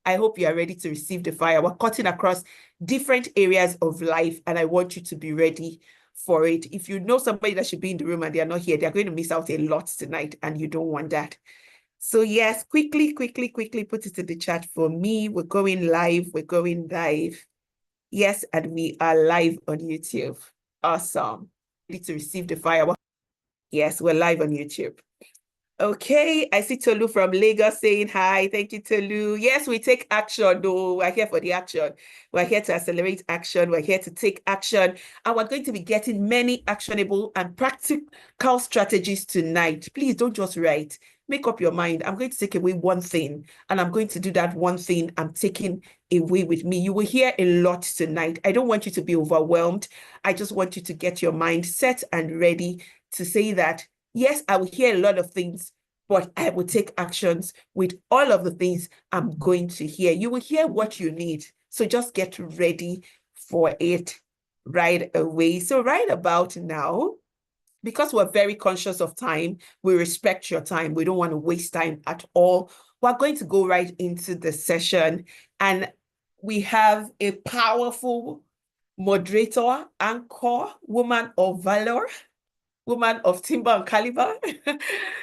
I hope you are ready to receive the fire. We're cutting across different areas of life, and I want you to be ready for it. If you know somebody that should be in the room and they are not here, they're going to miss out a lot tonight, and you don't want that. So yes, quickly put it in the chat for me. We're going live. We're going live. Yes, and we are live on YouTube. Awesome. Ready to receive the fire. Yes, we're live on YouTube. Okay, I see Tolu from Lagos saying hi. Thank you, Tolu. Yes, we take action, though. We're here for the action. We're here to accelerate action. We're here to take action. And we're going to be getting many actionable and practical strategies tonight. Please don't just write. Make up your mind. I'm going to take away one thing, and I'm going to do that one thing I'm taking away with me. You will hear a lot tonight. I don't want you to be overwhelmed. I just want you to get your mind set and ready to say that, yes, I will hear a lot of things, but I will take actions with all of the things I'm going to hear. You will hear what you need. So just get ready for it right away. So right about now, because we're very conscious of time, we respect your time. We don't want to waste time at all. We're going to go right into the session. And we have a powerful moderator, anchor, woman of valor, woman of timber and caliber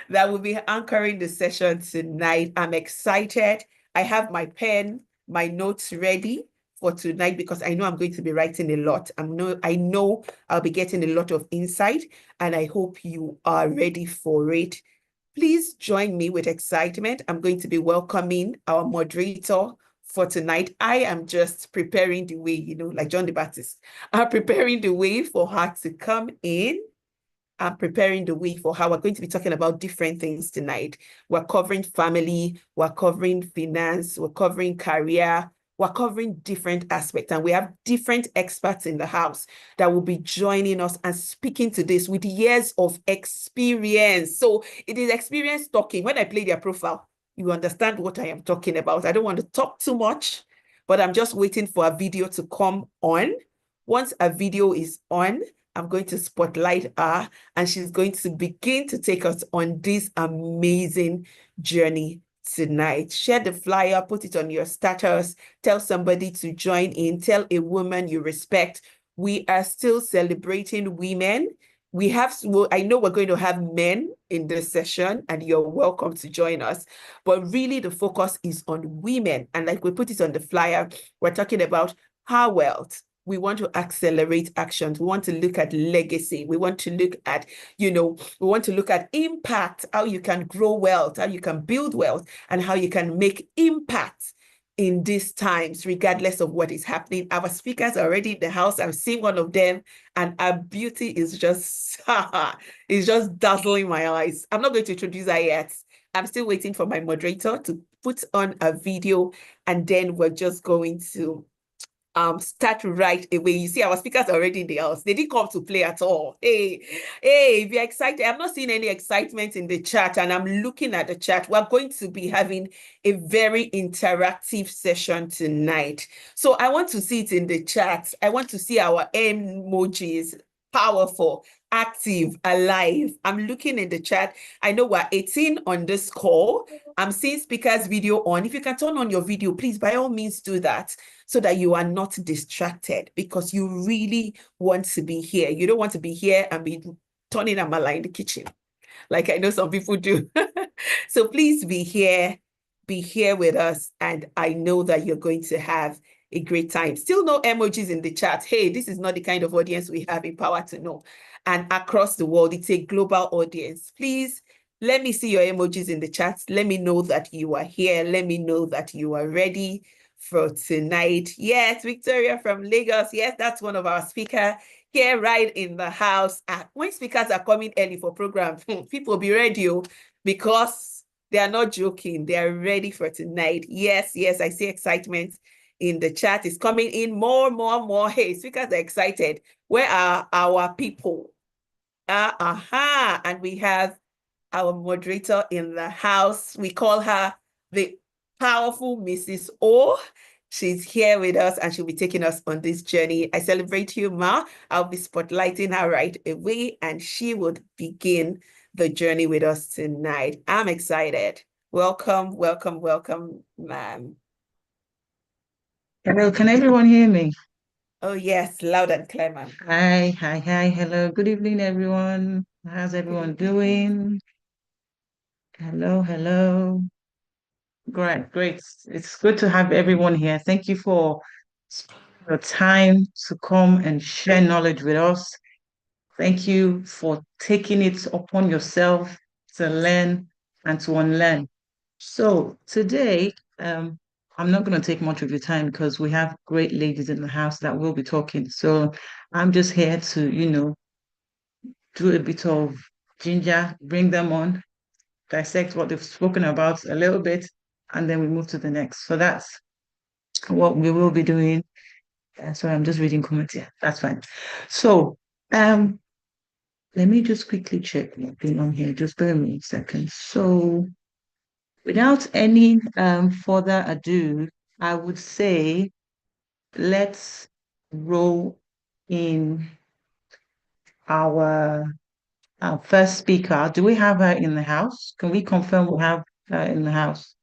that will be anchoring the session tonight. I'm excited. I have my pen, my notes ready for tonight because I know I'm going to be writing a lot. I know I'll be getting a lot of insight, and I hope you are ready for it. Please join me with excitement. I'm going to be welcoming our moderator for tonight. I am just preparing the way, like John the Baptist. I'm preparing the way for her to come in. I'm preparing the way for how we're going to be talking about different things tonight. We're covering family, we're covering finance, we're covering career, we're covering different aspects, and we have different experts in the house that will be joining us and speaking to this with years of experience. So it is experience talking. When I play their profile, you understand what I am talking about. I don't want to talk too much, but I'm just waiting for a video to come on. Once a video is on, I'm going to spotlight her, and she's going to begin to take us on this amazing journey tonight. Share the flyer, put it on your status, tell somebody to join in, tell a woman you respect. We are still celebrating women. I know we're going to have men in this session, and you're welcome to join us. But really, the focus is on women. And like we put it on the flyer, we're talking about her wealth. We want to accelerate actions. We want to look at legacy. We want to look at, we want to look at impact, how you can grow wealth, how you can build wealth, and how you can make impact in these times, regardless of what is happening. Our speakers are already in the house. I've seen one of them, and her beauty is just, is just dazzling my eyes. I'm not going to introduce her yet. I'm still waiting for my moderator to put on a video, and then we're just going to start right away. You see, our speakers are already in the house. They didn't come to play at all. Hey, if you're excited, I'm not seeing any excitement in the chat, and I'm looking at the chat. We're going to be having a very interactive session tonight. So I want to see it in the chat. I want to see our emojis. Powerful, active, alive. I'm looking in the chat. I know we're 18 on this call. I'm seeing speakers video on. If you can turn on your video, please, by all means, do that, so that you are not distracted, because you really want to be here. You don't want to be here and be turning Amala in the kitchen, like I know some people do. So please be here with us, and I know that you're going to have a great time. Still no emojis in the chat. Hey, this is not the kind of audience we have in Power to Know. And across the world, it's a global audience. Please, let me see your emojis in the chat. Let me know that you are here. Let me know that you are ready for tonight. Yes, Victoria from Lagos. Yes, that's one of our speakers here right in the house. When speakers are coming early for programs, people be ready, because they are not joking. They are ready for tonight. Yes, I see excitement in the chat. Is coming in more. Hey, speakers are excited. Where are our people? And we have our moderator in the house. We call her the powerful Mrs. O. She's here with us, and she'll be taking us on this journey. I celebrate you, Ma. I'll be spotlighting her right away, and she would begin the journey with us tonight. I'm excited. Welcome, ma'am. Hello, can everyone hear me? Oh, yes, loud and clear, ma'am. Hi, hello. Good evening, everyone. How's Good everyone evening, ma'am. doing? Hello. Great. It's good to have everyone here. Thank you for your time to come and share knowledge with us. Thank you for taking it upon yourself to learn and to unlearn. So today, I'm not going to take much of your time because we have great ladies in the house that will be talking. So I'm just here to, do a bit of ginger, bring them on, dissect what they've spoken about a little bit, and then we move to the next. So that's what we will be doing. Sorry, I'm just reading comments here. That's fine. So, um, let me just quickly check what's going on here. Just bear with me a second. So, without any further ado, I would say let's roll in our first speaker. Do we have her in the house? Can we confirm we have her in the house,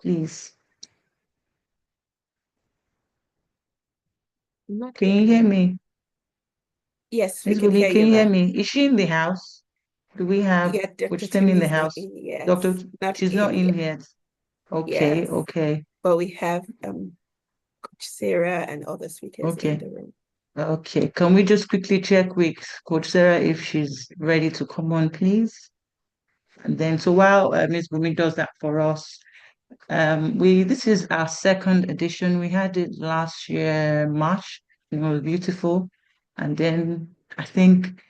please? Not Can yet, you hear ma'am. me? Yes, we Miss can Bumi, hear can you, you hear ma'am. me? Is she in the house? Do we have Yeah, Dr. Coach Temi in Timmy the is not house? in Doctor, yet. Not she's not in in yet. yet. Okay, Yes. okay, But we have Coach Sarah and other speakers in okay, the room. okay. Can we just quickly check with Coach Sarah if she's ready to come on, please? And then, so while Miss Bumi does that for us, we this is our second edition. We had it last year, March. It was beautiful. And then I think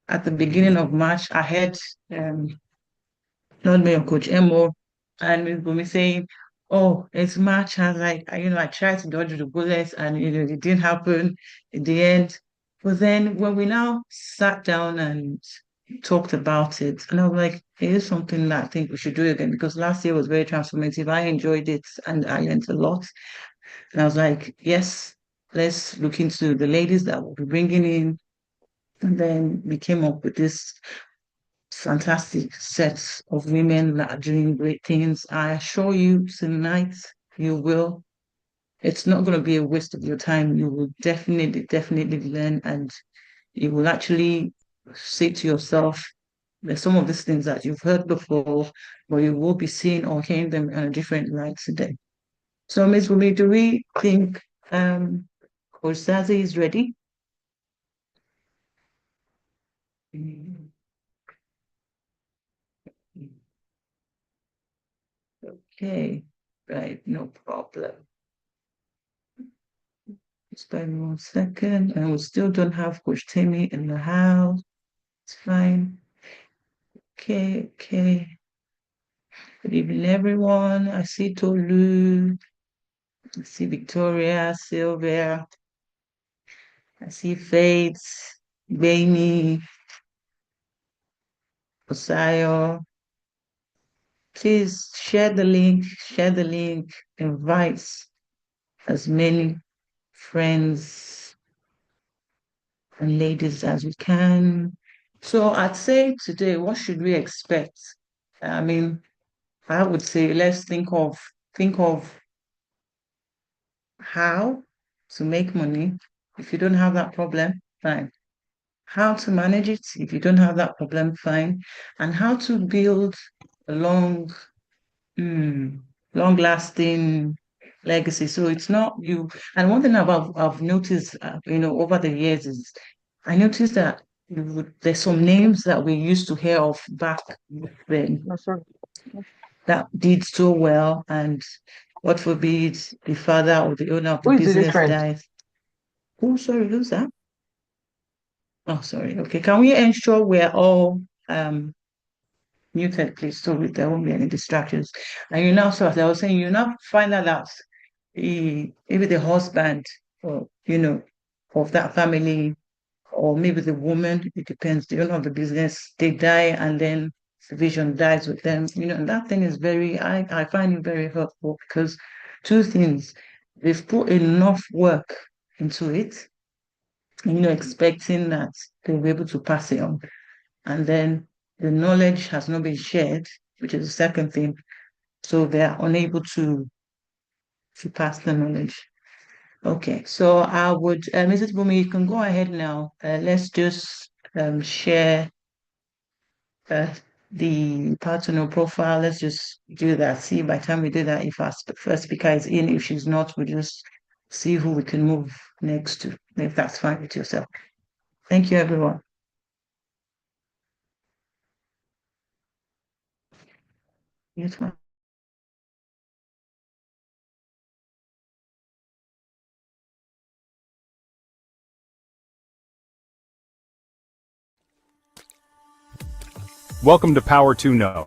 at the beginning of March, I had not me or Coach Emo and Miss Bumi saying, "Oh, it's March." I was like, I tried to dodge the bullets and it didn't happen in the end. But then when we now sat down and talked about it, and I was like, it is something that I think we should do again because last year was very transformative. I enjoyed it and I learned a lot. And I was like, yes, let's look into the ladies that we'll be bringing in. And then we came up with this fantastic sets of women that are doing great things. I assure you tonight you will. It's not going to be a waste of your time. You will definitely learn and you will actually say to yourself, there's some of these things that you've heard before, but you will be seeing or hearing them in a different light today. So, Ms. Wumi, do we think Coach Zazie is ready? Okay, right, no problem. Just bear me 1 second. And we still don't have Coach Timmy in the house. It's fine. Okay. Good evening, everyone. I see Tolu. I see Victoria, Sylvia. I see Faith, Bainy, Osayo. Please share the link, invite as many friends and ladies as we can. So I'd say today, what should we expect? I mean, I would say let's think of how to make money. If you don't have that problem, fine. How to manage it if you don't have that problem, fine. And how to build a mm, long-lasting legacy. So it's not you. And one thing I've noticed, over the years is I noticed that there's some names that we used to hear of back then that did so well, and God forbid the father or the owner of the Who is this business friend? dies. Oh, sorry, who's that? Oh, sorry. Okay, can we ensure we're all muted, please, so there won't be any distractions? And so as I was saying, you now find out that maybe the husband, or of that family, or maybe the woman, it depends, the owner of the business, they die, and then the vision dies with them. And that thing is I find it very hurtful because two things, they've put enough work into it, expecting that they'll be able to pass it on. And then the knowledge has not been shared, which is the second thing. So they are unable to pass the knowledge. Okay, so I would, Mrs. Bumi, you can go ahead now. Let's just share uh, the partner profile. Let's just do that. See, by the time we do that, if our first speaker is in, if she's not, we just see who we can move next to, if that's fine with yourself. Thank you, everyone. Yes, ma'am. Welcome to Power to Know,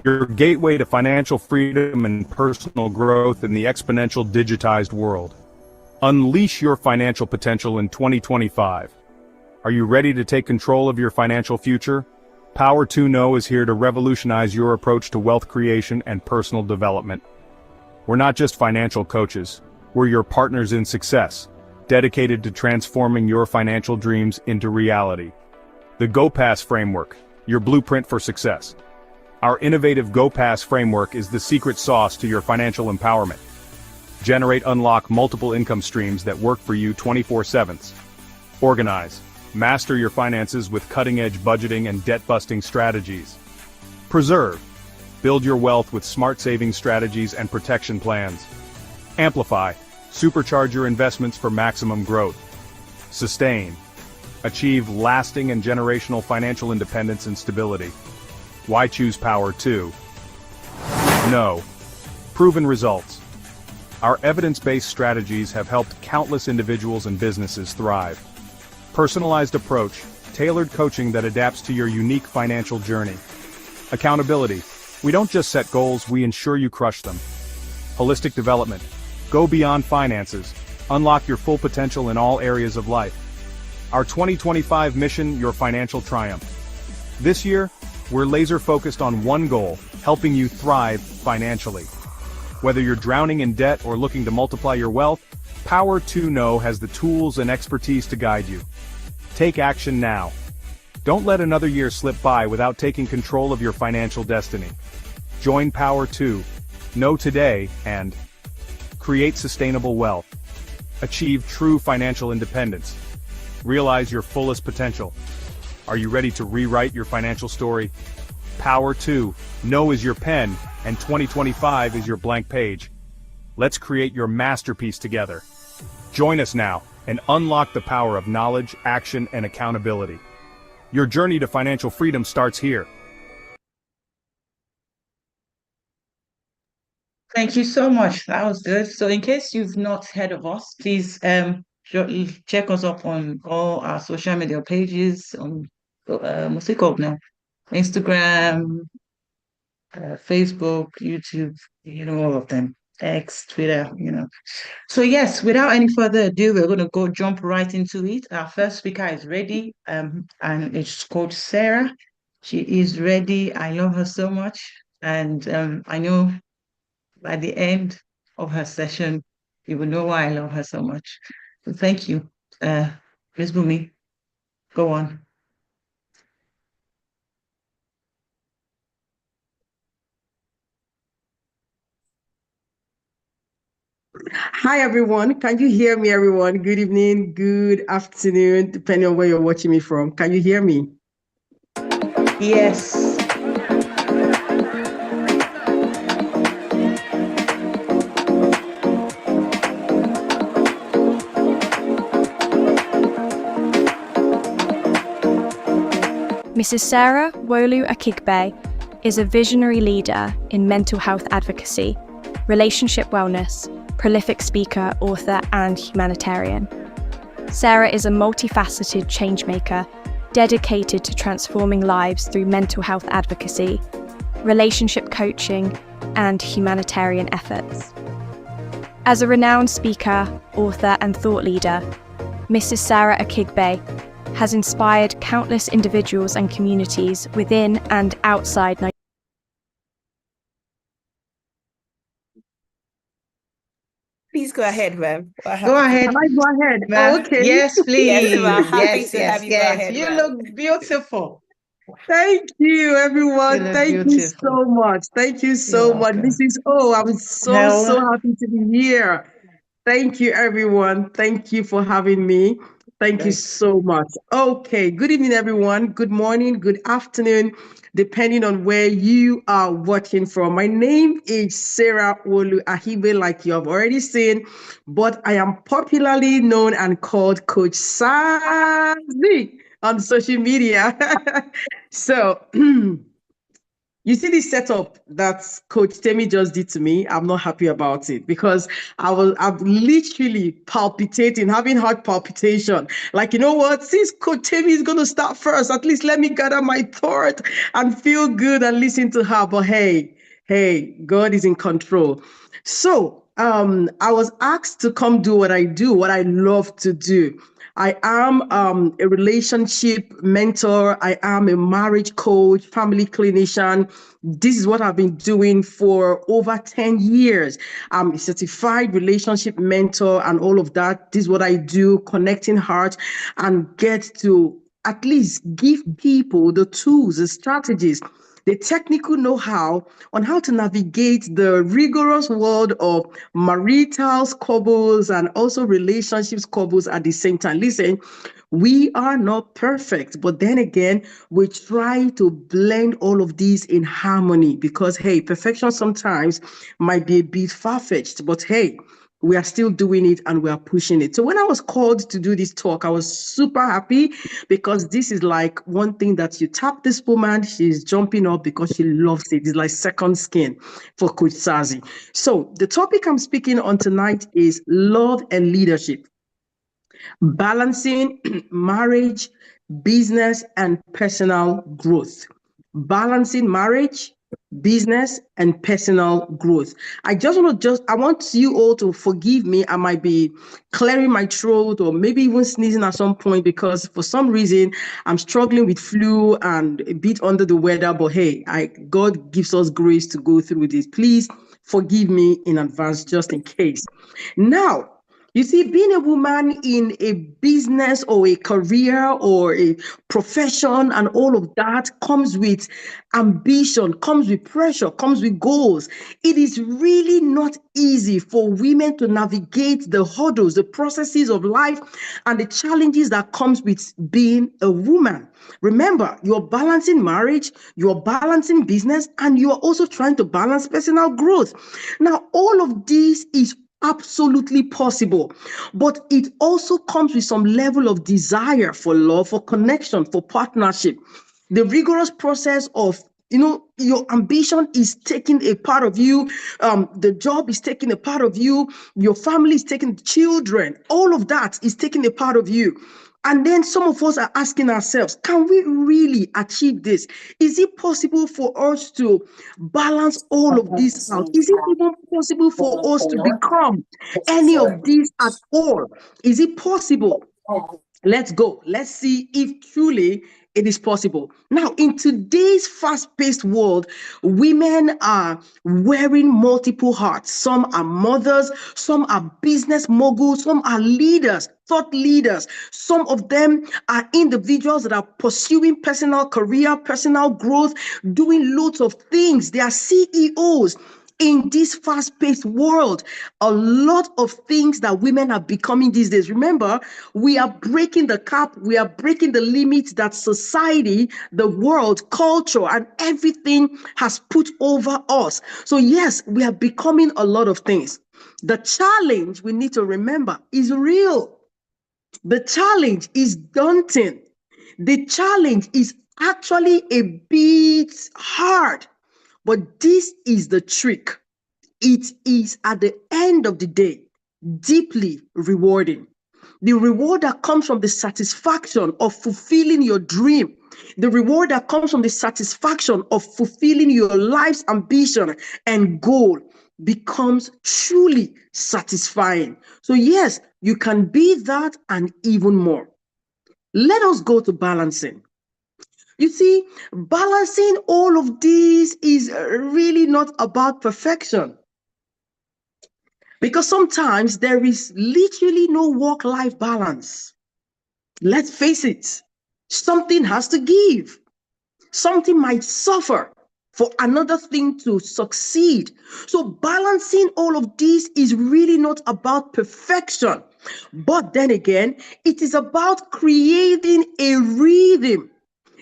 your gateway to financial freedom and personal growth in the exponential digitized world. Unleash your financial potential in 2025. Are you ready to take control of your financial future? Power to Know is here to revolutionize your approach to wealth creation and personal development. We're not just financial coaches, we're your partners in success, dedicated to transforming your financial dreams into reality. The GoPass Framework, your blueprint for success. Our innovative GoPass framework is the secret sauce to your financial empowerment. Unlock multiple income streams that work for you 24/7. Organize. Master your finances with cutting-edge budgeting and debt-busting strategies. Preserve. Build your wealth with smart saving strategies and protection plans. Amplify. Supercharge your investments for maximum growth. Sustain. Achieve lasting and generational financial independence and stability. Why choose Power 2? Know. Proven results. Our evidence-based strategies have helped countless individuals and businesses thrive. Personalized approach, tailored coaching that adapts to your unique financial journey. Accountability. We don't just set goals, we ensure you crush them. Holistic development. Go beyond finances. Unlock your full potential in all areas of life. Our 2025 mission, your financial triumph. This year, we're laser-focused on one goal, helping you thrive financially. Whether you're drowning in debt or looking to multiply your wealth, Power to Know has the tools and expertise to guide you. Take action now. Don't let another year slip by without taking control of your financial destiny. Join Power 2, Know today, and create sustainable wealth. Achieve true financial independence. Realize your fullest potential. Are you ready to rewrite your financial story? Power 2, Know is your pen, and 2025 is your blank page. Let's create your masterpiece together. Join us now and unlock the power of knowledge, action, and accountability. Your journey to financial freedom starts here. Thank you so much. That was good. So in case you've not heard of us, please check us up on all our social media pages on what's it called now? Instagram, Facebook, YouTube, all of them. X, Twitter, So yes, without any further ado, we're going to go jump right into it. Our first speaker is ready, and it's Coach Sarah. She is ready. I love her so much, and I know by the end of her session, you will know why I love her so much. So thank you. Ms. Bumi, go on. Hi, everyone. Can you hear me, everyone? Good evening, good afternoon, depending on where you're watching me from. Can you hear me? Yes. Mrs. Sarah Wolu Akigbe is a visionary leader in mental health advocacy, relationship wellness, prolific speaker, author, and humanitarian. Sarah is a multifaceted changemaker dedicated to transforming lives through mental health advocacy, relationship coaching, and humanitarian efforts. As a renowned speaker, author, and thought leader, Mrs. Sarah Akigbe has inspired countless individuals and communities within and outside Nigeria. Please go ahead, ma'am. Go ahead. Can I go ahead? Ma'am. Oh, okay. Yes, please. Yes, ma'am. Happy Yes, to have you go ahead, You ma'am. look beautiful. Thank you, everyone. You look Thank you beautiful. so much. Thank you You're so much. welcome. I'm so Hello. happy to be here. Thank you, everyone. Thank you for having me. Thank you so much. Okay, good evening, everyone. Good morning, good afternoon, depending on where you are watching from. My name is Sarah Wolu Ahibe, like you have already seen, but I am popularly known and called Coach Sazi on social media. So, you see this setup that Coach Temi just did to me. I'm not happy about it because I'm literally palpitating, having heart palpitation. Like, you know what? Since Coach Temi is going to start first, at least let me gather my thought and feel good and listen to her. But hey, God is in control. So, I was asked to come do what I do, what I love to do. I am a relationship mentor. I am a marriage coach, family clinician. This is what I've been doing for over 10 years. I'm a certified relationship mentor and all of that. This is what I do, connecting hearts and get to at least give people the tools, the strategies, the technical know-how on how to navigate the rigorous world of marital squabbles and also relationships squabbles at the same time. Listen, we are not perfect, but then again, we try to blend all of these in harmony because, hey, perfection sometimes might be a bit far-fetched, but hey, we are still doing it and we are pushing it. So when I was called to do this talk, I was super happy because this is like one thing that you tap this woman, she's jumping up because she loves it. It's like second skin for Coach Sazi. So the topic I'm speaking on tonight is love and leadership, balancing marriage, business, and personal growth. Balancing marriage, business, and personal growth. I want you all to forgive me. I might be clearing my throat or maybe even sneezing at some point because for some reason I'm struggling with flu and a bit under the weather. But hey, God gives us grace to go through this. Please forgive me in advance just in case. Now, you see, being a woman in a business or a career or a profession and all of that comes with ambition, comes with pressure, comes with goals. It is really not easy for women to navigate the hurdles, the processes of life, and the challenges that comes with being a woman. Remember, you're balancing marriage, you're balancing business, and you're also trying to balance personal growth. Now, all of this is absolutely possible, but it also comes with some level of desire for love, for connection, for partnership. The rigorous process of your ambition is taking a part of you, the job is taking a part of you, your family is taking children, all of that is taking a part of you. And then some of us are asking ourselves, can we really achieve this? Is it possible for us to balance all of this out? Is it even possible for us to become any of these at all? Is it possible? Let's go. Let's see if truly it is possible. Now, in today's fast-paced world, women are wearing multiple hats. Some are mothers, some are business moguls, some are leaders, thought leaders. Some of them are individuals that are pursuing personal career, personal growth, doing loads of things. They are CEOs. In this fast-paced world, a lot of things that women are becoming these days. Remember, we are breaking the cap, we are breaking the limits that society, the world, culture, and everything has put over us. So yes, we are becoming a lot of things. The challenge, we need to remember, is real. The challenge is daunting. The challenge is actually a bit hard. But this is the trick. It is at the end of the day deeply rewarding. The reward that comes from the satisfaction of fulfilling your dream, the reward that comes from the satisfaction of fulfilling your life's ambition and goal becomes truly satisfying. So yes, you can be that and even more. Let us go to balancing. You see, balancing all of these is really not about perfection. Because sometimes there is literally no work-life balance. Let's face it, something has to give. Something might suffer for another thing to succeed. So balancing all of these is really not about perfection. But then again, it is about creating a rhythm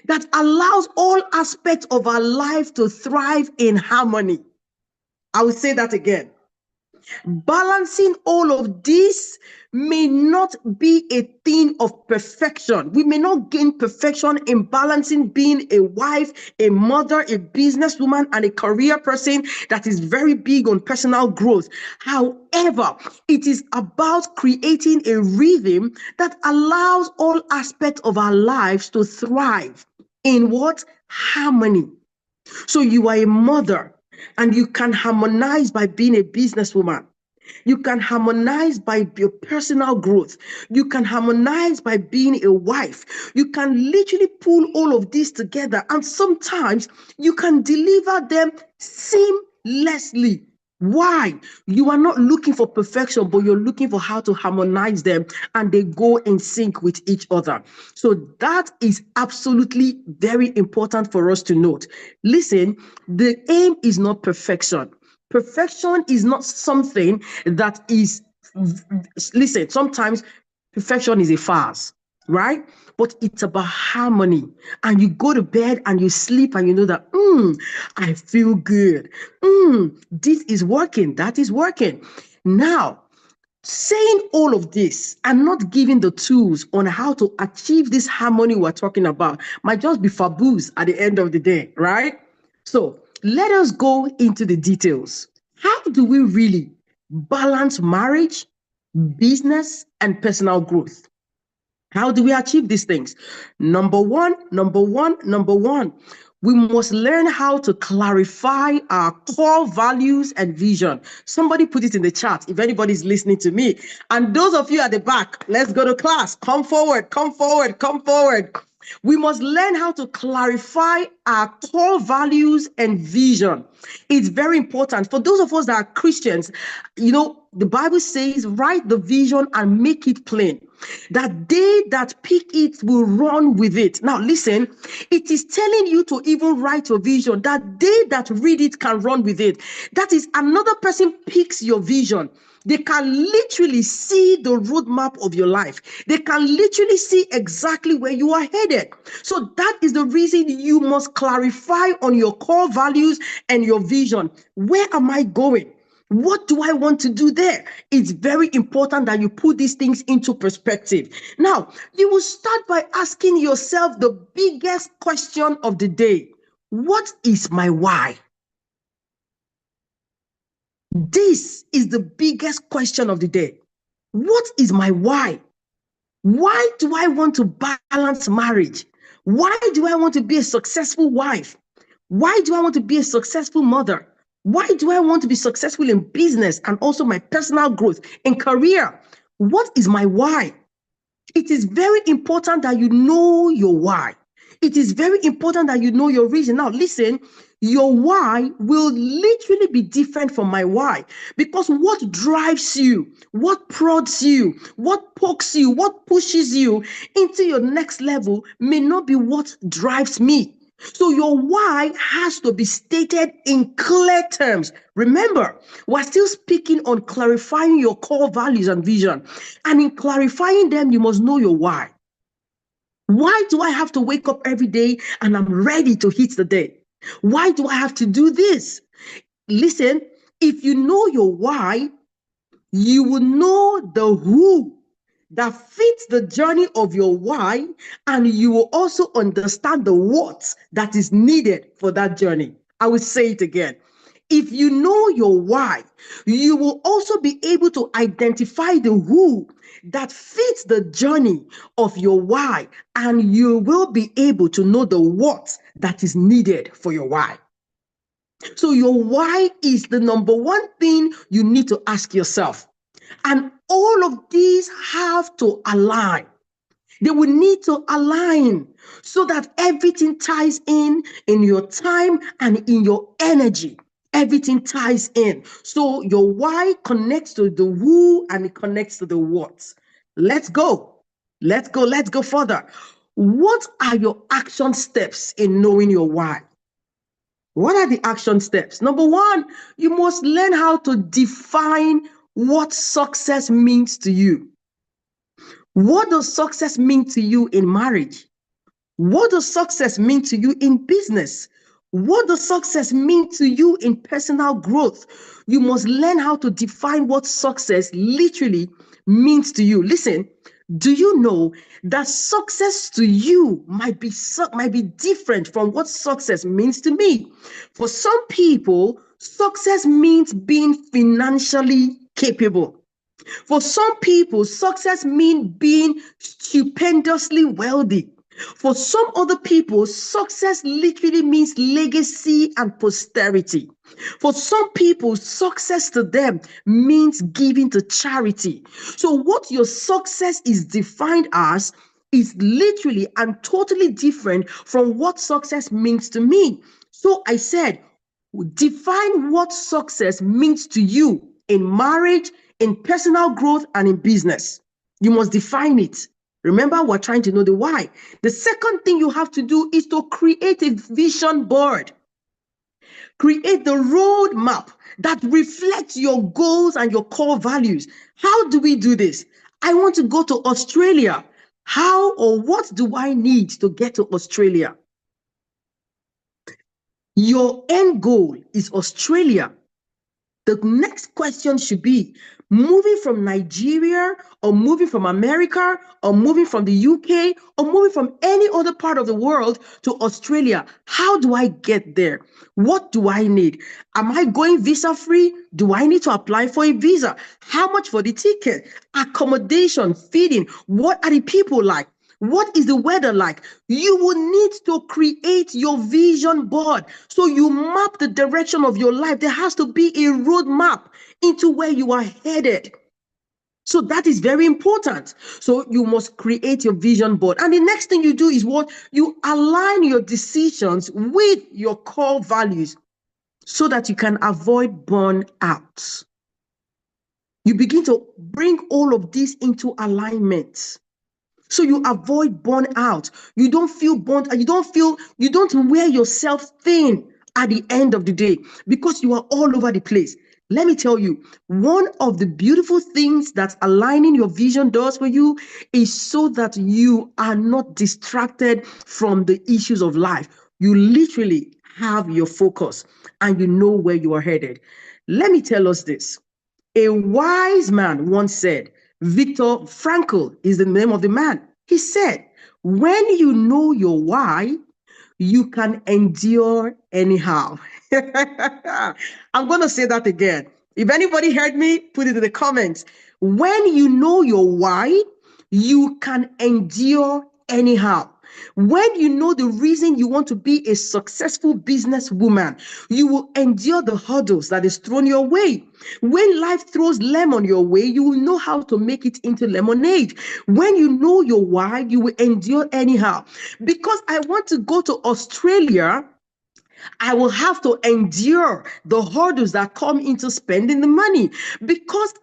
that allows all aspects of our life to thrive in harmony. I will say that again. Balancing all of this may not be a thing of perfection. We may not gain perfection in balancing being a wife, a mother, a businesswoman, and a career person that is very big on personal growth. However, it is about creating a rhythm that allows all aspects of our lives to thrive in what? Harmony. So you are a mother, and you can harmonize by being a businesswoman. You can harmonize by your personal growth. You can harmonize by being a wife. You can literally pull all of this together, and sometimes you can deliver them seamlessly. Why? You are not looking for perfection, but you're looking for how to harmonize them, and they go in sync with each other. So that is absolutely very important for us to note. Listen, the aim is not perfection. Perfection is not something that is, listen, sometimes perfection is a farce, right? But it's about harmony. And you go to bed and you sleep and you know that, I feel good. This is working. That is working. Now, saying all of this and not giving the tools on how to achieve this harmony we're talking about might just be faboos at the end of the day, right? So let us go into the details. How do we really balance marriage, business, and personal growth? How do we achieve these things? Number one, we must learn how to clarify our core values and vision. Somebody put it in the chat if anybody's listening to me. And those of you at the back, let's go to class. Come forward, come forward, come forward. We must learn how to clarify our core values and vision. It's very important. For those of us that are Christians, you know, the Bible says, write the vision and make it plain, that they that pick it will run with it. Now, listen, it is telling you to even write your vision, that they that read it can run with it. That is, another person picks your vision. They can literally see the roadmap of your life. They can literally see exactly where you are headed. So that is the reason you must clarify on your core values and your vision. Where am I going? What do I want to do there? It's very important that you put these things into perspective. Now, you will start by asking yourself the biggest question of the day. What is my why? This is the biggest question of the day. What is my why? Why do I want to balance marriage? Why do I want to be a successful wife? Why do I want to be a successful mother? Why do I want to be successful in business and also my personal growth in career? What is my why? It is very important that you know your why. It is very important that you know your reason. Now, listen, your why will literally be different from my why, because what drives you, what prods you, what pokes you, what pushes you into your next level may not be what drives me. So your why has to be stated in clear terms. Remember, we're still speaking on clarifying your core values and vision. And in clarifying them, you must know your why. Why do I have to wake up every day and I'm ready to hit the day? Why do I have to do this? Listen, if you know your why, you will know the who that fits the journey of your why, and you will also understand the what that is needed for that journey. I will say it again. If you know your why, you will also be able to identify the who that fits the journey of your why, and you will be able to know the what that is needed for your why. So your why is the number one thing you need to ask yourself. And all of these have to align. They will need to align so that everything ties in your time and in your energy. Everything ties in. So your why connects to the who and it connects to the what. Let's go. Let's go further. What are your action steps in knowing your why? What are the action steps? Number one, you must learn how to define what success means to you. What does success mean to you in marriage? What does success mean to you in business? What does success mean to you in personal growth? You must learn how to define what success literally means to you. Listen, do you know that success to you might be different from what success means to me? For some people, success means being financially capable. For some people, success means being stupendously wealthy. For some other people, success literally means legacy and posterity. For some people, success to them means giving to charity. So what your success is defined as is literally and totally different from what success means to me. So I said, define what success means to you in marriage, in personal growth, and in business. You must define it. Remember, we're trying to know the why. The second thing you have to do is to create a vision board. Create the roadmap that reflects your goals and your core values. How do we do this? I want to go to Australia. How or what do I need to get to Australia? Your end goal is Australia. The next question should be, moving from Nigeria or moving from America or moving from the UK or moving from any other part of the world to Australia, how do I get there? What do I need? Am I going visa free? Do I need to apply for a visa? How much for the ticket? Accommodation, feeding, what are the people like? What is the weather like? You will need to create your vision board. So you map the direction of your life. There has to be a roadmap into where you are headed. So that is very important. So you must create your vision board. And the next thing you do is what? You align your decisions with your core values so that you can avoid burnout. You begin to bring all of this into alignment. So you avoid burnout. You don't feel burnt out. You don't wear yourself thin at the end of the day because you are all over the place. Let me tell you, one of the beautiful things that aligning your vision does for you is so that you are not distracted from the issues of life. You literally have your focus and you know where you are headed. Let me tell us this. A wise man once said, Viktor Frankl is the name of the man. He said, when you know your why, you can endure anyhow. I'm going to say that again. If anybody heard me, put it in the comments. When you know your why, you can endure anyhow. When you know the reason you want to be a successful businesswoman, you will endure the hurdles that is thrown your way. When life throws lemon your way, you will know how to make it into lemonade. When you know your why, you will endure anyhow. Because I want to go to Australia, I will have to endure the hurdles that come into spending the money because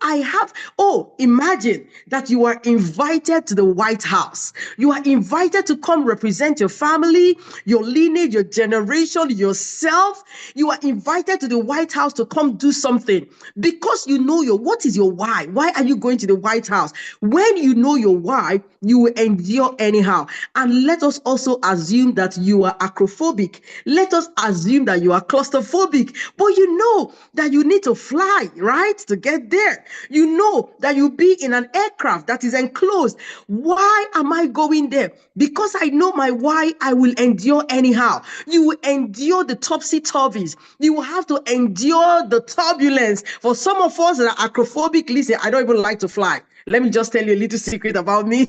imagine that you are invited to the White House. You are invited to come represent your family, your lineage, your generation, yourself. You are invited to the White House to come do something because you know what is your why? Why are you going to the White House? When you know your why, you will endure anyhow. And let us also assume that you are acrophobic. Let us assume that you are claustrophobic, but you know that you need to fly, right, to get there. You know that you'll be in an aircraft that is enclosed. Why am I going there? Because I know my why, I will endure anyhow. You will endure the topsy-turvies. You will have to endure the turbulence. For some of us that are acrophobic, listen, I don't even like to fly. Let me just tell you a little secret about me.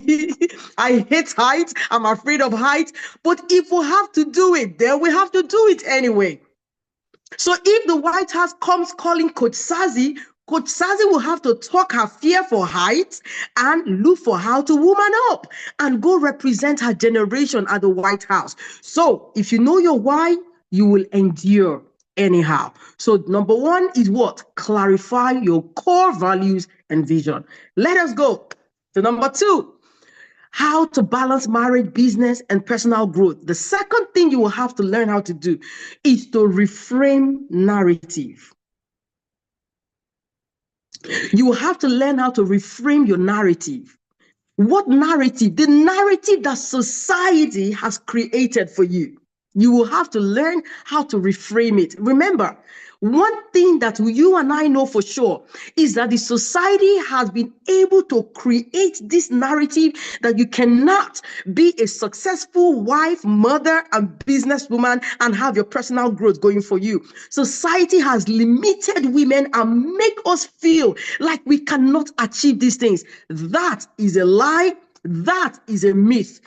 I hate heights. I'm afraid of heights. But if we have to do it, then we have to do it anyway. So if the White House comes calling Coach Sazi will have to talk her fear for heights and look for how to woman up and go represent her generation at the White House. So if you know your why, you will endure anyhow. So number one is what? Clarify your core values and vision. Let us go to number two. how to balance marriage, business, and personal growth. The second thing you will have to learn how to do is to reframe narrative. You will have to learn how to reframe your narrative. What narrative? The narrative that society has created for you. You will have to learn how to reframe it. Remember, one thing that you and I know for sure is that the society has been able to create this narrative that you cannot be a successful wife, mother, and businesswoman and have your personal growth going for you. Society has limited women and make us feel like we cannot achieve these things. That is a lie. That is a myth.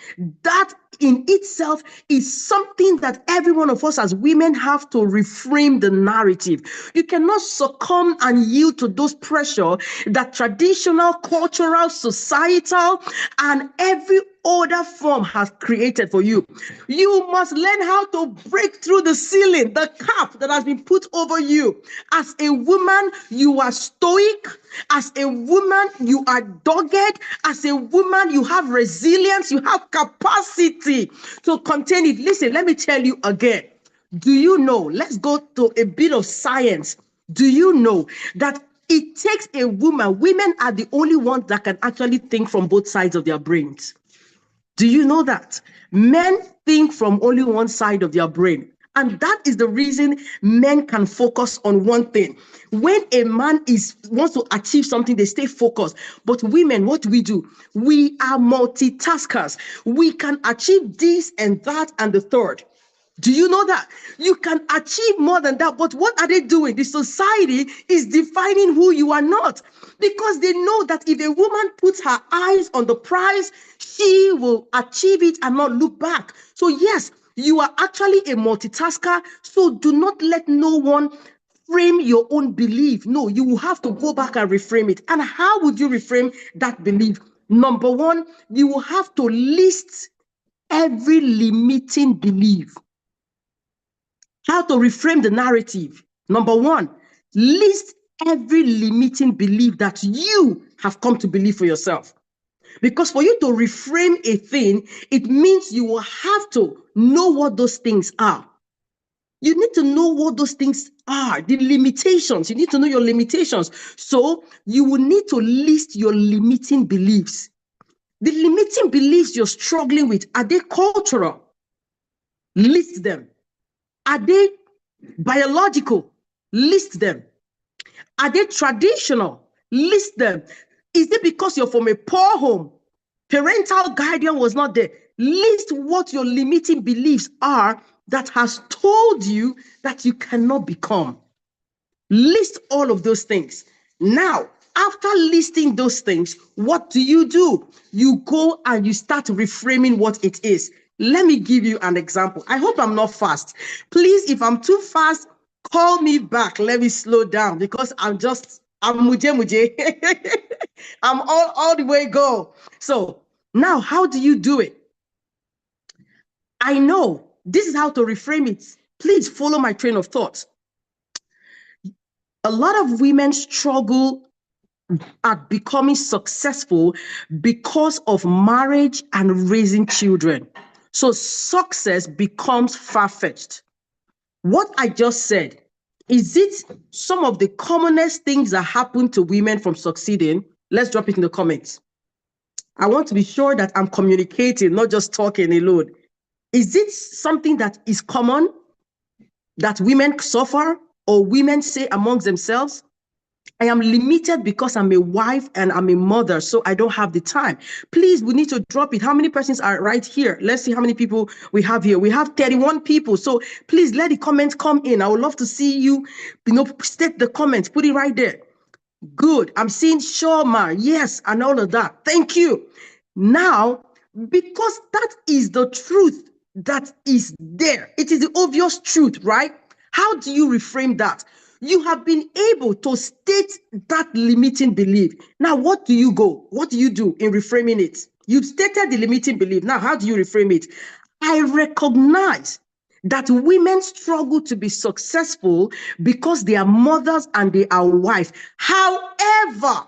That in itself is something that every one of us as women have to reframe the narrative. You cannot succumb and yield to those pressure that traditional, cultural, societal, and every other form has created for you. You must learn how to break through the ceiling, the cap that has been put over you. As a woman, you are stoic. As a woman, you are dogged. As a woman, you have resilience. You have capacity to contain it. Listen, let me tell you again. Do you know? Let's go to a bit of science. Do you know that it takes a woman? Women are the only ones that can actually think from both sides of their brains. Do you know that? Men think from only one side of their brain. And that is the reason men can focus on one thing. When a man wants to achieve something, they stay focused. But women, what do? We are multitaskers. We can achieve this and that and the third. Do you know that? You can achieve more than that, but what are they doing? The society is defining who you are not, because they know that if a woman puts her eyes on the prize, she will achieve it and not look back. So yes, you are actually a multitasker, so do not let no one frame your own belief. No, you will have to go back and reframe it. And how would you reframe that belief? Number one, you will have to list every limiting belief. How to reframe the narrative. Number one, list every limiting belief that you have come to believe for yourself. Because for you to reframe a thing, it means you will have to know what those things are. You need to know what those things are, the limitations. You need to know your limitations. So you will need to list your limiting beliefs. The limiting beliefs you're struggling with, are they cultural? List them. Are they biological? List them. Are they traditional? List them. Is it because you're from a poor home? Parental guardian was not there. List what your limiting beliefs are that has told you that you cannot become. List all of those things. Now, after listing those things, what do? You go and you start reframing what it is. Let me give you an example. I hope I'm not fast. Please, if I'm too fast, call me back. Let me slow down because I'm muje. I'm all the way go. So now, how do you do it? I know this is how to reframe it. Please follow my train of thought. A lot of women struggle at becoming successful because of marriage and raising children. So success becomes far-fetched. What I just said, is it some of the commonest things that happen to women from succeeding? Let's drop it in the comments. I want to be sure that I'm communicating, not just talking alone. Is it something that is common that women suffer or women say amongst themselves? I am limited because I'm a wife and I'm a mother, so I don't have the time. Please, we need to drop it. How many persons are right here? Let's see how many people we have here. We have 31 people. So please let the comments come in. I would love to see you, state the comments, put it right there. Good. I'm seeing Shoma, yes, and all of that. Thank you. Now, because that is the truth that is there. It is the obvious truth, right? How do you reframe that? You have been able to state that limiting belief. Now, what do you do in reframing it? You've stated the limiting belief. Now, how do you reframe it? I recognize that women struggle to be successful because they are mothers and they are wives. However,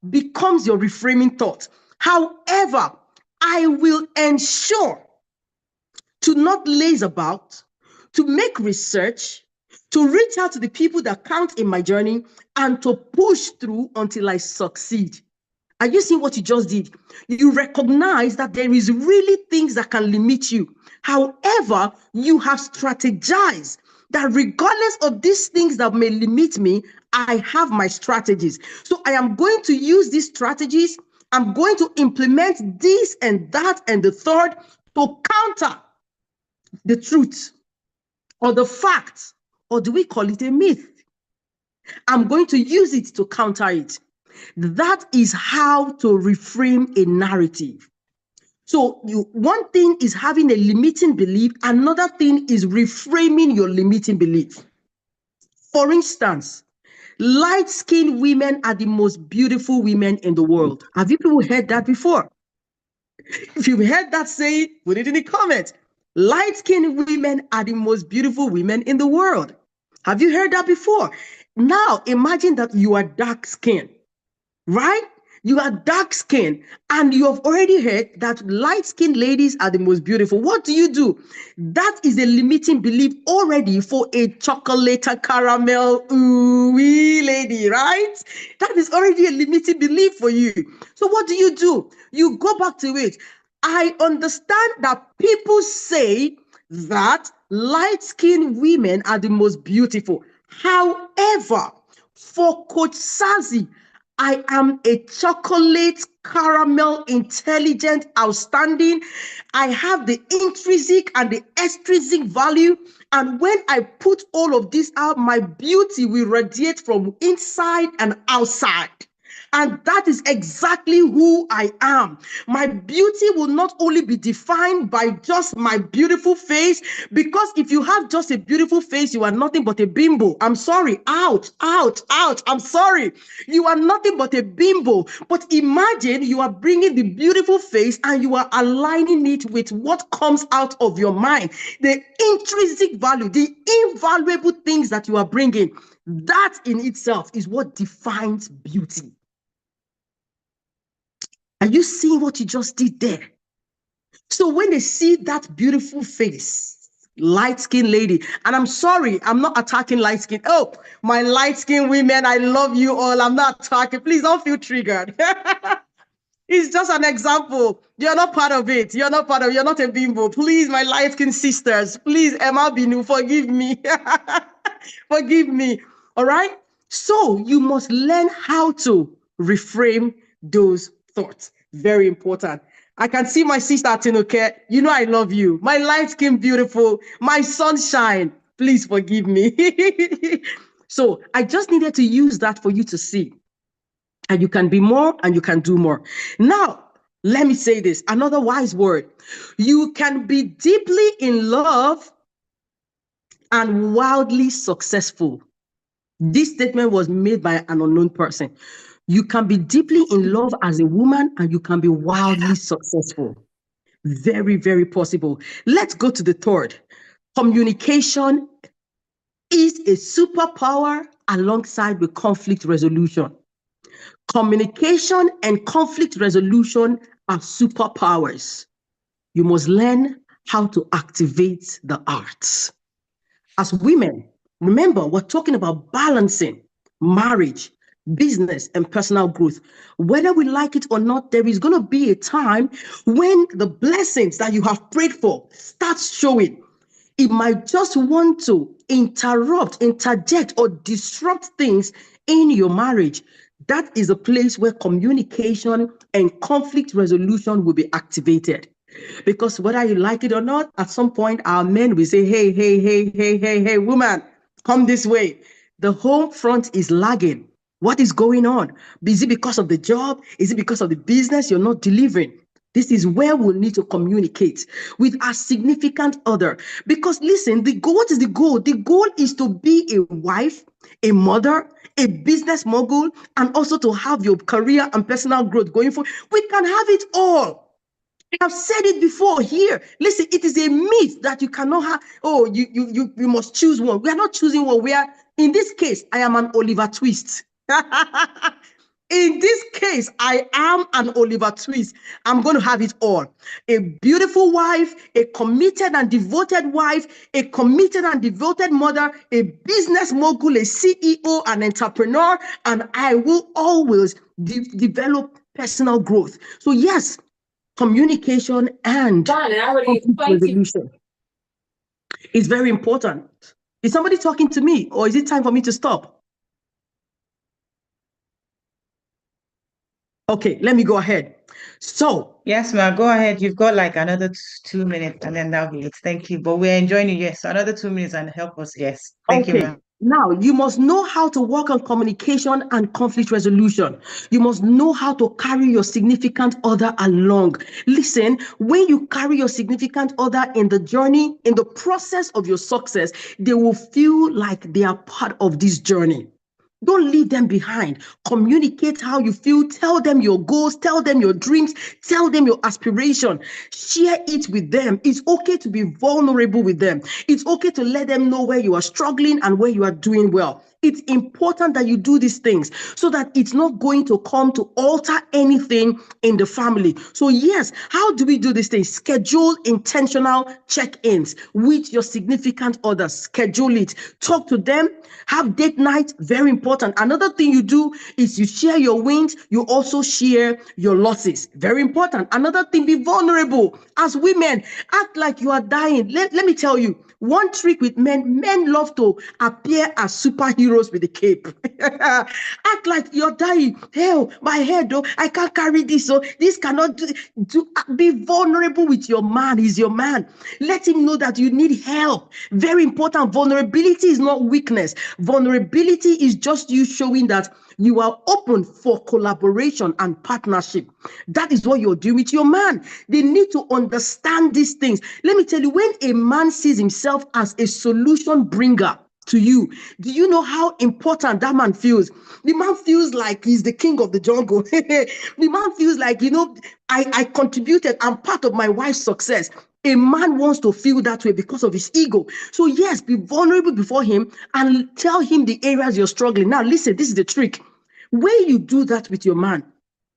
becomes your reframing thought. However, I will ensure to not laze about, to make research, to reach out to the people that count in my journey, and to push through until I succeed. Are you seeing what you just did? You recognize that there is really things that can limit you. However, you have strategized that regardless of these things that may limit me, I have my strategies. So I am going to use these strategies. I'm going to implement this and that and the third to counter the truth or the fact, or do we call it a myth? I'm going to use it to counter it. That is how to reframe a narrative. So one thing is having a limiting belief. Another thing is reframing your limiting belief. For instance, light-skinned women are the most beautiful women in the world. Have you people heard that before? If you've heard that, say it, put it in the comments. Light-skinned women are the most beautiful women in the world. Have you heard that before? Now, imagine that you are dark-skinned, right? You are dark-skinned, and you have already heard that light-skinned ladies are the most beautiful. What do? That is a limiting belief already for a chocolate caramel ooh-wee lady, right? That is already a limiting belief for you. So what do? You go back to it. I understand that people say that light-skinned women are the most beautiful. However, for Coach Sazi, I am a chocolate caramel, intelligent, outstanding. I have the intrinsic and the extrinsic value. And when I put all of this out, my beauty will radiate from inside and outside. And that is exactly who I am. My beauty will not only be defined by just my beautiful face, because if you have just a beautiful face, you are nothing but a bimbo. I'm sorry. Ouch. I'm sorry. You are nothing but a bimbo. But imagine you are bringing the beautiful face and you are aligning it with what comes out of your mind. The intrinsic value, the invaluable things that you are bringing, that in itself is what defines beauty. Are you seeing what you just did there? So when they see that beautiful face, light-skinned lady, and I'm sorry, I'm not attacking light-skinned. Oh, my light-skinned women, I love you all. I'm not attacking. Please don't feel triggered. It's just an example. You're not part of it. You're not a bimbo. Please, my light-skinned sisters, please, Emma Binu, forgive me. Forgive me. All right? So you must learn how to reframe those thoughts. Very important. I can see my sister Tinuke. You know I love you. My light skin beautiful. My sunshine. Please forgive me. So I just needed to use that for you to see. And you can be more and you can do more. Now, let me say this. Another wise word. You can be deeply in love and wildly successful. This statement was made by an unknown person. You can be deeply in love as a woman and you can be wildly successful. Very, very possible. Let's go to the third. Communication is a superpower alongside with conflict resolution. Communication and conflict resolution are superpowers. You must learn how to activate the arts. As women, remember, we're talking about balancing marriage, business, and personal growth. Whether we like it or not, there is going to be a time when the blessings that you have prayed for starts showing. It might just want to interject, or disrupt things in your marriage. That is a place where communication and conflict resolution will be activated. Because whether you like it or not, at some point, our men will say, hey, woman, come this way. The home front is lagging. What is going on? Is it because of the job? Is it because of the business you're not delivering? This is where we'll need to communicate with our significant other. Because listen, what is the goal? The goal is to be a wife, a mother, a business mogul, and also to have your career and personal growth going forward. We can have it all. I've said it before here. Listen, it is a myth that you cannot have, you must choose one. We are not choosing one. We are, in this case, I am an Oliver Twist. In this case, I am an Oliver Twist. I'm going to have it all. A beautiful wife, a committed and devoted wife, a committed and devoted mother, a business mogul, a CEO, an entrepreneur, and I will always develop personal growth. So yes, communication and conflict resolution is very important. Is somebody talking to me, or is it time for me to stop? Okay, let me go ahead. So, Yes, ma'am, go ahead. You've got like another 2 minutes and then that'll be it. Thank you. But we're enjoying you. Yes, another 2 minutes and help us. Yes. Thank you, okay, ma'am. now you must know how to work on communication and conflict resolution. You must know how to carry your significant other along. Listen, when you carry your significant other in the journey, in the process of your success, they will feel like they are part of this journey. Don't leave them behind. Communicate how you feel. Tell them your goals. Tell them your dreams. Tell them your aspiration. Share it with them. It's okay to be vulnerable with them. It's okay to let them know where you are struggling and where you are doing well. It's important that you do these things so that it's not going to come to alter anything in the family. So yes, how do we do these things? Schedule intentional check-ins with your significant others. Schedule it. Talk to them. Have date night. Very important. Another thing you do is you share your wins. You also share your losses. Very important. Another thing, be vulnerable. As women, act like you are dying. Let me tell you, one trick with men love to appear as superheroes with a cape. Act like you're dying. Hell, my head, oh, I can't carry this. So this cannot do. Be vulnerable with your man. He's your man. Let him know that you need help. Very important. Vulnerability is not weakness. Vulnerability is just you showing that you are open for collaboration and partnership. That is what you're doing with your man. They need to understand these things. Let me tell you, when a man sees himself as a solution bringer to you, do you know how important that man feels? The man feels like he's the king of the jungle. The man feels like, I contributed, I'm part of my wife's success. A man wants to feel that way because of his ego. So yes, be vulnerable before him and tell him the areas you're struggling. Now listen, this is the trick. When you do that with your man,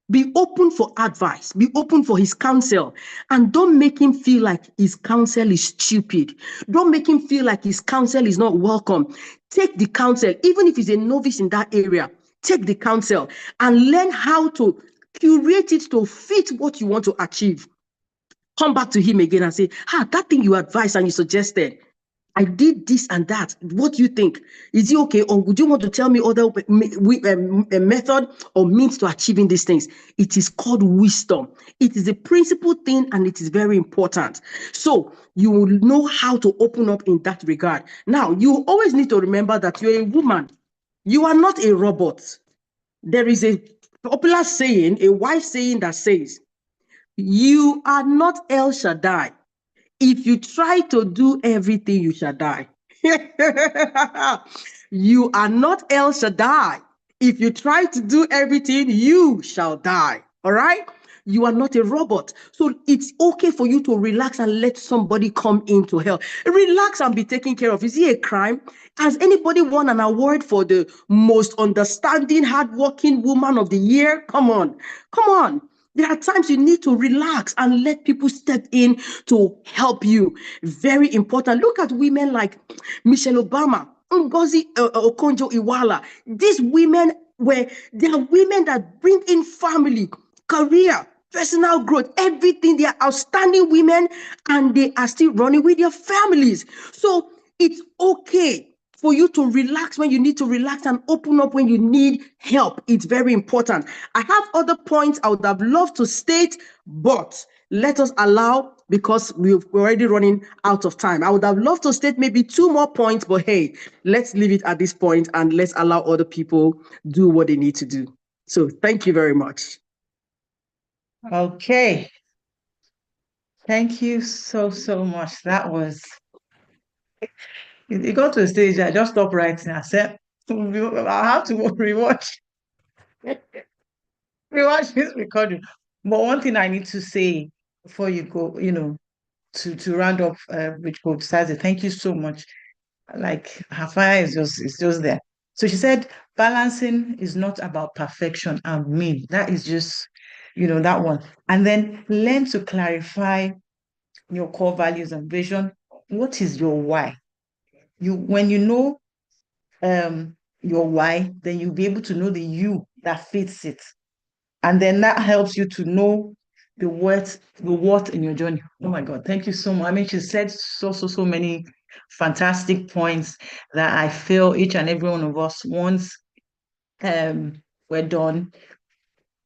be open for advice, be open for his counsel, and don't make him feel like his counsel is stupid. Don't make him feel like his counsel is not welcome. Take the counsel, even if he's a novice in that area, take the counsel and learn how to curate it to fit what you want to achieve. Come back to him again and say, that thing you advised and you suggested, I did this and that. What do you think? Is it okay? Or would you want to tell me other method or means to achieving these things? It is called wisdom. It is a principal thing and it is very important. So you will know how to open up in that regard. Now, you always need to remember that you're a woman. You are not a robot. There is a popular saying, a wise saying that says, you are not El Shaddai. If you try to do everything, you shall die. You are not El Shaddai. If you try to do everything, you shall die. All right? You are not a robot. So it's okay for you to relax and let somebody come in to help. Relax and be taken care of. Is it a crime? Has anybody won an award for the most understanding, hardworking woman of the year? Come on. Come on. There are times you need to relax and let people step in to help you. Very important. Look at women like Michelle Obama, Ngozi Okonjo-Iweala. These women they are women that bring in family, career, personal growth, everything. They are outstanding women and they are still running with their families. So it's okay for you to relax when you need to relax and open up when you need help. It's very important. I have other points I would have loved to state, but let us allow, because we're already running out of time. I would have loved to state maybe 2 more points, but hey, let's leave it at this point and let's allow other people do what they need to do. So thank you very much. Okay. Thank you so much. That was, it got to a stage, I just stopped writing. I said, I'll have to rewatch this recording. But one thing I need to say before you go, to round up with Coach Sazi, thank you so much. Like, her fire is just there. So she said, balancing is not about perfection. I mean, that is just, that one. And then learn to clarify your core values and vision. What is your why? When you know your why, then you'll be able to know the you that fits it. And then that helps you to know the what in your journey. Oh my God, thank you so much. I mean, she said so many fantastic points that I feel each and every one of us, once we're done,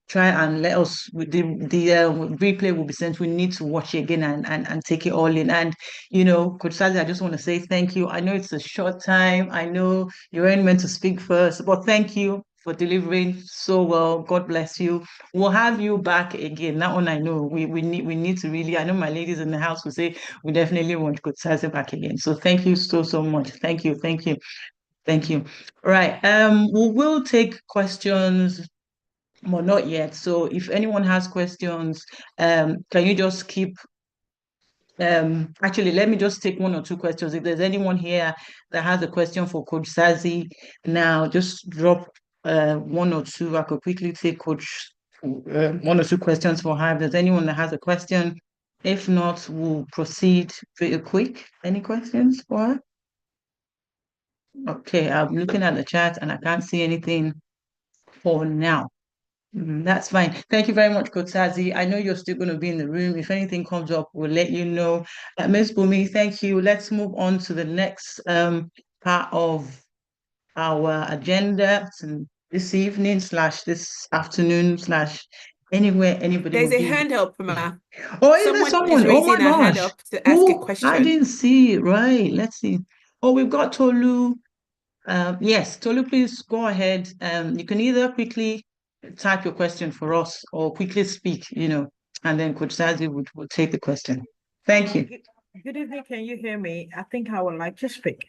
try and let us, the replay will be sent. We need to watch it again and take it all in. And Coach Sazi, I just want to say thank you. I know it's a short time. I know you weren't meant to speak first, but thank you for delivering so well. God bless you. We'll have you back again. That one I know we need to really. I know my ladies in the house will say we definitely want Coach Sazi back again. So thank you so much. Thank you. All right. We will take questions. Well, not yet. So if anyone has questions, can you just keep actually let me just take one or two questions. If there's anyone here that has a question for Coach Sazi now, just drop one or two. I could quickly take Coach one or two questions for her. If there's anyone that has a question, if not, we'll proceed pretty quick. Any questions for her? Okay, I'm looking at the chat and I can't see anything for now. That's fine. Thank you very much, Coach Sazi. I know you're still going to be in the room. If anything comes up, we'll let you know. Ms. Bumi, thank you. Let's move on to the next part of our agenda this evening / this afternoon / anywhere anybody There's will a be. hand up, Ma. Oh, is there someone? is Oh my raising a hand gosh. up to ask a I question. didn't see it. Right. Let's see. Oh, we've got Tolu. Yes, Tolu, please go ahead. You can either quickly type your question for us or quickly speak, and then Coach Sazi will take the question. Thank you. Good evening. Can you hear me? I think I would like to speak.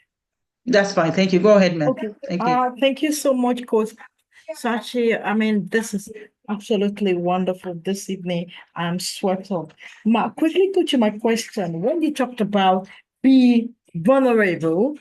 That's fine. Thank you. Go ahead, ma'am. Okay. Thank you. Thank you so much, Coach Sachi. I mean, this is absolutely wonderful this evening. I'm swept up. Quickly go to my question. When you talked about be vulnerable,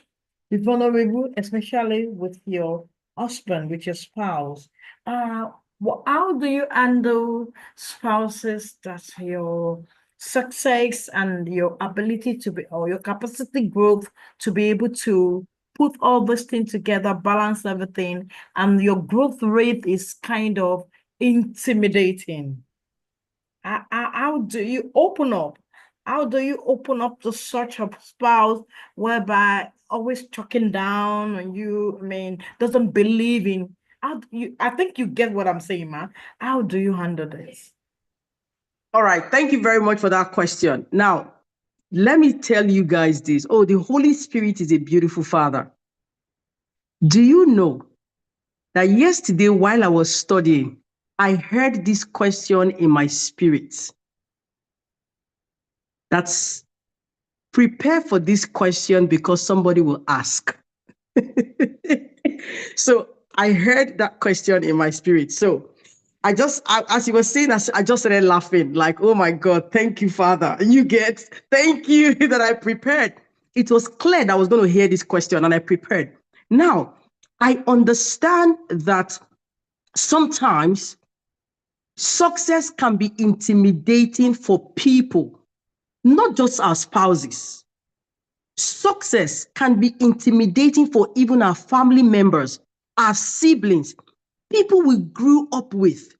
especially with your husband, with your spouse. How do you handle spouses that your success and your ability to be, or your capacity growth to be able to put all these things together, balance everything, and your growth rate is kind of intimidating? How do you open up? How do you open up to such a spouse whereby always talking down on you, doesn't believe in, I think you get what I'm saying, man. How do you handle this? All right. Thank you very much for that question. Now, let me tell you guys this. Oh, the Holy Spirit is a beautiful Father. Do you know that yesterday while I was studying, I heard this question in my spirit? That's prepare for this question because somebody will ask. So I heard that question in my spirit. So as you were saying, I just started laughing like, oh my God, thank you, Father. Thank you that I prepared. It was clear that I was going to hear this question and I prepared. Now, I understand that sometimes success can be intimidating for people, not just our spouses. Success can be intimidating for even our family members, our siblings, people we grew up with.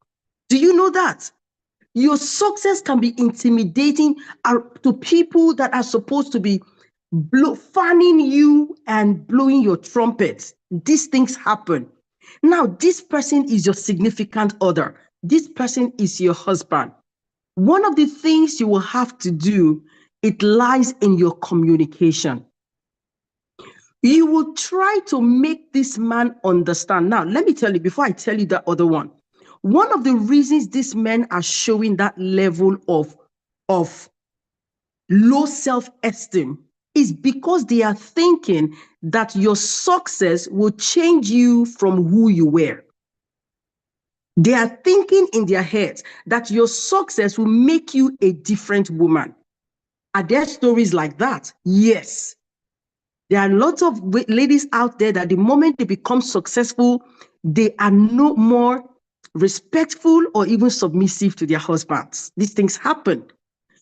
Do you know that? Your success can be intimidating to people that are supposed to be fanning you and blowing your trumpet. These things happen. Now, this person is your significant other. This person is your husband. One of the things you will have to do, it lies in your communication. You will try to make this man understand. Now, let me tell you, before I tell you that other one of the reasons these men are showing that level of low self-esteem is because they are thinking that your success will change you from who you were. They are thinking in their heads that your success will make you a different woman. Are there stories like that? Yes. There are lots of ladies out there that the moment they become successful, they are no more respectful or even submissive to their husbands. These things happen.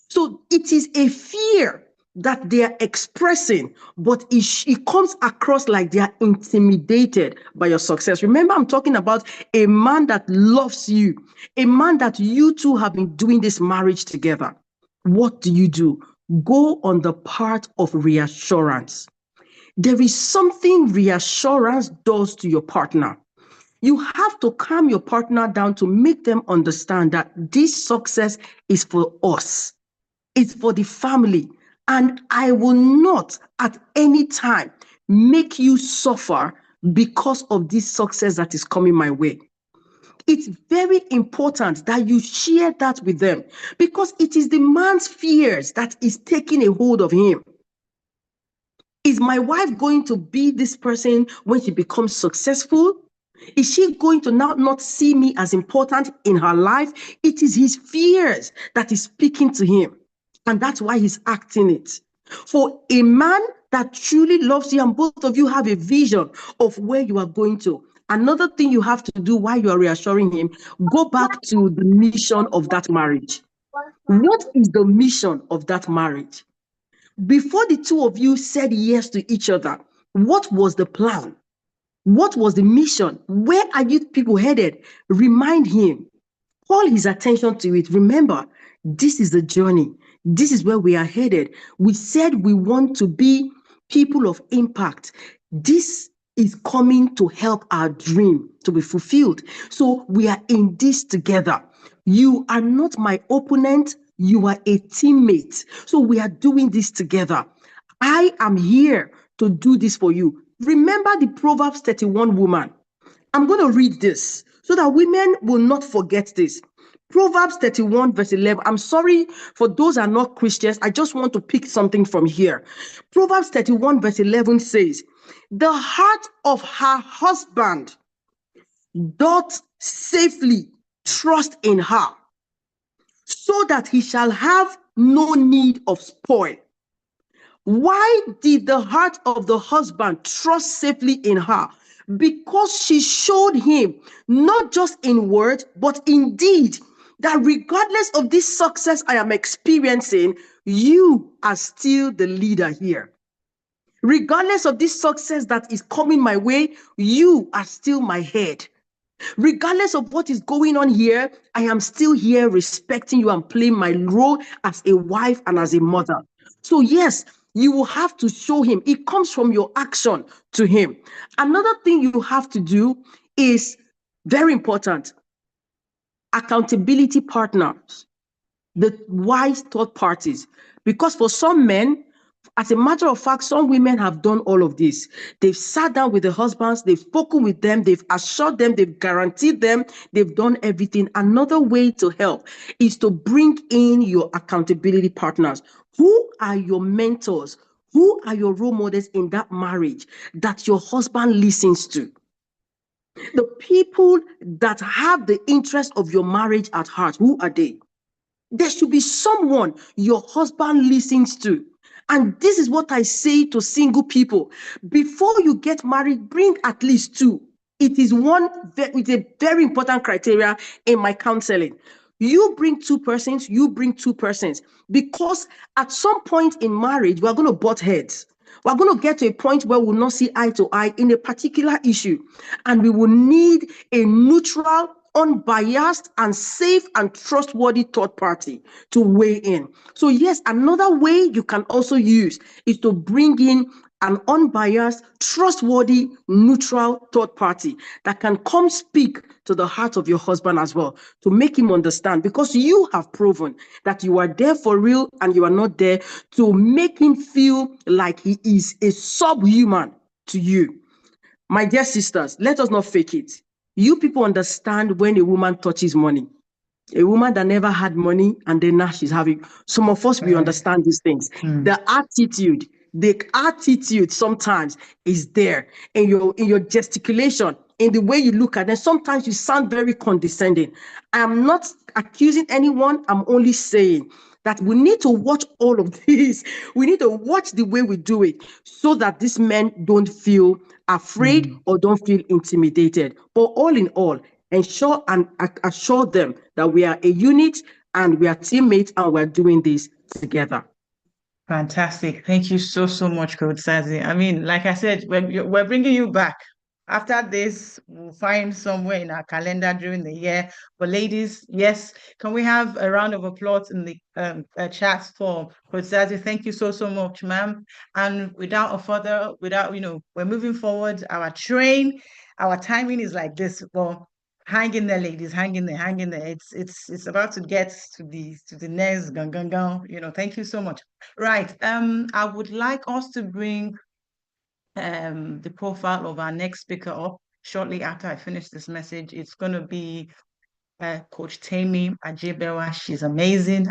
So it is a fear that they are expressing, but it comes across like they are intimidated by your success. Remember, I'm talking about a man that loves you, a man that you two have been doing this marriage together. What do? Go on the part of reassurance. There is something reassurance does to your partner. You have to calm your partner down to make them understand that this success is for us. It's for the family. And I will not at any time make you suffer because of this success that is coming my way. It's very important that you share that with them, because it is the man's fears that is taking a hold of him. Is my wife going to be this person when she becomes successful? Is she going to now not see me as important in her life? It is his fears that is speaking to him. And that's why he's acting it. For a man that truly loves you and both of you have a vision of where you are going to, another thing you have to do while you are reassuring him, go back to the mission of that marriage. What is the mission of that marriage? Before the two of you said yes to each other, what was the plan? What was the mission? Where are you people headed? Remind him. Call his attention to it. Remember, this is the journey. This is where we are headed. We said we want to be people of impact. This is coming to help our dream to be fulfilled. So we are in this together. You are not my opponent. You are a teammate. So we are doing this together. I am here to do this for you. Remember the Proverbs 31 woman. I'm going to read this so that women will not forget this. Proverbs 31 verse 11. I'm sorry for those who are not Christians. I just want to pick something from here. Proverbs 31 verse 11 says, the heart of her husband doth safely trust in her, so that he shall have no need of spoil. Why did the heart of the husband trust safely in her? Because she showed him, not just in word, but in deed, that regardless of this success I am experiencing, you are still the leader here. Regardless of this success that is coming my way, you are still my head. Regardless of what is going on here, I am still here respecting you and playing my role as a wife and as a mother. So yes, you will have to show him. It comes from your action to him. Another thing you have to do is very important. Accountability partners, the wise third parties. Because for some men, as a matter of fact, some women have done all of this. They've sat down with the husbands, they've spoken with them, they've assured them, they've guaranteed them, they've done everything. Another way to help is to bring in your accountability partners. Who are your mentors? Who are your role models in that marriage that your husband listens to? The people that have the interest of your marriage at heart, who are they? There should be someone your husband listens to. And this is what I say to single people. Before you get married, bring at least two. It is a very important criteria in my counseling. You bring two persons, you bring two persons. Because at some point in marriage, we're going to butt heads. We're going to get to a point where we'll not see eye to eye in a particular issue. And we will need a neutral, unbiased, and safe and trustworthy third party to weigh in. So yes, another way you can also use is to bring in an unbiased, trustworthy, neutral third party that can come speak to the heart of your husband as well, to make him understand, because you have proven that you are there for real and you are not there to make him feel like he is a subhuman to you. My dear sisters, let us not fake it. You people understand when a woman touches money. A woman that never had money and then now she's having. Some of us, we understand these things. The attitude sometimes is there in your gesticulation, in the way you look at them. Sometimes you sound very condescending. I am not accusing anyone. I'm only saying that we need to watch all of this. We need to watch the way we do it so that these men don't feel afraid or don't feel intimidated. But all in all, ensure and assure them that we are a unit and we are teammates and we're doing this together. Fantastic. Thank you so, so much, Coach Sazi. I mean, like I said, we're bringing you back. After this, we'll find somewhere in our calendar during the year. But ladies, yes, can we have a round of applause in the chat for Coach Sazi? Thank you so, so much, ma'am. And without, we're moving forward. Our timing is like this. Well, hang in there, ladies, hang in there. It's about to get to the next gang. Thank you so much. Right. I would like us to bring the profile of our next speaker up shortly after I finish this message. It's going to be Coach Temi Ajibewa. She's amazing.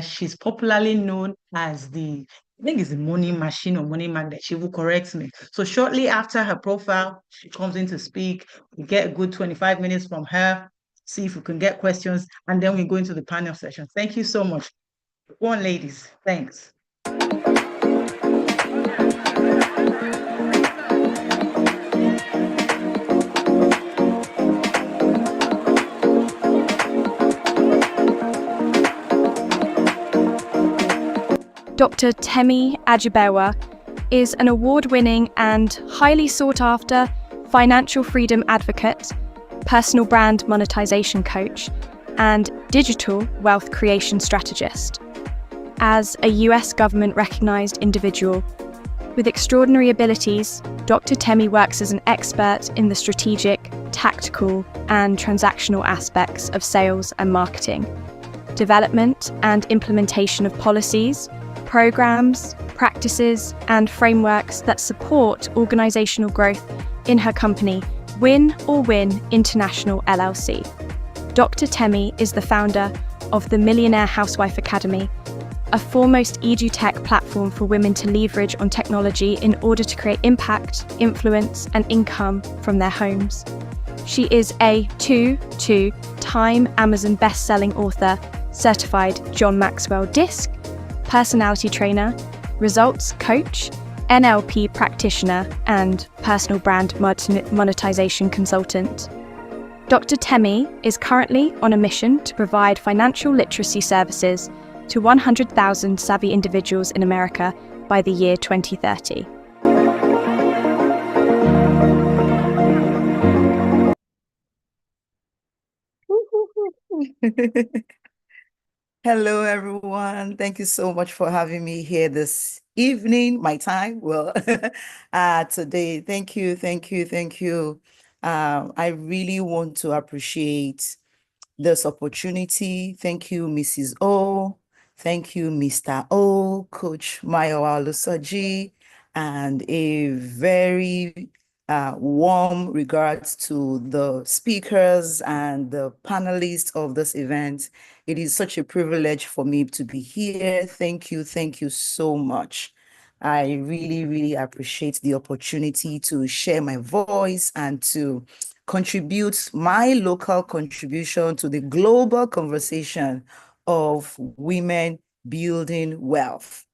She's popularly known as I think it's the money machine or money magnet. She will correct me. So shortly after her profile, she comes in to speak. We get a good 25 minutes from her, see if we can get questions, and then we go into the panel session. Thank you so much. Go on, ladies. Thanks. Dr. Temi Ajibewa is an award-winning and highly sought-after financial freedom advocate, personal brand monetization coach, and digital wealth creation strategist. As a US government-recognized individual with extraordinary abilities, Dr. Temi works as an expert in the strategic, tactical, and transactional aspects of sales and marketing, development and implementation of policies, programs, practices, and frameworks that support organizational growth in her company, Win or Win International LLC. Dr. Temi is the founder of the Millionaire Housewife Academy, a foremost edutech platform for women to leverage on technology in order to create impact, influence, and income from their homes. She is a 2-time Amazon best-selling author, certified John Maxwell DISC, personality trainer, results coach, NLP practitioner, and personal brand monetization consultant. Dr. Temi is currently on a mission to provide financial literacy services to 100,000 savvy individuals in America by the year 2030. Hello, everyone. Thank you so much for having me here this evening, my time. Well, today, thank you. I really want to appreciate this opportunity. Thank you, Mrs. O. Thank you, Mr. O, Coach Mayowa Olusoji, and a very warm regards to the speakers and the panelists of this event. It is such a privilege for me to be here. Thank you so much. I really appreciate the opportunity to share my voice and to contribute my local contribution to the global conversation of women building wealth.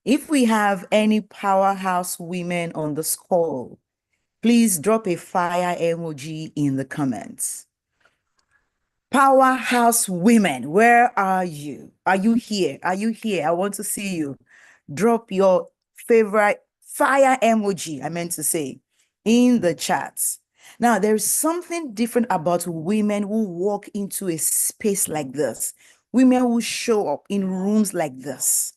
If we have any powerhouse women on this call, please drop a fire emoji in the comments. Powerhouse women, where are you? Are you here? Are you here? I want to see you. Drop your favorite fire emoji, I meant to say, in the chats. Now, there's something different about women who walk into a space like this, women who show up in rooms like this.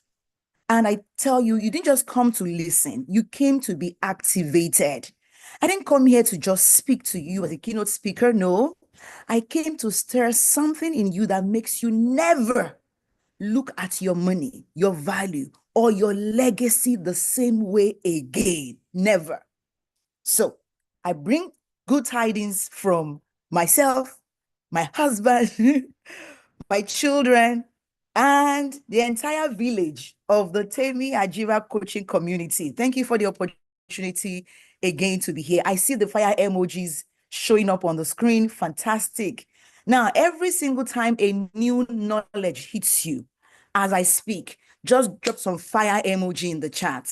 And I tell you, you didn't just come to listen, you came to be activated. I didn't come here to just speak to you as a keynote speaker, no. I came to stir something in you that makes you never look at your money, your value, or your legacy the same way again. Never. So I bring good tidings from myself, my husband, my children, and the entire village of the Temi Ajibewa coaching community. Thank you for the opportunity again to be here. I see the fire emojis showing up on the screen. Fantastic. Now, every single time a new knowledge hits you, as I speak, just drop some fire emoji in the chat.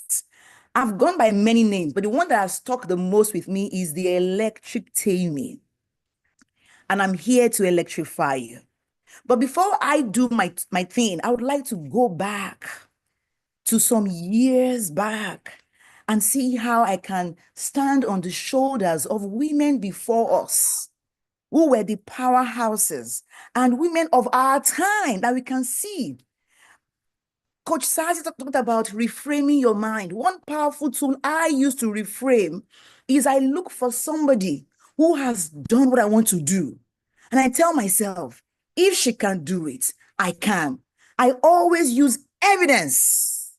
I've gone by many names, but the one that has stuck the most with me is the Electric Tammy. And I'm here to electrify you. But before I do my thing, I would like to go back to some years back and see how I can stand on the shoulders of women before us who were the powerhouses and women of our time that we can see. Coach Sazi talked about reframing your mind. One powerful tool I use to reframe is I look for somebody who has done what I want to do. And I tell myself, if she can do it, I can. I always use evidence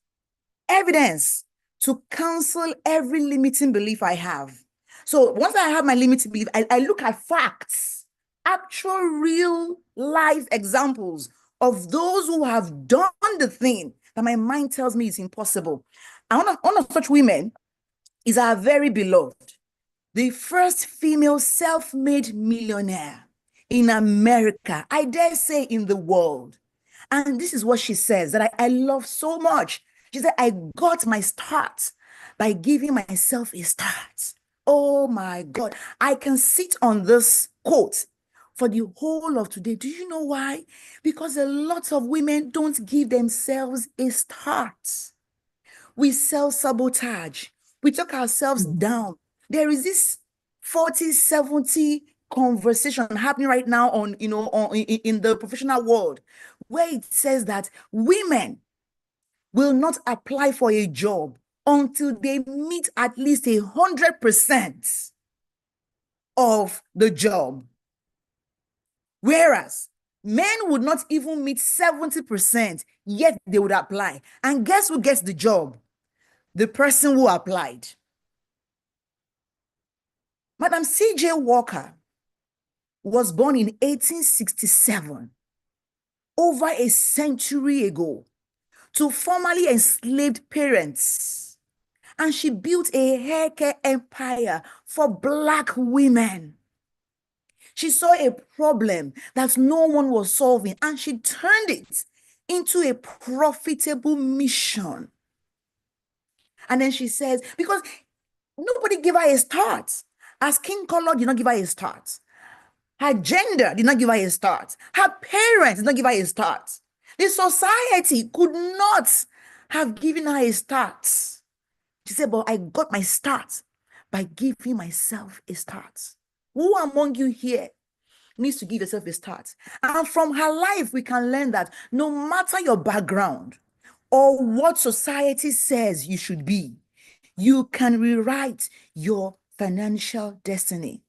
to cancel every limiting belief I have. So once I have my limiting belief, I look at facts, actual real life examples of those who have done the thing that my mind tells me is impossible. And one of such women is our very beloved, the first female self-made millionaire in America, I dare say in the world. And this is what she says that I love so much. She said, I got my start by giving myself a start. Oh my God. I can sit on this quote for the whole of today. Do you know why? Because a lot of women don't give themselves a start. We self-sabotage. We talk ourselves down. There is this 40-70 conversation happening right now on, in the professional world, where it says that women will not apply for a job until they meet at least 100% of the job. Whereas men would not even meet 70%, yet they would apply. And guess who gets the job? The person who applied. Madam C.J. Walker was born in 1867, over a century ago, to formerly enslaved parents. And she built a hair care empire for Black women. She saw a problem that no one was solving, and she turned it into a profitable mission. And then she says, because nobody gave her a start. Her skin color did not give her a start. Her gender did not give her a start. Her parents did not give her a start. The society could not have given her a start. She said, but I got my start by giving myself a start. Who among you here needs to give yourself a start? And from her life, we can learn that no matter your background or what society says you should be, you can rewrite your financial destiny.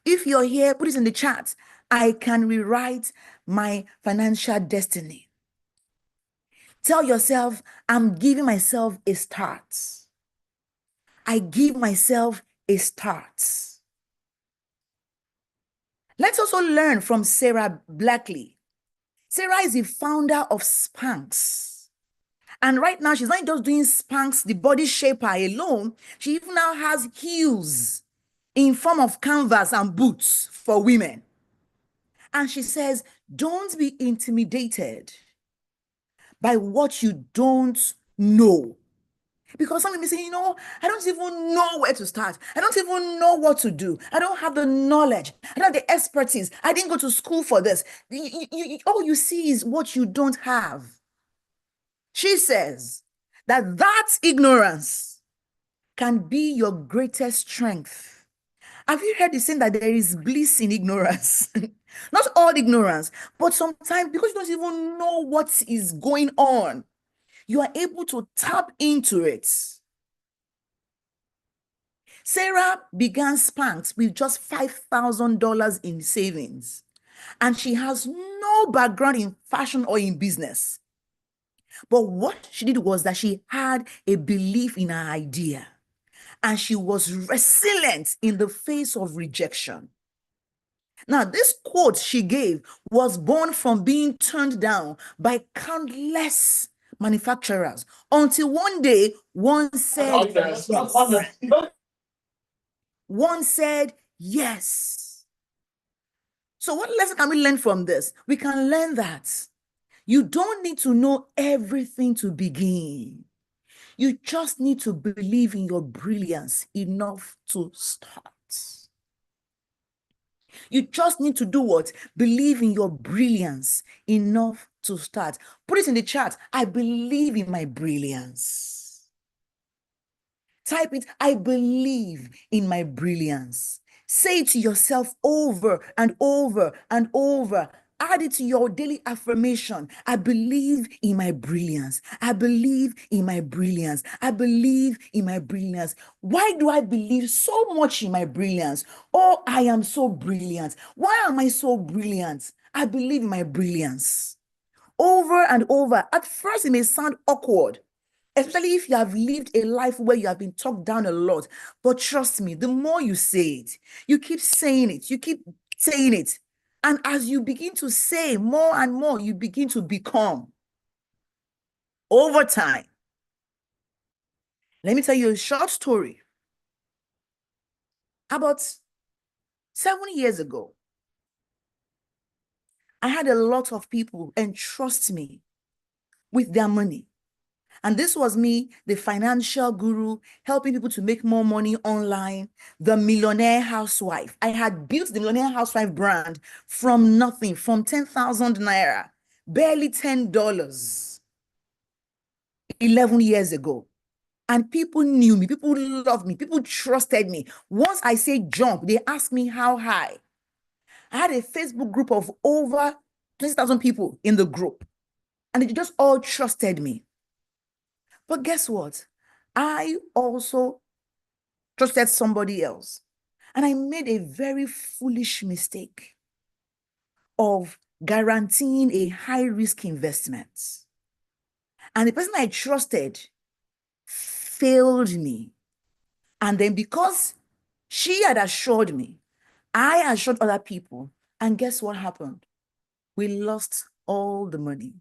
If you're here, put it in the chat. I can rewrite my financial destiny. Tell yourself, I'm giving myself a start. I give myself a start. Let's also learn from Sarah Blackley. Sarah is the founder of Spanx. And right now, she's not just doing Spanx, the body shaper alone. She even now has heels in form of canvas and boots for women. And she says, don't be intimidated by what you don't know. Because some people say, I don't even know where to start. I don't even know what to do. I don't have the knowledge. I don't have the expertise. I didn't go to school for this. All you see is what you don't have. She says that ignorance can be your greatest strength. Have you heard the saying that there is bliss in ignorance? Not all ignorance, but sometimes because you don't even know what is going on, you are able to tap into it. Sarah began Spanx with just $5,000 in savings, and she has no background in fashion or in business. But what she did was that she had a belief in her idea, and she was resilient in the face of rejection. Now, this quote she gave was born from being turned down by countless manufacturers until one day one said yes. One said yes. So what lesson can we learn from this? We can learn that You don't need to know everything to begin. You just need to believe in your brilliance enough to start. You just need to do what? Believe in your brilliance enough to start. Put it in the chat. I believe in my brilliance. Type it. I believe in my brilliance. Say it to yourself over and over and over. Add it to your daily affirmation. I believe in my brilliance. I believe in my brilliance. I believe in my brilliance. Why do I believe so much in my brilliance? Oh, I am so brilliant. Why am I so brilliant? I believe in my brilliance. Over and over. At first, it may sound awkward, especially if you have lived a life where you have been talked down a lot. But trust me, the more you say it, you keep saying it, you keep saying it. And as you begin to say more and more, you begin to become over time. Let me tell you a short story. About 7 years ago, I had a lot of people entrust me with their money. And this was me, the financial guru, helping people to make more money online, the millionaire housewife. I had built the millionaire housewife brand from nothing, from 10,000 naira, barely $10, 11 years ago. And people knew me, people loved me, people trusted me. Once I say jump, they asked me how high. I had a Facebook group of over 20,000 people in the group, and they just all trusted me. But guess what? I also trusted somebody else. And I made a very foolish mistake of guaranteeing a high-risk investment. And the person I trusted failed me. And then because she had assured me, I assured other people. And guess what happened? We lost all the money.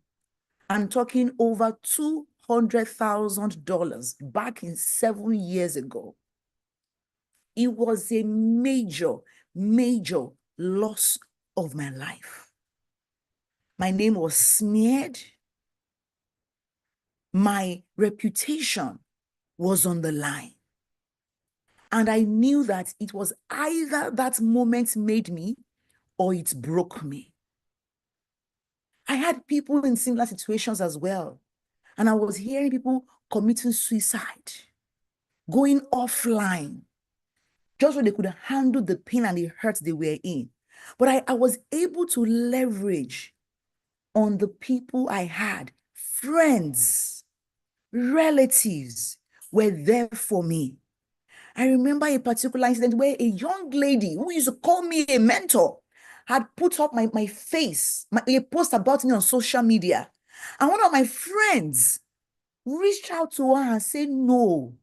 I'm talking over $200,000 back in 7 years ago. It was a major, major loss of my life. My name was smeared. My reputation was on the line. And I knew that it was either that moment made me or it broke me. I had people in similar situations as well. And I was hearing people committing suicide, going offline, just so they could handle the pain and the hurt they were in. But I was able to leverage on the people I had. Friends, relatives were there for me. I remember a particular incident where a young lady who used to call me a mentor had put up my face, a post about me on social media. And one of my friends reached out to her and said, no.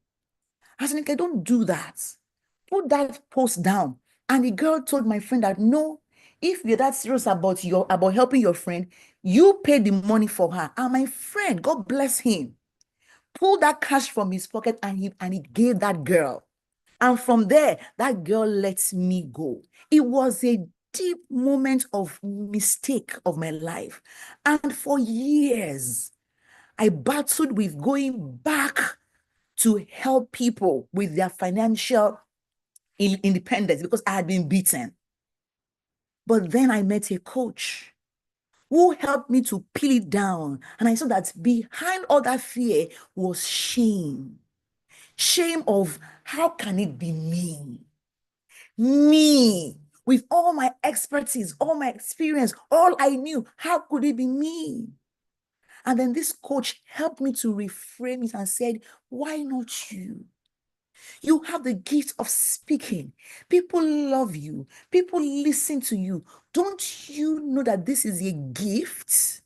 I said, okay, don't do that. Put that post down. And the girl told my friend that, no, if you're that serious about helping your friend, you pay the money for her. And my friend, God bless him, pulled that cash from his pocket and he gave that girl. And from there, that girl let me go. It was a deep moment of mistake of my life. And for years, I battled with going back to help people with their financial independence because I had been beaten. But then I met a coach who helped me to peel it down. And I saw that behind all that fear was shame. Shame of how can it be me? Me, with all my expertise, all my experience, all I knew, how could it be me? And then this coach helped me to reframe it and said, why not you? You have the gift of speaking. People love you. People listen to you. Don't you know that this is a gift?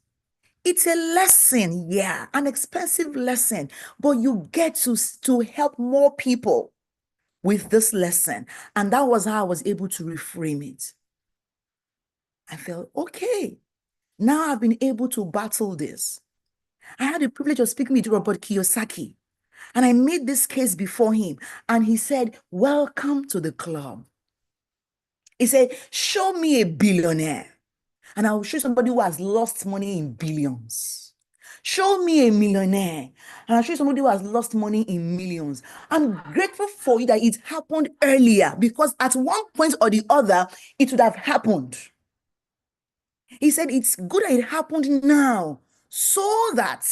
It's a lesson, yeah, an expensive lesson, but you get to help more people with this lesson. And that was how I was able to reframe it. I felt, okay, now I've been able to battle this. I had the privilege of speaking with Robert Kiyosaki, and I made this case before him, and he said, welcome to the club. He said, show me a billionaire and I will show somebody who has lost money in billions. Show me a millionaire, and I'll show you somebody who has lost money in millions. I'm grateful for you that it happened earlier, because at one point or the other, it would have happened. He said it's good that it happened now, so that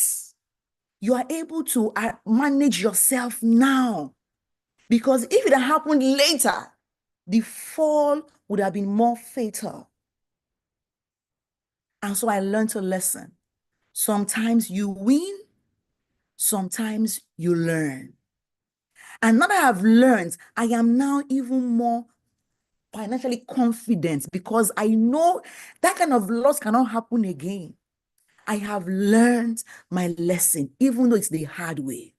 you are able to manage yourself now. Because if it had happened later, the fall would have been more fatal. And so I learned a lesson. Sometimes you win, sometimes you learn. And now that I've learned, I am now even more financially confident, because I know that kind of loss cannot happen again. I have learned my lesson, even though it's the hard way.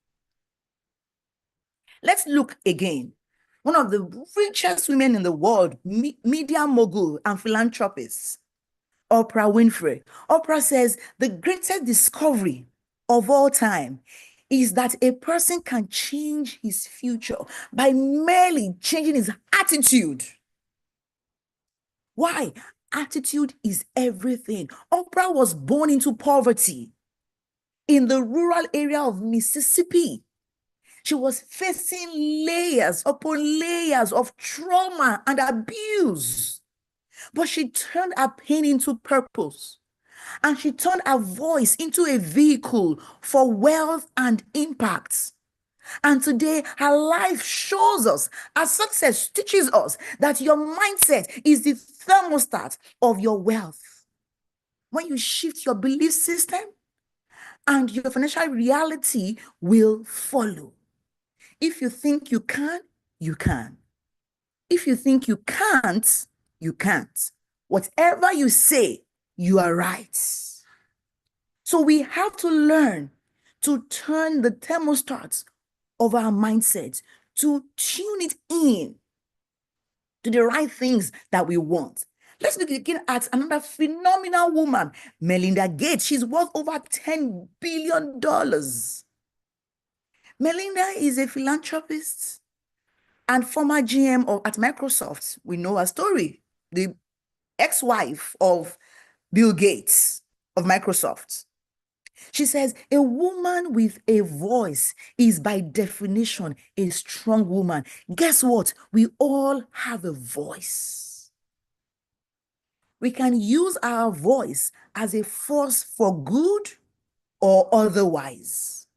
Let's look again. One of the richest women in the world, media mogul and philanthropist, Oprah Winfrey. Oprah says the greatest discovery of all time is that a person can change his future by merely changing his attitude. Why? Attitude is everything. Oprah was born into poverty in the rural area of Mississippi. She was facing layers upon layers of trauma and abuse. But she turned her pain into purpose. And she turned her voice into a vehicle for wealth and impact. And today, her life shows us, her success teaches us that your mindset is the thermostat of your wealth. When you shift your belief system, and your financial reality will follow. If you think you can, you can. If you think you can't, you can't. Whatever you say, you are right. So we have to learn to turn the thermostats of our mindset, to tune it in to the right things that we want. Let's look again at another phenomenal woman, Melinda Gates. She's worth over $10 billion. Melinda is a philanthropist and former GM at Microsoft. We know her story, the ex-wife of Bill Gates of Microsoft. She says, a woman with a voice is by definition a strong woman. Guess what? We all have a voice. We can use our voice as a force for good or otherwise.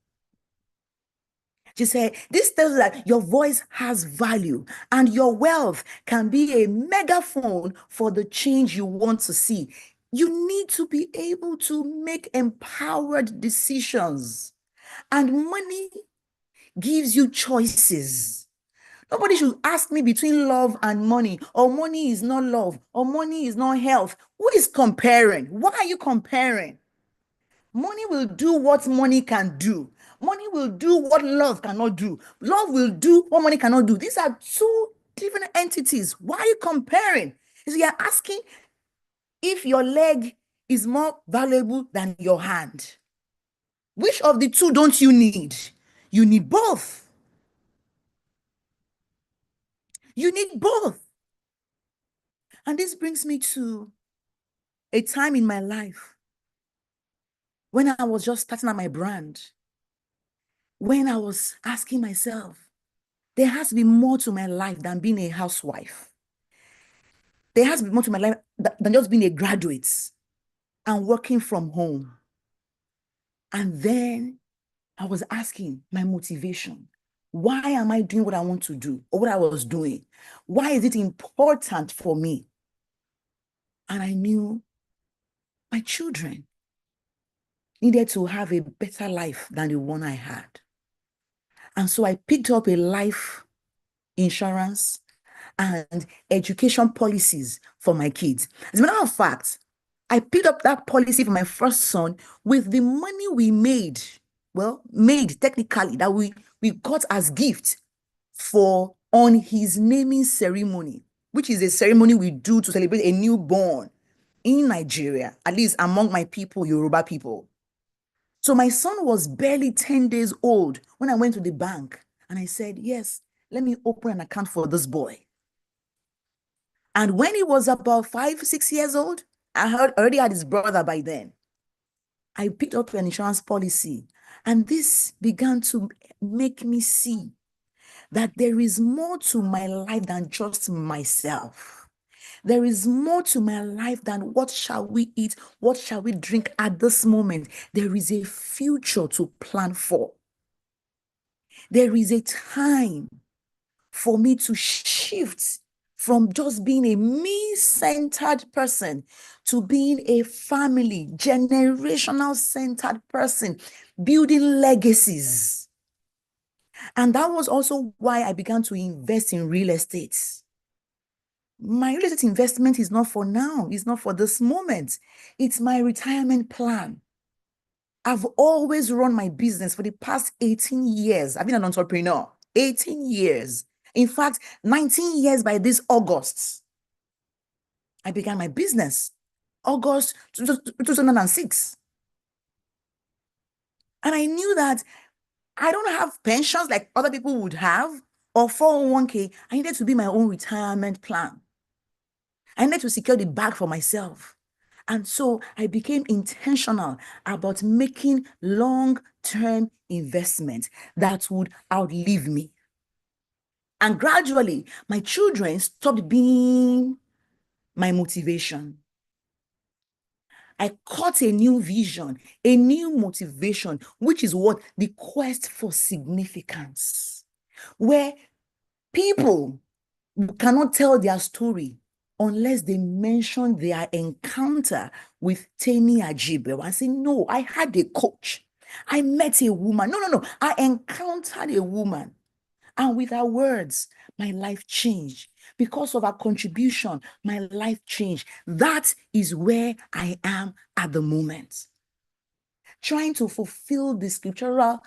She said, this tells us that your voice has value and your wealth can be a megaphone for the change you want to see. You need to be able to make empowered decisions, and money gives you choices. Nobody should ask me between love and money, or money is not love, or money is not health. Who is comparing? Why are you comparing? Money will do what money can do. Money will do what love cannot do. Love will do what money cannot do. These are two different entities. Why are you comparing? So you're asking if your leg is more valuable than your hand. Which of the two don't you need? You need both. You need both. And this brings me to a time in my life when I was just starting out my brand, when I was asking myself, there has to be more to my life than being a housewife. There has to be more to my life than just being a graduate and working from home. And then I was asking my motivation. Why am I doing what I want to do, or what I was doing? Why is it important for me? And I knew my children needed to have a better life than the one I had. And so I picked up a life insurance and education policies for my kids. As a matter of fact, I picked up that policy for my first son with the money we made, technically, that we got as gift for on his naming ceremony, which is a ceremony we do to celebrate a newborn in Nigeria, at least among my people, Yoruba people. So my son was barely 10 days old when I went to the bank and I said, yes, let me open an account for this boy. And when he was about 5, 6 years old, already had his brother by then. I picked up an insurance policy, and this began to make me see that there is more to my life than just myself. There is more to my life than what shall we eat, what shall we drink at this moment. There is a future to plan for. There is a time for me to shift from just being a me-centered person to being a family, generational centered person, building legacies. And that was also why I began to invest in real estate. My real estate investment is not for now, it's not for this moment. It's my retirement plan. I've always run my business for the past 18 years. I've been an entrepreneur, 18 years. In fact, 19 years by this August. I began my business, August 2006. And I knew that I don't have pensions like other people would have or 401k. I needed to be my own retirement plan. I needed to secure the bag for myself. And so I became intentional about making long-term investments that would outlive me. And gradually, my children stopped being my motivation. I caught a new vision, a new motivation, which is what? The quest for significance, where people cannot tell their story unless they mention their encounter with Temi Ajibe and say, no, I had a coach. I met a woman. No. I encountered a woman. And with her words, my life changed. Because of her contribution, my life changed. That is where I am at the moment. Trying to fulfill the scriptural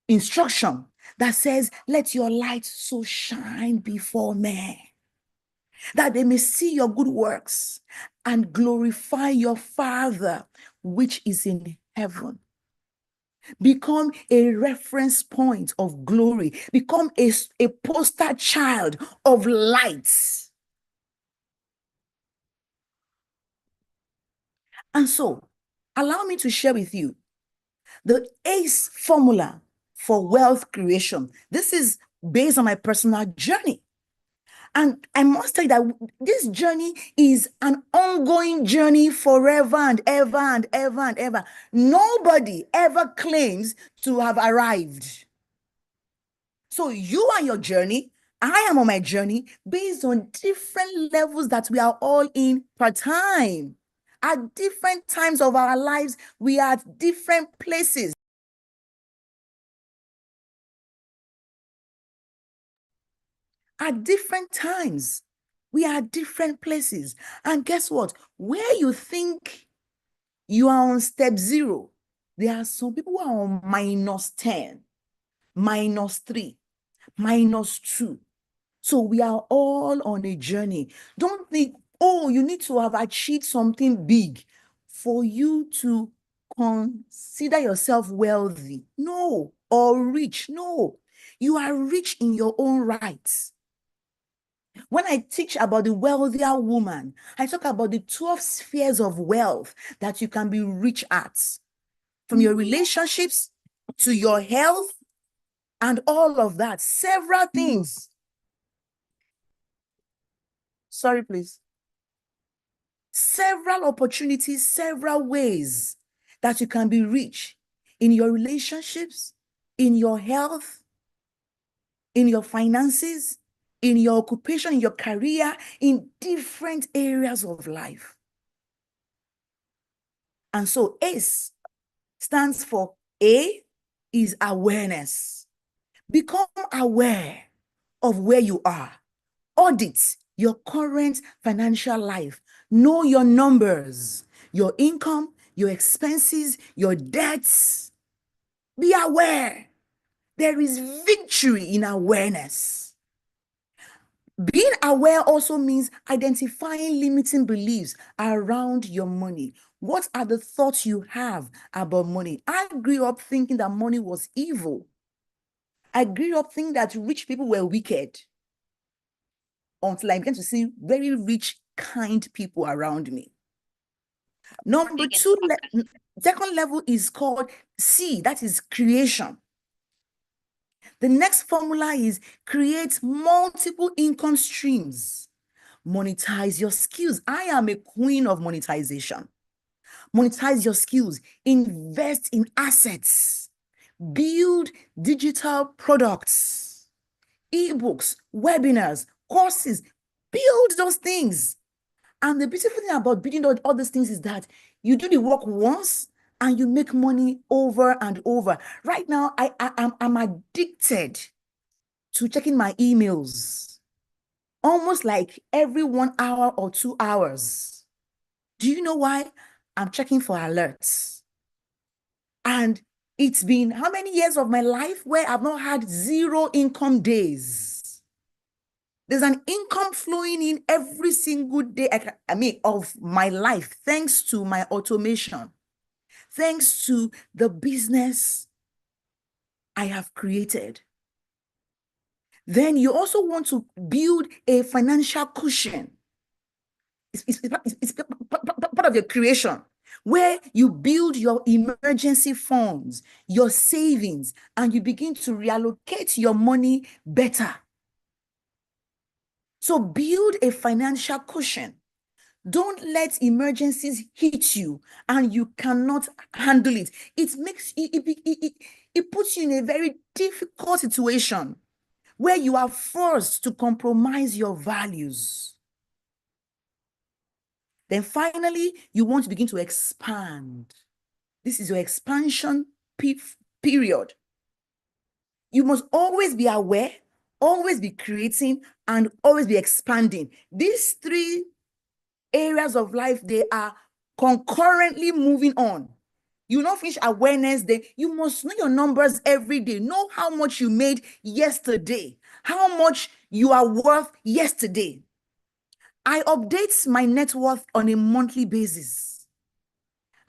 instruction that says, let your light so shine before men, that they may see your good works and glorify your Father, which is in heaven. Become a reference point of glory. Become a poster child of light. And so, allow me to share with you the ACE formula for wealth creation. This is based on my personal journey. And I must tell you that this journey is an ongoing journey forever and ever and ever and ever. Nobody ever claims to have arrived. So you are your journey. I am on my journey based on different levels that we are all in per time. At different times of our lives, we are at different places. At different times, we are at different places. And guess what? Where you think you are on step 0, there are some people who are on -10, -3, -2. So we are all on a journey. Don't think, oh, you need to have achieved something big for you to consider yourself wealthy. No, or rich. No, you are rich in your own right. When I teach about the wealthier woman, I talk about the 12 spheres of wealth that you can be rich at, from your relationships to your health and all of that. Several things. Sorry, please. Several opportunities, several ways that you can be rich in your relationships, in your health, in your finances, in your occupation, in your career, in different areas of life. And so ACE stands for A is awareness. Become aware of where you are. Audit your current financial life. Know your numbers, your income, your expenses, your debts. Be aware. There is victory in awareness. Being aware also means identifying limiting beliefs around your money. What are the thoughts you have about money? I grew up thinking that money was evil. I grew up thinking that rich people were wicked, until I began to see very rich, kind people around me. Number two, second level is called C, that is creation. The next formula is create multiple income streams. Monetize your skills. I am a queen of monetization. Monetize your skills. Invest in assets. Build digital products, ebooks, webinars, courses. Build those things. And the beautiful thing about building all these things is that you do the work once and you make money over and over. Right now, I'm addicted to checking my emails almost like every 1 hour or 2 hours. Do you know why? I'm checking for alerts. And it's been how many years of my life where I've not had 0 income days? There's an income flowing in every single day, of my life, thanks to my automation, thanks to the business I have created. Then you also want to build a financial cushion. It's part of your creation, where you build your emergency funds, your savings, and you begin to reallocate your money better. So build a financial cushion. Don't let emergencies hit you and you cannot handle it. It puts you in a very difficult situation where you are forced to compromise your values. Then finally, you want to begin to expand. This is your expansion period. You must always be aware, always be creating, and always be expanding. These 3 areas of life, they are concurrently moving on. You not finish awareness day. You must know your numbers every day. Know how much you made yesterday, how much you are worth yesterday. I update my net worth on a monthly basis.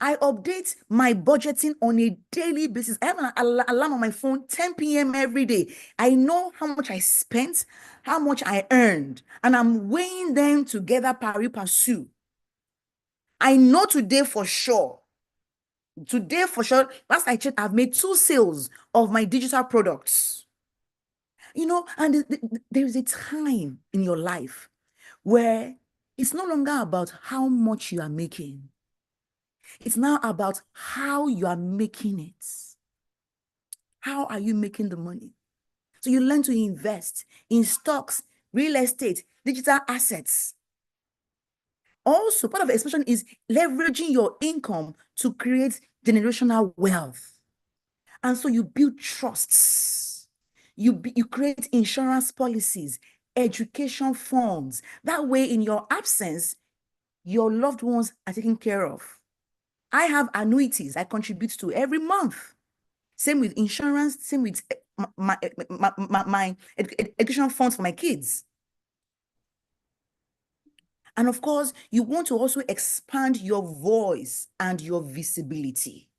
I update my budgeting on a daily basis. I have an alarm on my phone, 10 p.m. every day. I know how much I spent, how much I earned, and I'm weighing them together pari passu. I know today for sure. Last I checked, I've made 2 sales of my digital products. And there is a time in your life where it's no longer about how much you are making. It's now about how you are making it. How are you making the money? So you learn to invest in stocks, real estate, digital assets. Also, part of the expansion is leveraging your income to create generational wealth. And so you build trusts. You create insurance policies, education funds. That way, in your absence, your loved ones are taken care of. I have annuities I contribute to every month. Same with insurance, same with my education funds for my kids. And of course, you want to also expand your voice and your visibility,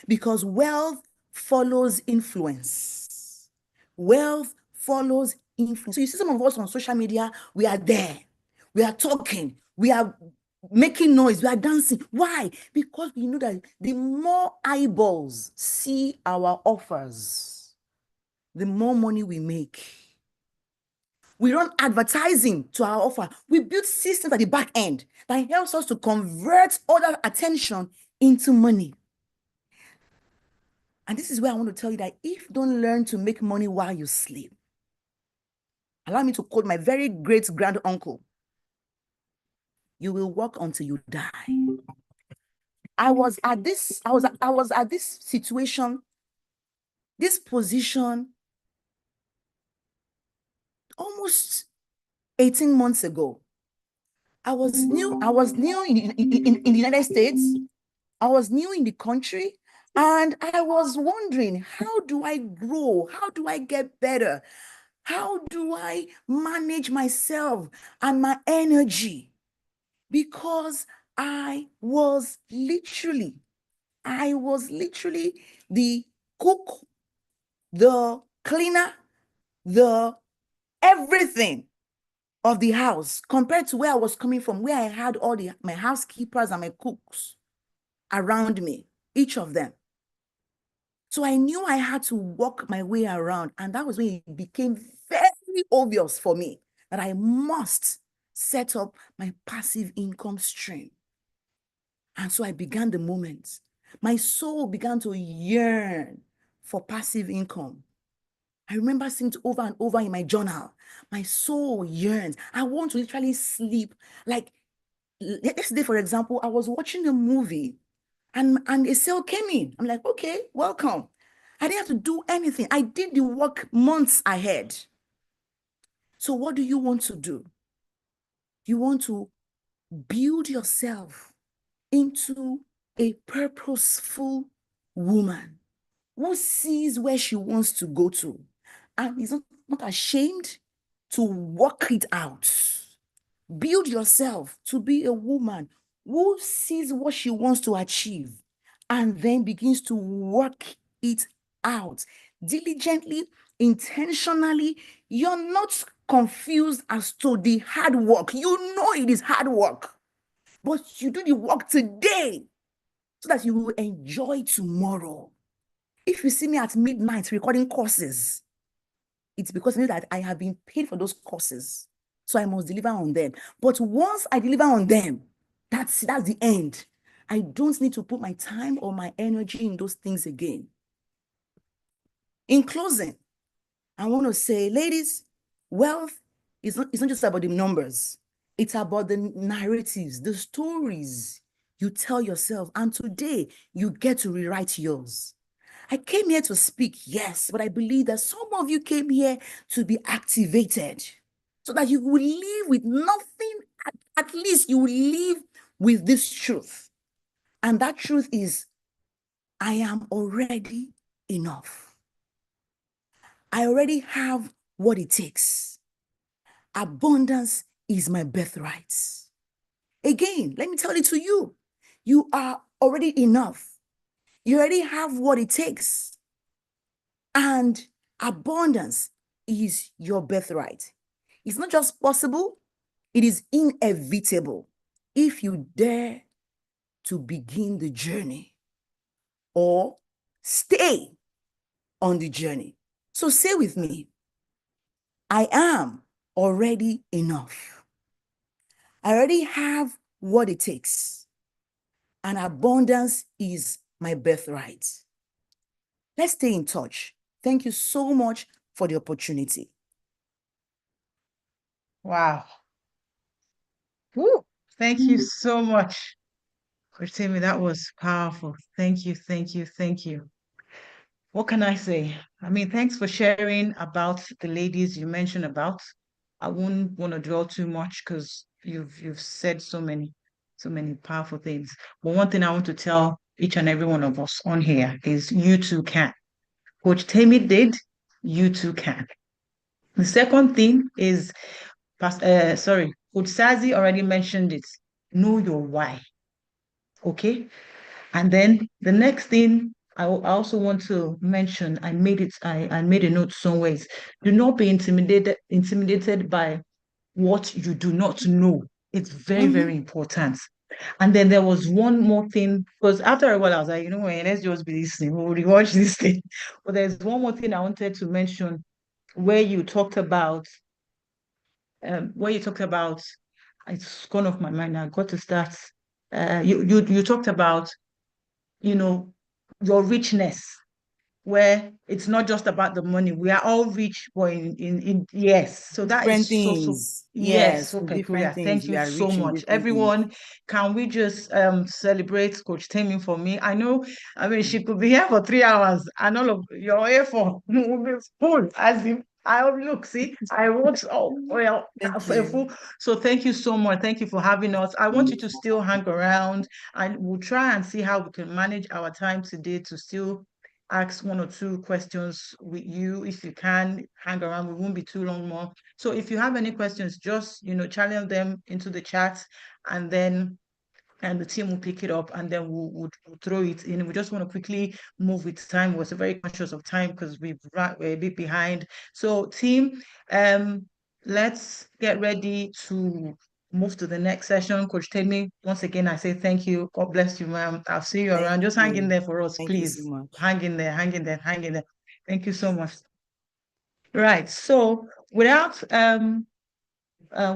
because wealth follows influence. Wealth follows influence. So you see some of us on social media, we are there. We are talking. We are making noise. We are dancing. Why? Because we know that the more eyeballs see our offers, the more money we make. We run advertising to our offer. We build systems at the back end that helps us to convert all that attention into money. And this is where I want to tell you that if you don't learn to make money while you sleep, allow me to quote my very great grand uncle, you will work until you die. I was at this situation, this position almost 18 months ago. I was new in the United States. I was new in the country, and I was wondering, how do I grow? How do I get better? How do I manage myself and my energy? Because I was literally the cook, the cleaner, the everything of the house compared to where I was coming from, where I had all my housekeepers and my cooks around me, each of them. So I knew I had to walk my way around, and that was when it became very obvious for me that I must set up my passive income stream. And so I began the moment. My soul began to yearn for passive income. I remember seeing it over and over in my journal. My soul yearns. I want to literally sleep. Like yesterday, for example, I was watching a movie and a sale came in. I'm like, okay, welcome. I didn't have to do anything. I did the work months ahead. So what do you want to do? You want to build yourself into a purposeful woman who sees where she wants to go to and is not ashamed to work it out. Build yourself to be a woman who sees what she wants to achieve and then begins to work it out diligently, intentionally. You're not confused as to the hard work. You know it is hard work, but you do the work today so that you will enjoy tomorrow. If you see me at midnight recording courses, it's because I know that I have been paid for those courses. So I must deliver on them. But once I deliver on them, that's the end. I don't need to put my time or my energy in those things again. In closing, I want to say, ladies, wealth is not just about the numbers. It's about the narratives, the stories you tell yourself. And today, you get to rewrite yours. I came here to speak, yes, but I believe that some of you came here to be activated so that you will live with nothing. At least you will live with this truth. And that truth is, I am already enough. I already have what it takes. Abundance is my birthright. Again, let me tell it to you. You are already enough. You already have what it takes. And abundance is your birthright. It's not just possible, it is inevitable if you dare to begin the journey or stay on the journey. So say with me, I am already enough. I already have what it takes. And abundance is my birthright. Let's stay in touch. Thank you so much for the opportunity. Wow. Woo. Thank you so much, Coach Temi. That was powerful. Thank you, thank you, thank you. What can I say? I mean, thanks for sharing about the ladies you mentioned about. I wouldn't want to dwell too much because you've said so many powerful things. But one thing I want to tell each and every one of us on here is you too can. Coach Temi did, you too can. The second thing is, Coach Sazi already mentioned it. Know your why. Okay? And then the next thing I also want to mention, I made a note somewhere, is do not be intimidated by what you do not know. It's very, very important. And then there was one more thing, because after a while I was like, you know what, let's just be listening, we'll rewatch this thing. But there's one more thing I wanted to mention where you talked about it's gone off my mind. I got to start. You talked about, your richness, where it's not just about the money. We are all rich, but in yes. So that Different is so things. yes. With Okay, different things. thank We you are so rich in much, different things. everyone. Can we just celebrate Coach Temi for me? I know. I mean, she could be here for 3 hours, and all of your here for will be full. As if I look, see, I wrote Thank for a full. you. So thank you so much. Thank you for having us. I want you to still hang around, and we'll try and see how we can manage our time today to still ask 1 or 2 questions with you. If you can hang around, we won't be too long more. So if you have any questions, just channel them into the chat, and then the team will pick it up, and then we'll throw it in. We just want to quickly move with time. We're very conscious of time because we're a bit behind. So team, let's get ready to move to the next session. Coach Temi, once again, I say thank you. God bless you, ma'am. I'll see you around. Just hang in there for us, Thank you please. so much. Hang in there, hang in there, hang in there. Thank you so much. Right. So without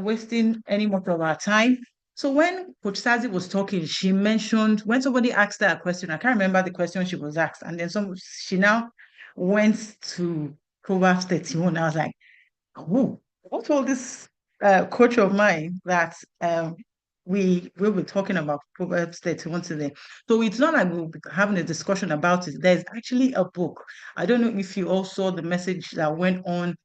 wasting any more of our time. So when Coach Sazi was talking, she mentioned when somebody asked her a question, I can't remember the question she was asked, and then she now went to Proverbs 31. I was like, oh, what told this coach of mine that we will be talking about Proverbs 31 today? So it's not like we'll be having a discussion about it. There's actually a book. I don't know if you all saw the message that went on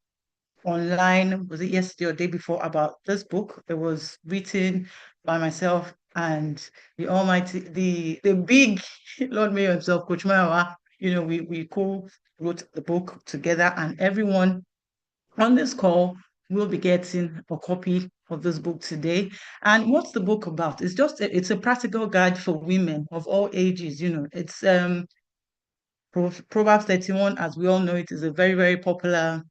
online, was it yesterday or day before, about this book. It was written by myself and the almighty, the big Lord Mayor himself, Coach Maiwa. We co-wrote the book together, and everyone on this call will be getting a copy of this book today. And what's the book about? It's a practical guide for women of all ages. It's Proverbs 31, as we all know, it is a very, very popular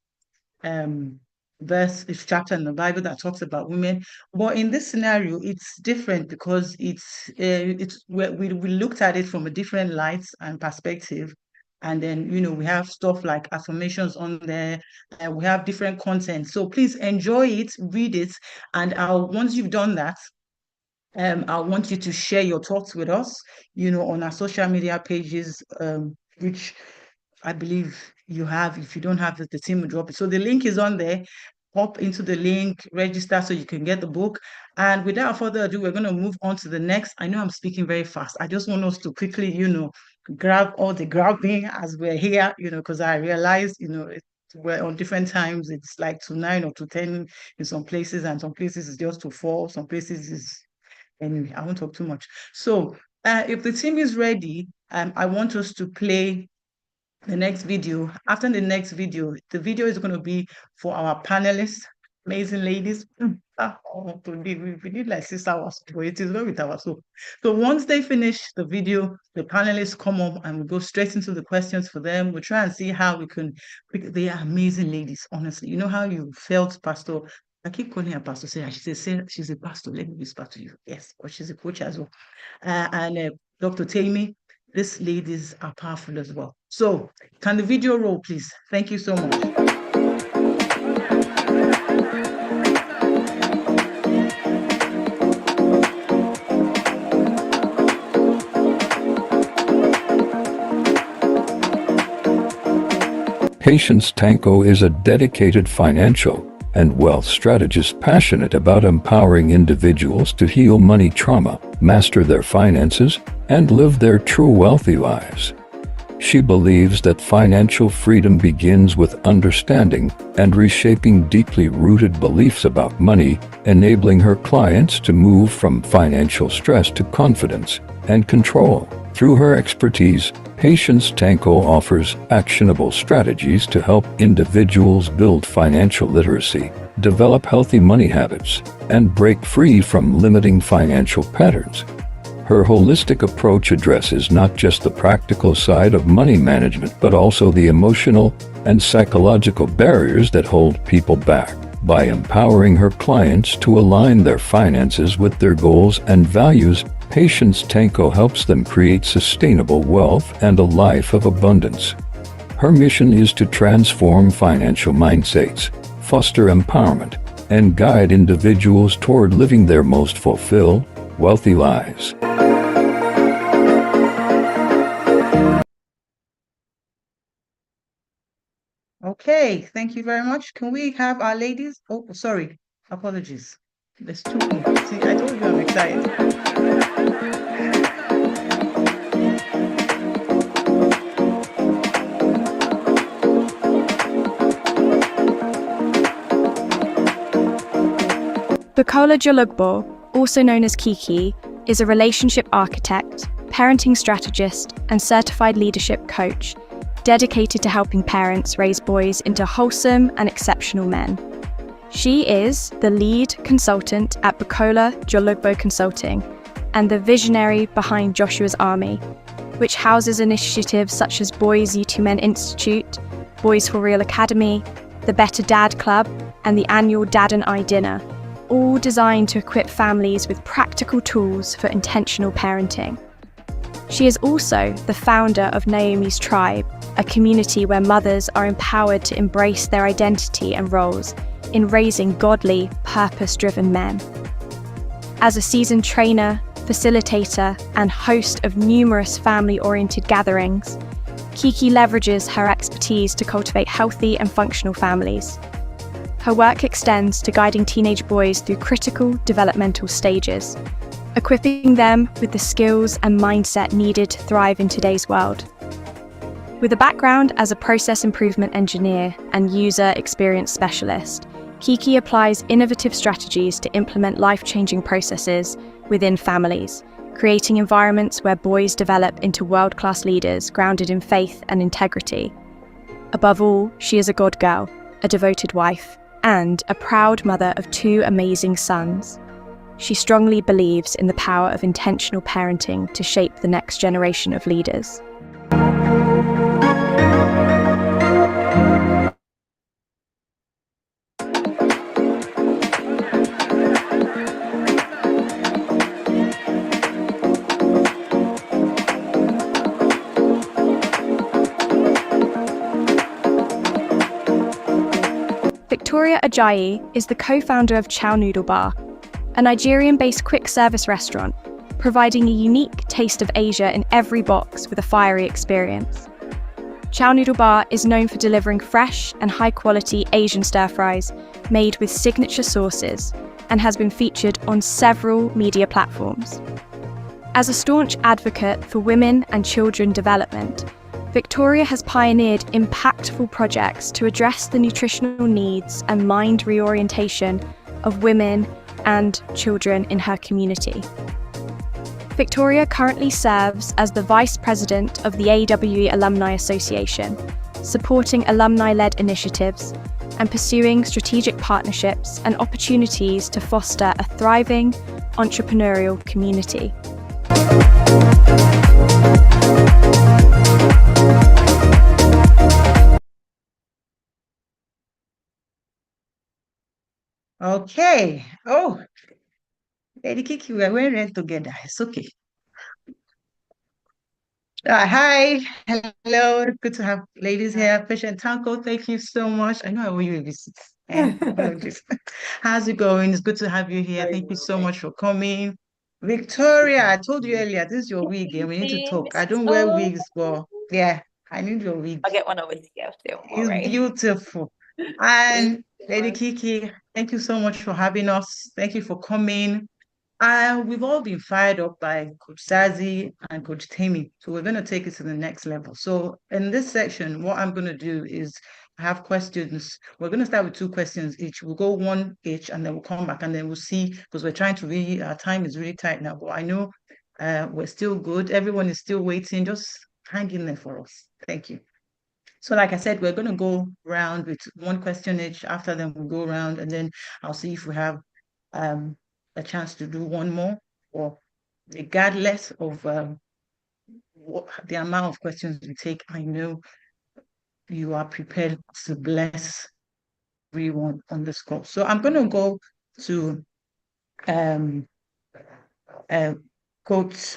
verse, it's chapter in the Bible that talks about women. But in this scenario, it's different because we looked at it from a different light and perspective. And then, we have stuff like affirmations on there, and we have different content. So please enjoy it, read it, and once you've done that, I want you to share your thoughts with us, on our social media pages, which I believe you have. If you don't have it, the team will drop it. So the link is on there. Hop into the link, register so you can get the book. And without further ado, we're going to move on to the next. I know I'm speaking very fast. I just want us to quickly, grab all the grabbing as we're here, because I realized, we're on different times. It's like to 9 or to 10 in some places, and some places it's just to 4. Some places is, anyway, I won't talk too much. So if the team is ready, I want us to play the next video. After the next video, the video is going to be for our panelists, amazing ladies. We need like 6 hours, but it is not with our soul. So once they finish the video, the panelists come up and we go straight into the questions for them. We'll try and see how we can. They are amazing ladies, honestly. You know how you felt, Pastor? I keep calling her Pastor Sarah. She says, she's a pastor. Let me whisper to you. Yes, but she's a coach as well. And Dr. Temi, these ladies are powerful as well. So can the video roll, please? Thank you so much. Patience Tanko is a dedicated financial and wealth strategist passionate about empowering individuals to heal money trauma, master their finances, and live their true wealthy lives. She believes that financial freedom begins with understanding and reshaping deeply rooted beliefs about money, enabling her clients to move from financial stress to confidence and control. Through her expertise, Patience Tanko offers actionable strategies to help individuals build financial literacy, develop healthy money habits, and break free from limiting financial patterns. Her holistic approach addresses not just the practical side of money management, but also the emotional and psychological barriers that hold people back. By empowering her clients to align their finances with their goals and values, Patience Tanko helps them create sustainable wealth and a life of abundance. Her mission is to transform financial mindsets, foster empowerment, and guide individuals toward living their most fulfilled, wealthy lives. Okay, thank you very much. Can we have our ladies? Oh, sorry, apologies. There's 2 people. See, I told you I'm excited. Bukola Jolugbo, also known as Kiki, is a relationship architect, parenting strategist, and certified leadership coach, dedicated to helping parents raise boys into wholesome and exceptional men. She is the lead consultant at Bukola Jolugbo Consulting and the visionary behind Joshua's Army, which houses initiatives such as Boys U2 Men Institute, Boys for Real Academy, the Better Dad Club, and the annual Dad and I dinner, all designed to equip families with practical tools for intentional parenting. She is also the founder of Naomi's Tribe, a community where mothers are empowered to embrace their identity and roles in raising godly, purpose-driven men. As a seasoned trainer, facilitator, and host of numerous family-oriented gatherings, Kiki leverages her expertise to cultivate healthy and functional families. Her work extends to guiding teenage boys through critical developmental stages, equipping them with the skills and mindset needed to thrive in today's world. With a background as a process improvement engineer and user experience specialist, Kiki applies innovative strategies to implement life-changing processes within families, creating environments where boys develop into world-class leaders grounded in faith and integrity. Above all, she is a God girl, a devoted wife, and a proud mother of 2 amazing sons. She strongly believes in the power of intentional parenting to shape the next generation of leaders. Victoria Ajayi is the co-founder of Chow Noodle Bar, a Nigerian-based quick-service restaurant, providing a unique taste of Asia in every box with a fiery experience. Chow Noodle Bar is known for delivering fresh and high-quality Asian stir-fries made with signature sauces and has been featured on several media platforms. As a staunch advocate for women and children development, Victoria has pioneered impactful projects to address the nutritional needs and mind reorientation of women and children in her community. Victoria currently serves as the Vice President of the AWE Alumni Association, supporting alumni-led initiatives and pursuing strategic partnerships and opportunities to foster a thriving entrepreneurial community. Okay. Oh, Lady Kiki, we're wearing it together. It's okay. Hi. Hello. Good to have ladies here. Patient Tanko, thank you so much. I know I owe you a visit. How's it going? It's good to have you here. Thank you so much for coming. Victoria, I told you earlier, this is your wig and we need to talk. I don't wear wigs, but yeah, I need your wig. I'll get one over to you too. It's beautiful. And Lady Kiki, thank you so much for having us. Thank you for coming. We've all been fired up by Coach Sazi and Coach Tammy. So we're going to take it to the next level. So in this section, what I'm going to do is I have questions. We're going to start with 2 questions each. We'll go 1 each and then we'll come back and then we'll see, because we're trying to really, our time is really tight now, but I know we're still good. Everyone is still waiting. Just hang in there for us. Thank you. So like I said, we're going to go round with 1 question each. After them, we'll go around and then I'll see if we have a chance to do 1 more, or regardless of what the amount of questions we take, I know you are prepared to bless everyone on this call. So I'm going to go to Coach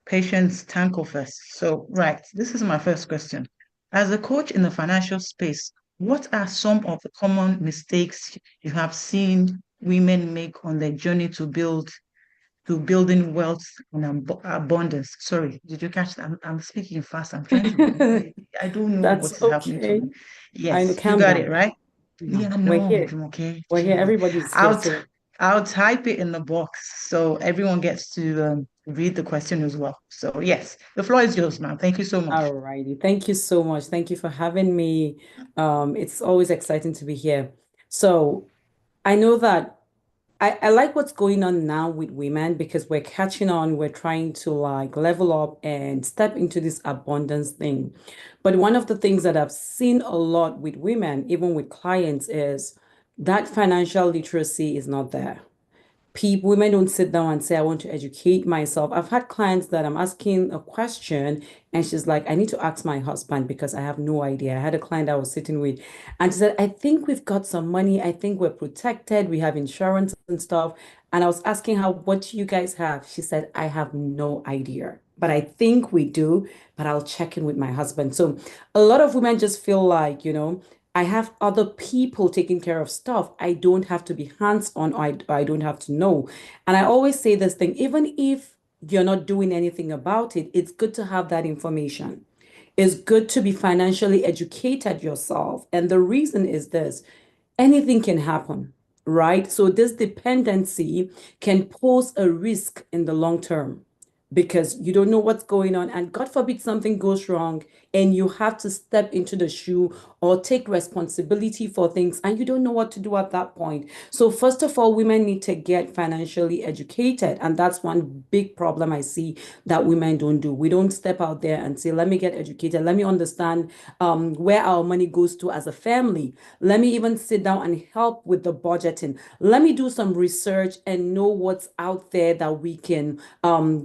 Patience Tanko first. So, right, this is my first question. As a coach in the financial space, what are some of the common mistakes you have seen women make on their journey to building wealth and abundance? Sorry, did you catch that? I'm speaking fast. I'm trying to. I don't know what's happening to me. Yes, you got it right. Yeah, no, we're here. Okay. We're here. Everybody's here. I'll type it in the box so everyone gets to read the question as well. So yes, the floor is yours, ma'am. Thank you so much. All righty. Thank you so much. Thank you for having me. It's always exciting to be here. So I know that I like what's going on now with women, because we're catching on. We're trying to like level up and step into this abundance thing. But one of the things that I've seen a lot with women, even with clients, is that financial literacy is not there. women don't sit down and say, I want to educate myself. I've had clients that I'm asking a question and she's like, I need to ask my husband because I have no idea. I had a client I was sitting with and she said, I think we've got some money. I think we're protected. We have insurance and stuff. And I was asking her, what do you guys have? She said, I have no idea, but I think we do, but I'll check in with my husband. So a lot of women just feel like, I have other people taking care of stuff. I don't have to be hands-on, or I don't have to know. And I always say this thing, even if you're not doing anything about it, it's good to have that information. It's good to be financially educated yourself. And the reason is this, anything can happen, right? So this dependency can pose a risk in the long term because you don't know what's going on. And God forbid something goes wrong and you have to step into the shoe or take responsibility for things and you don't know what to do at that point. So first of all, women need to get financially educated. And that's one big problem I see that women don't do. We don't step out there and say, let me get educated. Let me understand where our money goes to as a family. Let me even sit down and help with the budgeting. Let me do some research and know what's out there that we can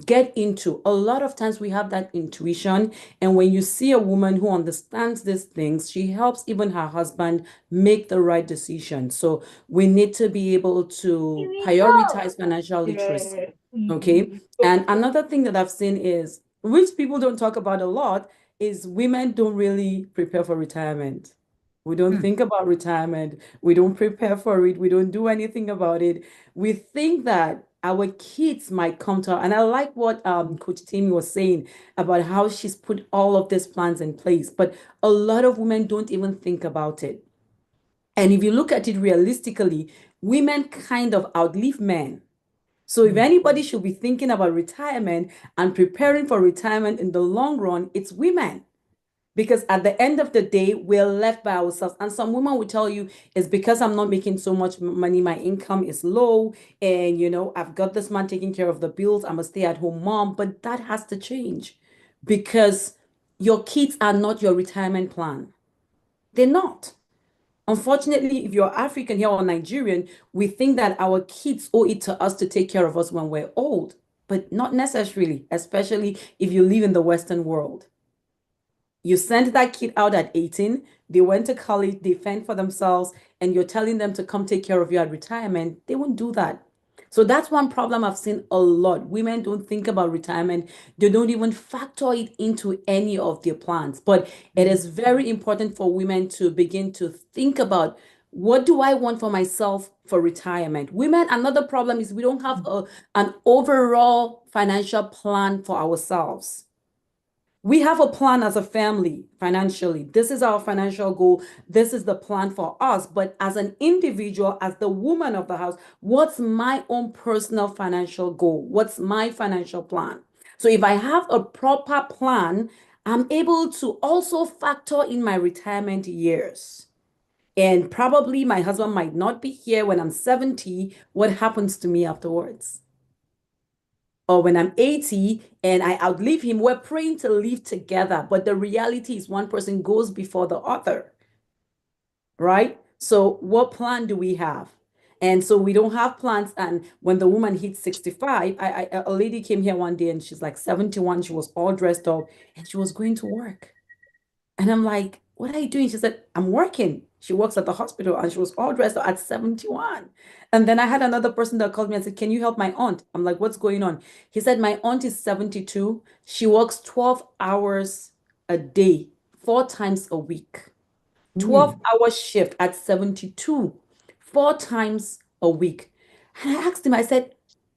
get into. A lot of times we have that intuition. And when you see a woman who understands these things, she helps even her husband make the right decision. So we need to be able to prioritize financial literacy. Okay. And another thing that I've seen is, which people don't talk about a lot, is women don't really prepare for retirement. We don't think about retirement. We don't prepare for it. We don't do anything about it. We think that our kids might come to her. And I like what Coach Timmy was saying about how she's put all of these plans in place. But a lot of women don't even think about it. And if you look at it realistically, women kind of outlive men. So if anybody should be thinking about retirement and preparing for retirement in the long run, it's women. Because at the end of the day, we're left by ourselves. And some women will tell you, it's because I'm not making so much money, my income is low, and I've got this man taking care of the bills, I'm a stay-at-home mom. But that has to change because your kids are not your retirement plan. They're not. Unfortunately, if you're African here or Nigerian, we think that our kids owe it to us to take care of us when we're old, but not necessarily, especially if you live in the Western world. You sent that kid out at 18, they went to college, they fend for themselves, and you're telling them to come take care of you at retirement. They won't do that. So that's one problem I've seen a lot. Women don't think about retirement. They don't even factor it into any of their plans. But it is very important for women to begin to think about, what do I want for myself for retirement? Women, another problem is we don't have an overall financial plan for ourselves. We have a plan as a family financially. This is our financial goal. This is the plan for us. But as an individual, as the woman of the house, what's my own personal financial goal? What's my financial plan? So if I have a proper plan, I'm able to also factor in my retirement years. And probably my husband might not be here when I'm 70. What happens to me afterwards? Or when I'm 80 and I outlive him, we're praying to live together. But the reality is one person goes before the other, right? So what plan do we have? And so we don't have plans. And when the woman hits 65, a lady came here one day and she's like 71. She was all dressed up and she was going to work. And I'm like, what are you doing? She said, I'm working. She works at the hospital and she was all dressed up at 71. And then I had another person that called me and said, can you help my aunt? I'm like, what's going on? He said, my aunt is 72. She works 12 hours a day, 4 times a week. 12-hour shift at 72, 4 times a week. And I asked him, I said,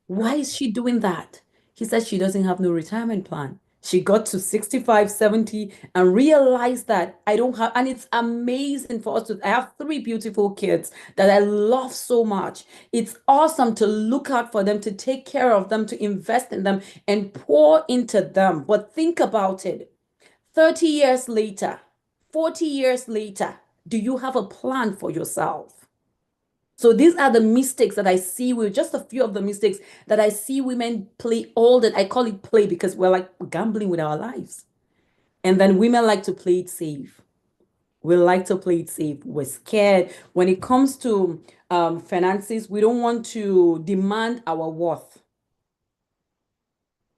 why is she doing that? He said she doesn't have no retirement plan. She got to 65, 70 and realized that I don't have, and it's amazing for us to, I have 3 beautiful kids that I love so much. It's awesome to look out for them, to take care of them, to invest in them and pour into them. But think about it. 30 years later, 40 years later, do you have a plan for yourself? So these are the mistakes that I see, with just a few of the mistakes that I see women play all that. I call it play because we're like gambling with our lives. And then women like to play it safe. We like to play it safe. We're scared. When it comes to finances, we don't want to demand our worth.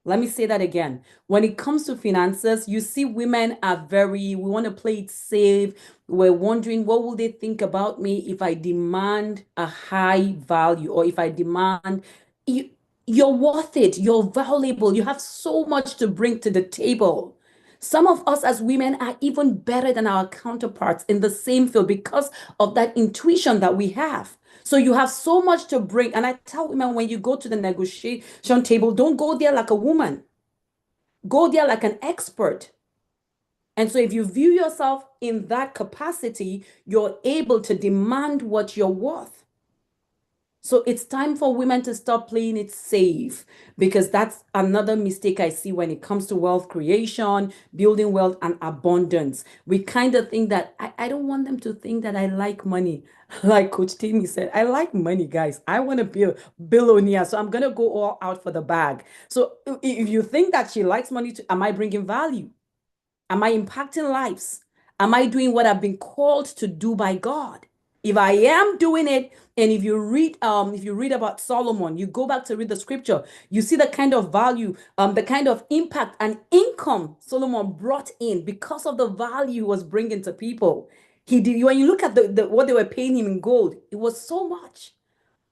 Let me say that again. When it comes to finances, you see women are we want to play it safe. We're wondering, what will they think about me if I demand a high value, or if I demand, you're worth it, you're valuable, you have so much to bring to the table. Some of us as women are even better than our counterparts in the same field because of that intuition that we have. So you have so much to bring. And I tell women, when you go to the negotiation table, don't go there like a woman. Go there like an expert. And so if you view yourself in that capacity, you're able to demand what you're worth. So it's time for women to stop playing it safe, because that's another mistake I see when it comes to wealth creation, building wealth and abundance. We kind of think that I don't want them to think that I like money. Like Coach Timmy said, I like money, guys. I want to be a billionaire, so I'm going to go all out for the bag. So if you think that she likes money, am I bringing value? Am I impacting lives? Am I doing what I've been called to do by God? If I am doing it, and if you read about Solomon, you go back to read the scripture, you see the kind of value, the kind of impact and income Solomon brought in because of the value he was bringing to people. He did, when you look at what they were paying him in gold, it was so much.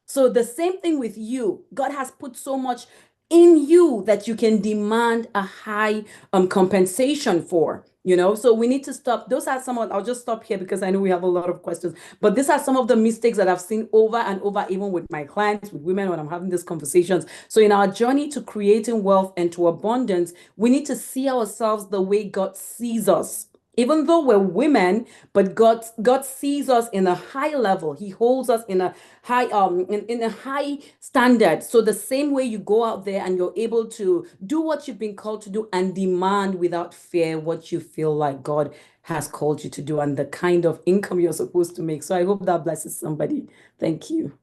So the same thing with you. God has put so much in you that you can demand a high compensation for. So we need to stop. Those are some of, I'll just stop here because I know we have a lot of questions, but these are some of the mistakes that I've seen over and over, even with my clients, with women, when I'm having these conversations. So in our journey to creating wealth and to abundance, we need to see ourselves the way God sees us. Even though we're women, but God sees us in a high level. He holds us in a high in a high standard. So the same way you go out there and you're able to do what you've been called to do and demand without fear what you feel like God has called you to do and the kind of income you're supposed to make. So I hope that blesses somebody. Thank you.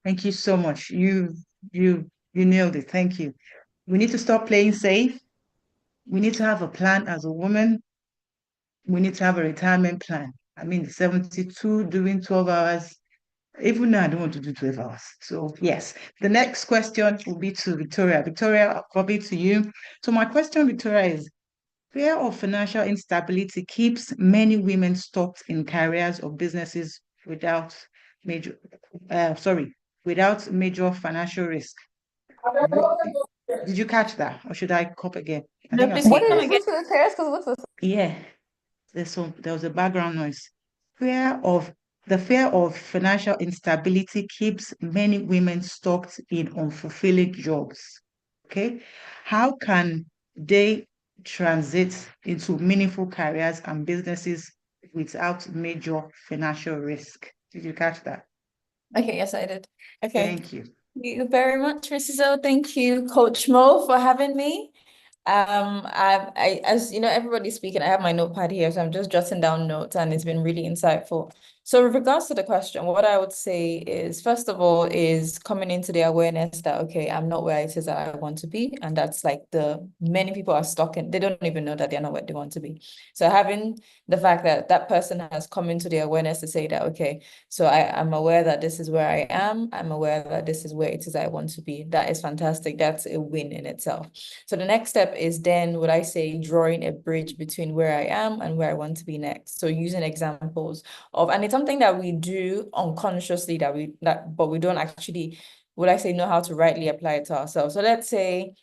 Thank you so much. You nailed it. Thank you. We need to stop playing safe. We need to have a plan as a woman. We need to have a retirement plan. I mean, 72 doing 12 hours. Even now, I don't want to do 12 hours. So yes, the next question will be to Victoria. Victoria, I'll probably to you. So my question, Victoria, is fear of financial instability keeps many women stuck in careers or businesses without major financial risk. Did you catch that, or should I cop again? I No, think please I keep said coming that. again. What's the pairs? Because what's this? Yeah, there was a background noise. The fear of financial instability keeps many women stuck in unfulfilling jobs. Okay, how can they transit into meaningful careers and businesses without major financial risk? Did you catch that? Okay, yes, I did. Okay. Thank you. Thank you very much, Mrs. O. Thank you, Coach Mo, for having me. As you know, everybody's speaking. I have my notepad here, so I'm just jotting down notes, and it's been really insightful. So with regards to the question, what I would say is, first of all, is coming into the awareness that, okay, I'm not where it is that I want to be. And that's like many people are stuck in, they don't even know that they're not where they want to be. So having the fact that that person has come into the awareness to say that, okay, so I'm aware that this is where I am. I'm aware that this is where it is I want to be. That is fantastic. That's a win in itself. So the next step is then, would I say, drawing a bridge between where I am and where I want to be next. So using examples of, and it's something that we do unconsciously but we don't actually, would I say, know how to rightly apply it to ourselves. So let's say,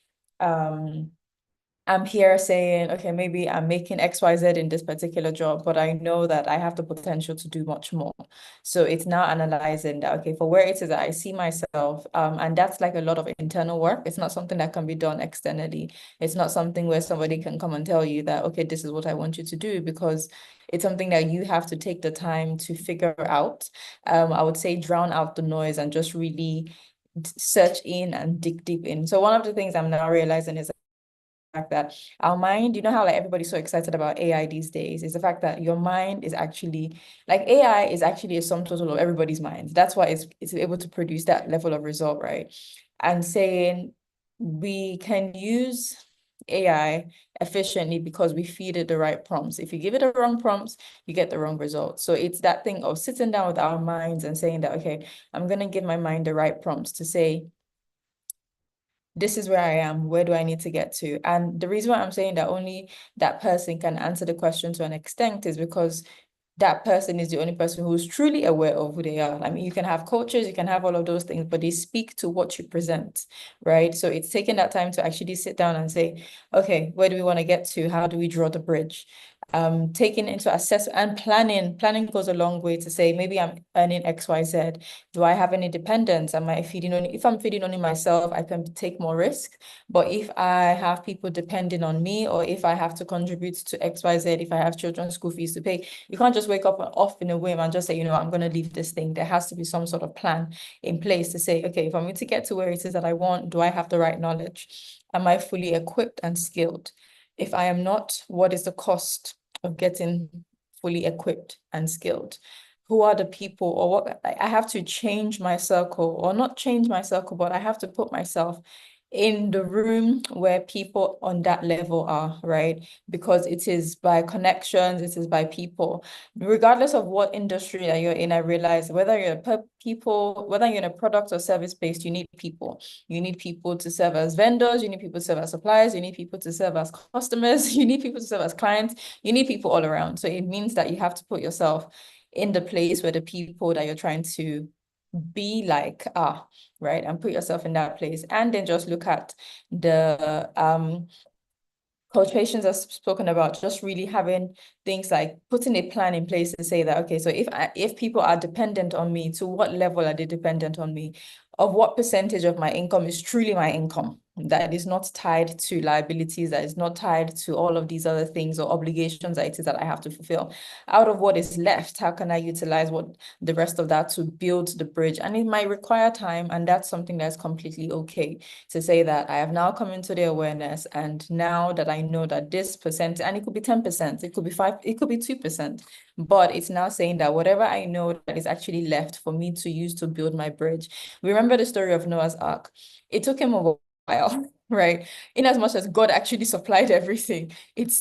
I'm here saying, okay, maybe I'm making XYZ in this particular job, but I know that I have the potential to do much more. So it's now analyzing that, okay, for where it is that I see myself, and that's like a lot of internal work. It's not something that can be done externally. It's not something where somebody can come and tell you that, okay, this is what I want you to do, because it's something that you have to take the time to figure out. I would say drown out the noise and just really search in and dig deep in. So one of the things I'm now realizing is fact that our mind, you know how like everybody's so excited about AI these days, is the fact that your mind is actually, like AI is actually a sum total of everybody's minds. That's why it's able to produce that level of result, right? And saying we can use AI efficiently because we feed it the right prompts. If you give it the wrong prompts, you get the wrong results. So it's that thing of sitting down with our minds and saying that, okay, I'm going to give my mind the right prompts to say, this is where I am, where do I need to get to? And the reason why I'm saying that only that person can answer the question to an extent is because that person is the only person who's truly aware of who they are. I mean, you can have coaches, you can have all of those things, but they speak to what you present, right? So it's taking that time to actually sit down and say, okay, where do we want to get to? How do we draw the bridge? Taking into assessment and planning goes a long way to say, maybe I'm earning XYZ. Do I have any dependents? Am I feeding only, if I'm feeding only myself, I can take more risk. But if I have people depending on me, or if I have to contribute to XYZ, if I have children's school fees to pay, you can't just wake up off in a whim and just say, I'm going to leave this thing. There has to be some sort of plan in place to say, okay, if I'm going to get to where it is that I want, do I have the right knowledge? Am I fully equipped and skilled? If I am not, what is the cost of getting fully equipped and skilled? Who are the people, or what? I have to change my circle, or not change my circle, but I have to put myself in the room where people on that level are, right? Because it is by connections, it is by people. Regardless of what industry that you're in, I realize whether you're whether you're in a product or service based, you need people. You need people to serve as vendors, you need people to serve as suppliers, you need people to serve as customers, you need people to serve as clients, you need people all around. So it means that you have to put yourself in the place where the people that you're trying to be like are, right? And put yourself in that place. And then just look at the Coach Patience has spoken about just really having things like putting a plan in place to say that, okay, so if people are dependent on me, to what level are they dependent on me? Of what percentage of my income is truly my income, that is not tied to liabilities, that is not tied to all of these other things or obligations that it is that I have to fulfill. Out of what is left, how can I utilize what the rest of that to build the bridge? And it might require time, and that's something that's completely okay to say that I have now come into the awareness, and now that I know that this percent, and it could be 10%, it could be 5%, it could be 2%, but it's now saying that whatever I know that is actually left for me to use to build my bridge. Remember the story of Noah's Ark. It took him a while, right? In as much as God actually supplied everything, it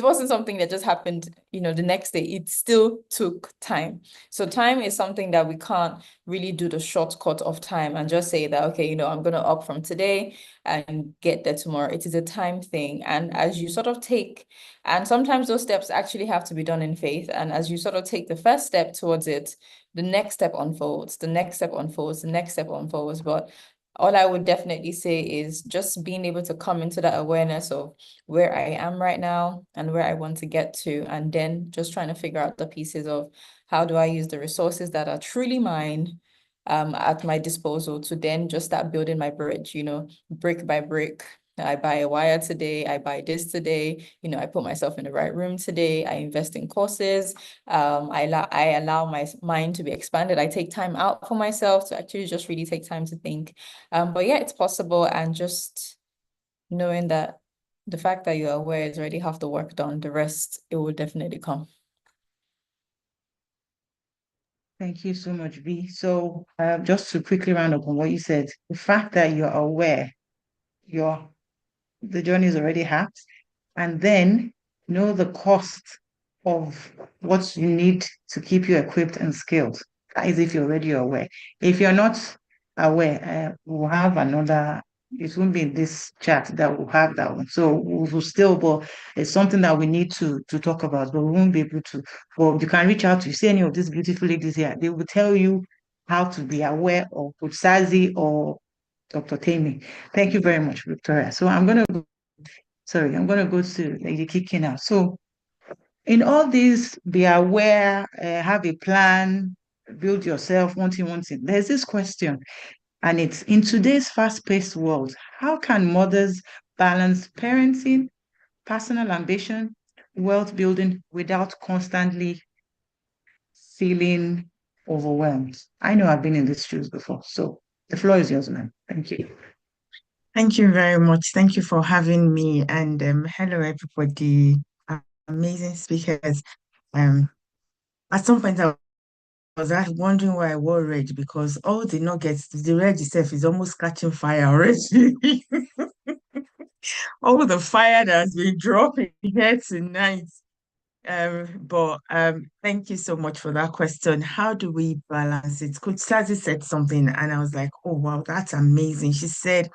wasn't something that just happened, the next day. It still took time. So time is something that we can't really do the shortcut of time and just say that, okay, I'm going to up from today and get there tomorrow. It is a time thing. And as you sort of take, and sometimes those steps actually have to be done in faith. And as you sort of take the first step towards it, the next step unfolds, the next step unfolds, the next step unfolds. But all I would definitely say is just being able to come into that awareness of where I am right now and where I want to get to, and then just trying to figure out the pieces of how do I use the resources that are truly mine at my disposal to then just start building my bridge, brick by brick. I buy a wire today, I buy this today, I put myself in the right room today, I invest in courses, I allow my mind to be expanded, I take time out for myself to actually just really take time to think. But yeah, it's possible, and just knowing that the fact that you're aware is already half the work done, the rest, it will definitely come. Thank you so much, V. So just to quickly round up on what you said, the fact that you're aware, the journey is already half, and then know the cost of what you need to keep you equipped and skilled. That is if you're already aware. If you're not aware, we'll have another, it won't be in this chat that we'll have that one. So we'll still, but it's something that we need to talk about, but we won't be able to. Well, you can reach out to, you see any of these beautiful ladies here, they will tell you how to be aware of Coach Sazi or Dr. Tammy. Thank you very much, Victoria. So I'm going to go to Lady Kiki now. So in all these, be aware, have a plan, build yourself, wanting. There's this question, and it's in today's fast-paced world, how can mothers balance parenting, personal ambition, wealth building without constantly feeling overwhelmed? I know I've been in these shoes before, so the floor is yours, ma'am. Thank you. Thank you very much. Thank you for having me. And hello, everybody. Amazing speakers. At some point, I was wondering why I wore red, because all the nuggets, the red itself is almost catching fire already. all the fire that has been dropping here tonight. But thank you so much for that question. How do we balance it? Coach Sazi said something, and I was like, oh wow, that's amazing. She said,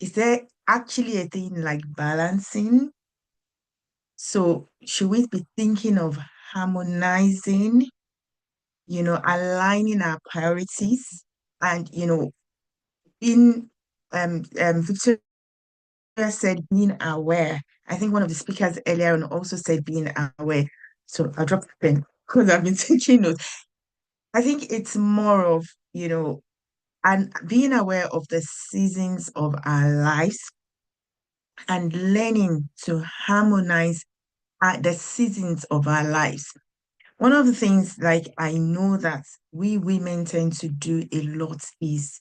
is there actually a thing like balancing? So should we be thinking of harmonizing, aligning our priorities and, being Victoria said being aware. I think one of the speakers earlier on also said being aware. So I'll drop the pen because I've been taking notes. I think it's more of, and being aware of the seasons of our lives and learning to harmonize the seasons of our lives. One of the things like I know that we women tend to do a lot is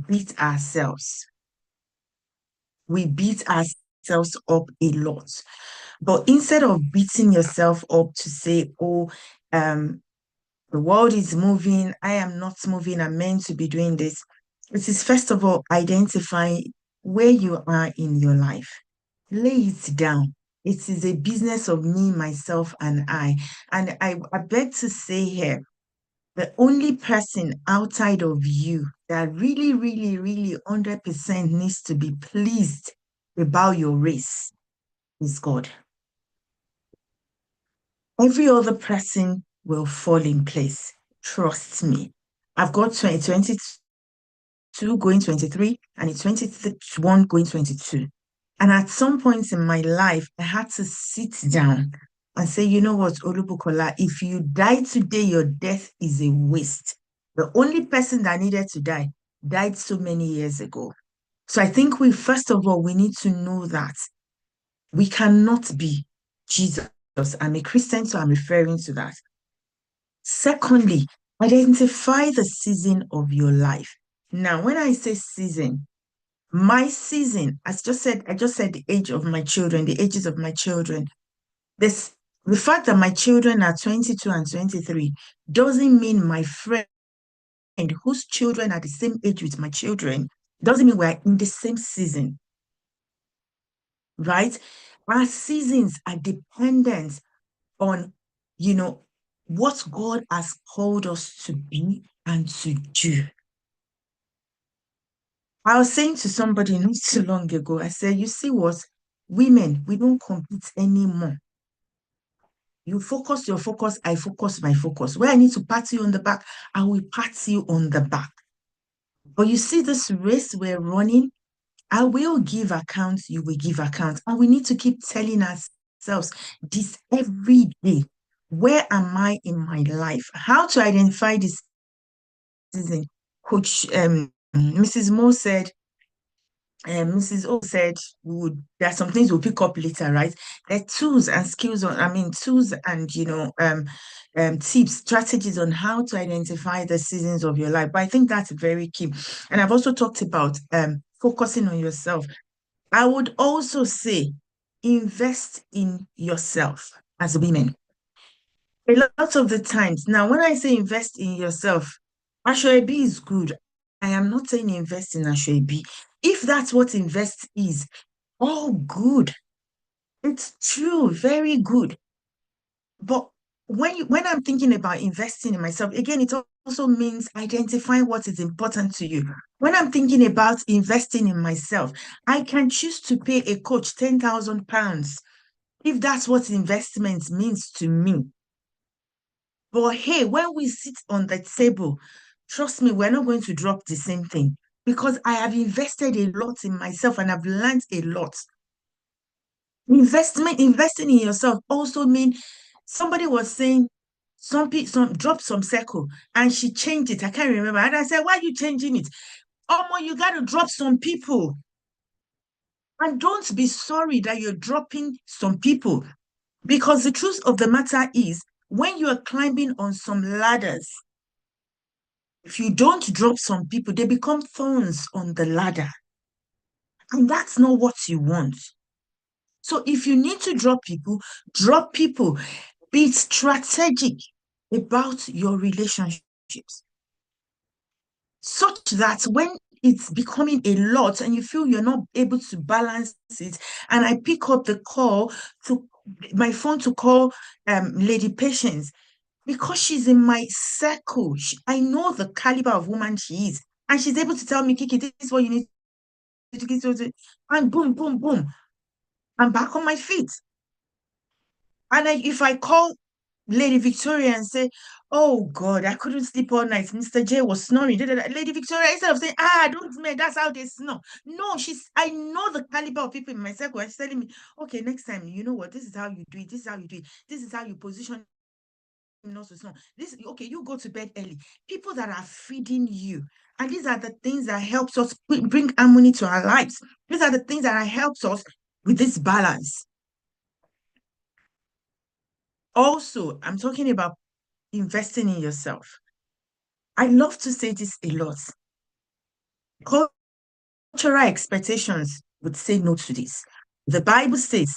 beat ourselves. We beat ourselves up a lot. But instead of beating yourself up to say, oh, the world is moving, I am not moving, I'm meant to be doing this. It is first of all identifying where you are in your life. Lay it down. It is a business of me, myself, and I. And I beg to say here, the only person outside of you that really, really, really 100% needs to be pleased about your race is God. Every other person will fall in place. Trust me. I've got 2022 going 23 and it's 21 going 22. And at some point in my life, I had to sit down and say, you know what, Olubukola, if you die today, your death is a waste. The only person that needed to die died so many years ago. So I think first of all, we need to know that we cannot be Jesus. I'm a Christian, so I'm referring to that. Secondly, identify the season of your life. Now, when I say season, my season, I just said the age of my children, the ages of my children. The fact that my children are 22 and 23 doesn't mean my friend whose children are the same age with my children doesn't mean we're in the same season, right? Our seasons are dependent on, what God has called us to be and to do. I was saying to somebody not too long ago, I said, you see what? Women, we don't compete anymore. You focus your focus, I focus my focus. Where I need to pat you on the back, I will pat you on the back. But you see this race we're running, I will give accounts, you will give accounts. And we need to keep telling ourselves this every day. Where am I in my life? How to identify this season? Coach Mrs. Mo said, Mrs. O said, there are some things we'll pick up later, right? There are tools and skills tools and tips, strategies on how to identify the seasons of your life. But I think that's very key. And I've also talked about focusing on yourself. I would also say invest in yourself as women. A lot of the times, now when I say invest in yourself, Asoebi is good. I am not saying invest in Asoebi. If that's what invest is, oh, good. It's true, very good. But when I'm thinking about investing in myself, again, it also means identifying what is important to you. When I'm thinking about investing in myself, I can choose to pay a coach £10,000 if that's what investment means to me. But hey, when we sit on the table, trust me, we're not going to drop the same thing because I have invested a lot in myself and I've learned a lot. Investing in yourself also means somebody was saying some dropped some circle and she changed it. I can't remember. And I said, why are you changing it? You got to drop some people. And don't be sorry that you're dropping some people because the truth of the matter is when you are climbing on some ladders, if you don't drop some people, they become thorns on the ladder. And that's not what you want. So if you need to drop people. Be strategic about your relationships such that when it's becoming a lot and you feel you're not able to balance it, and I pick up the call to my phone to call Lady Patience, because she's in my circle. I know the caliber of woman she is, and she's able to tell me, Kiki, this is what you need to do, and boom, boom, boom, I'm back on my feet. And if I call Lady Victoria and say, oh God, I couldn't sleep all night, Mr. J was snoring, Lady Victoria, instead of saying, don't man, that's how they snore. No, I know the caliber of people in my circle. She's telling me, okay, next time, you know what, this is how you do it, this is how you do it, this is how you position not to snore. Okay, you go to bed early. People that are feeding you. And these are the things that helps us bring harmony to our lives. These are the things that helps us with this balance. Also, I'm talking about investing in yourself. I love to say this a lot. Cultural expectations would say no to this. The Bible says,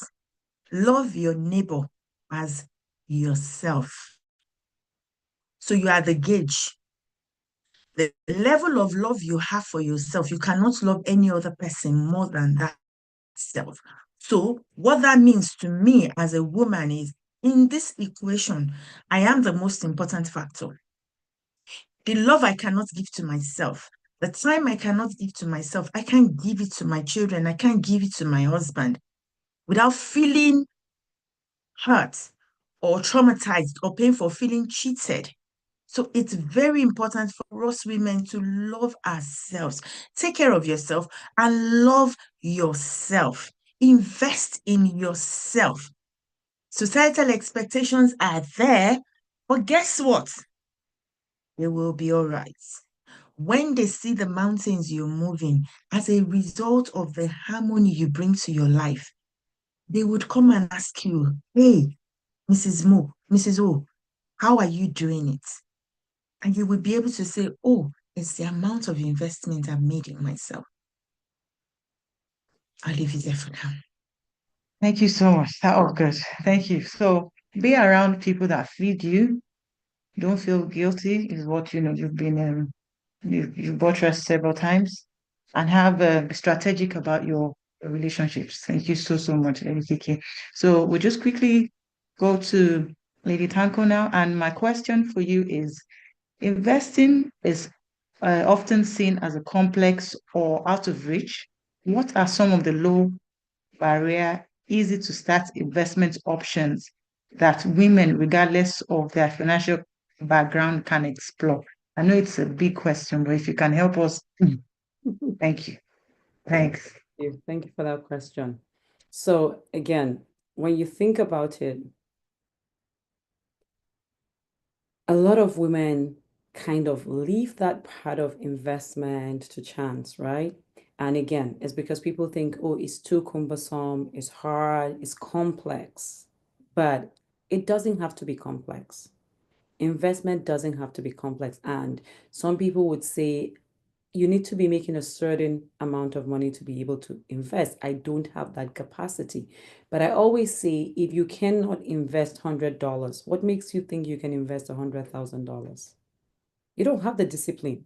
love your neighbor as yourself. So you are the gauge. The level of love you have for yourself, you cannot love any other person more than that self. So what that means to me as a woman is, in this equation, I am the most important factor. The love I cannot give to myself, the time I cannot give to myself, I can't give it to my children, I can't give it to my husband without feeling hurt or traumatized or painful, feeling cheated. So it's very important for us women to love ourselves. Take care of yourself and love yourself. Invest in yourself. Societal expectations are there, but guess what? They will be all right. When they see the mountains you're moving as a result of the harmony you bring to your life, they would come and ask you, hey, Mrs. Mo, Mrs. O, how are you doing it? And you will be able to say, oh, it's the amount of investment I've made in myself. I'll leave it there for now. Thank you so much. That was good. Thank you. So be around people that feed you. Don't feel guilty is what you've been you've buttressed several times, and have be strategic about your relationships. Thank you so much, Lady Kiki. So we'll just quickly go to Lady Tanko now, and my question for you is, investing is often seen as a complex or out of reach. What are some of the low barrier, easy to start investment options that women, regardless of their financial background, can explore? I know it's a big question, but if you can help us, thank you. Thanks. Thank you for that question. So again, when you think about it, a lot of women kind of leave that part of investment to chance, right? And again, it's because people think, oh, it's too cumbersome, it's hard, it's complex. But it doesn't have to be complex. Investment doesn't have to be complex. And some people would say, you need to be making a certain amount of money to be able to invest. I don't have that capacity. But I always say, if you cannot invest $100, what makes you think you can invest $100,000? You don't have the discipline.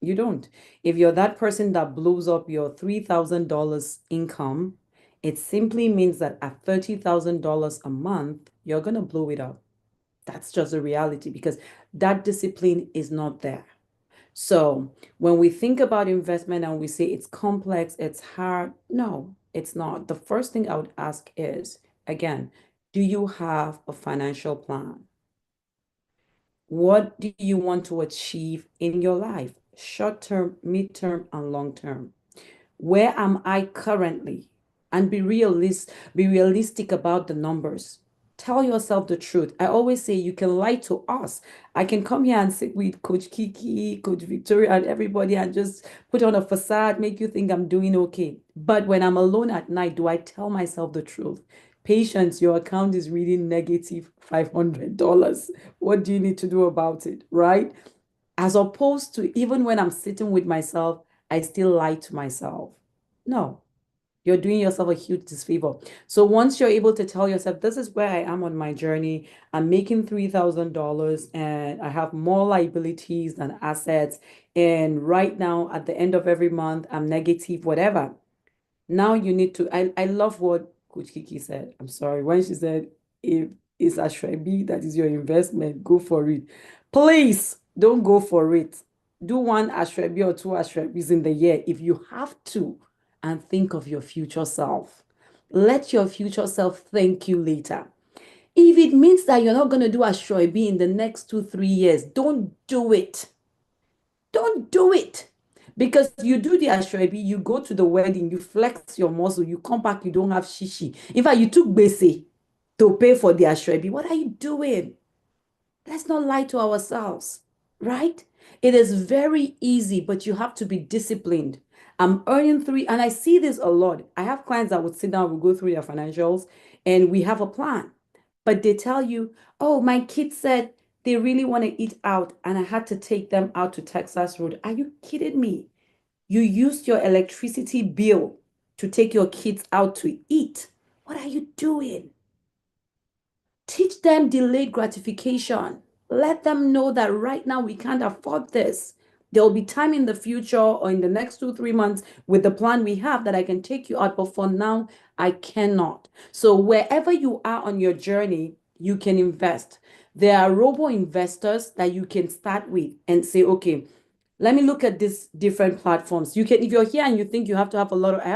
You don't. If you're that person that blows up your $3,000 income, it simply means that at $30,000 a month, you're going to blow it up. That's just a reality, because that discipline is not there. So when we think about investment and we say it's complex, it's hard, no, it's not. The first thing I would ask is, again, do you have a financial plan? What do you want to achieve in your life? Short term, mid-term, and long term. Where am I currently? And be realistic about the numbers. Tell yourself the truth. I always say you can lie to us. I can come here and sit with Coach Kiki, Coach Victoria, and everybody and just put on a facade, make you think I'm doing okay. But when I'm alone at night, do I tell myself the truth? Patience, your account is reading negative $500. What do you need to do about it, right? As opposed to even when I'm sitting with myself, I still lie to myself. No, you're doing yourself a huge disfavor. So once you're able to tell yourself, this is where I am on my journey, I'm making $3,000 and I have more liabilities than assets, And right now, at the end of every month, I'm negative, whatever. Now you need to, I love what Coach Kiki said. I'm sorry. When she said, if it's Ashwebi that is your investment, go for it. Please don't go for it. Do one Ashwebi or two Ashwebis in the year if you have to, and think of your future self. Let your future self thank you later. If it means that you're not going to do Ashwebi in the next 2-3 years, don't do it. Don't do it. Because you do the Ashwebi, you go to the wedding, you flex your muscle, you come back, you don't have shishi. In fact, you took bese to pay for the Ashwebi. What are you doing? Let's not lie to ourselves, right? It is very easy, but you have to be disciplined. I'm earning 3, and I see this a lot. I have clients that would sit down, we go through their financials, and we have a plan. But they tell you, oh, my kids said they really want to eat out, and I had to take them out to Texas Road. Are you kidding me? You used your electricity bill to take your kids out to eat. What are you doing? Teach them delayed gratification. Let them know that right now we can't afford this. There'll be time in the future or in the next 2-3 months with the plan we have that I can take you out, but for now, I cannot. So wherever you are on your journey, you can invest. There are robo-investors that you can start with and say, okay, let me look at these different platforms. You can, if you're here and you think you have to have a lot of, I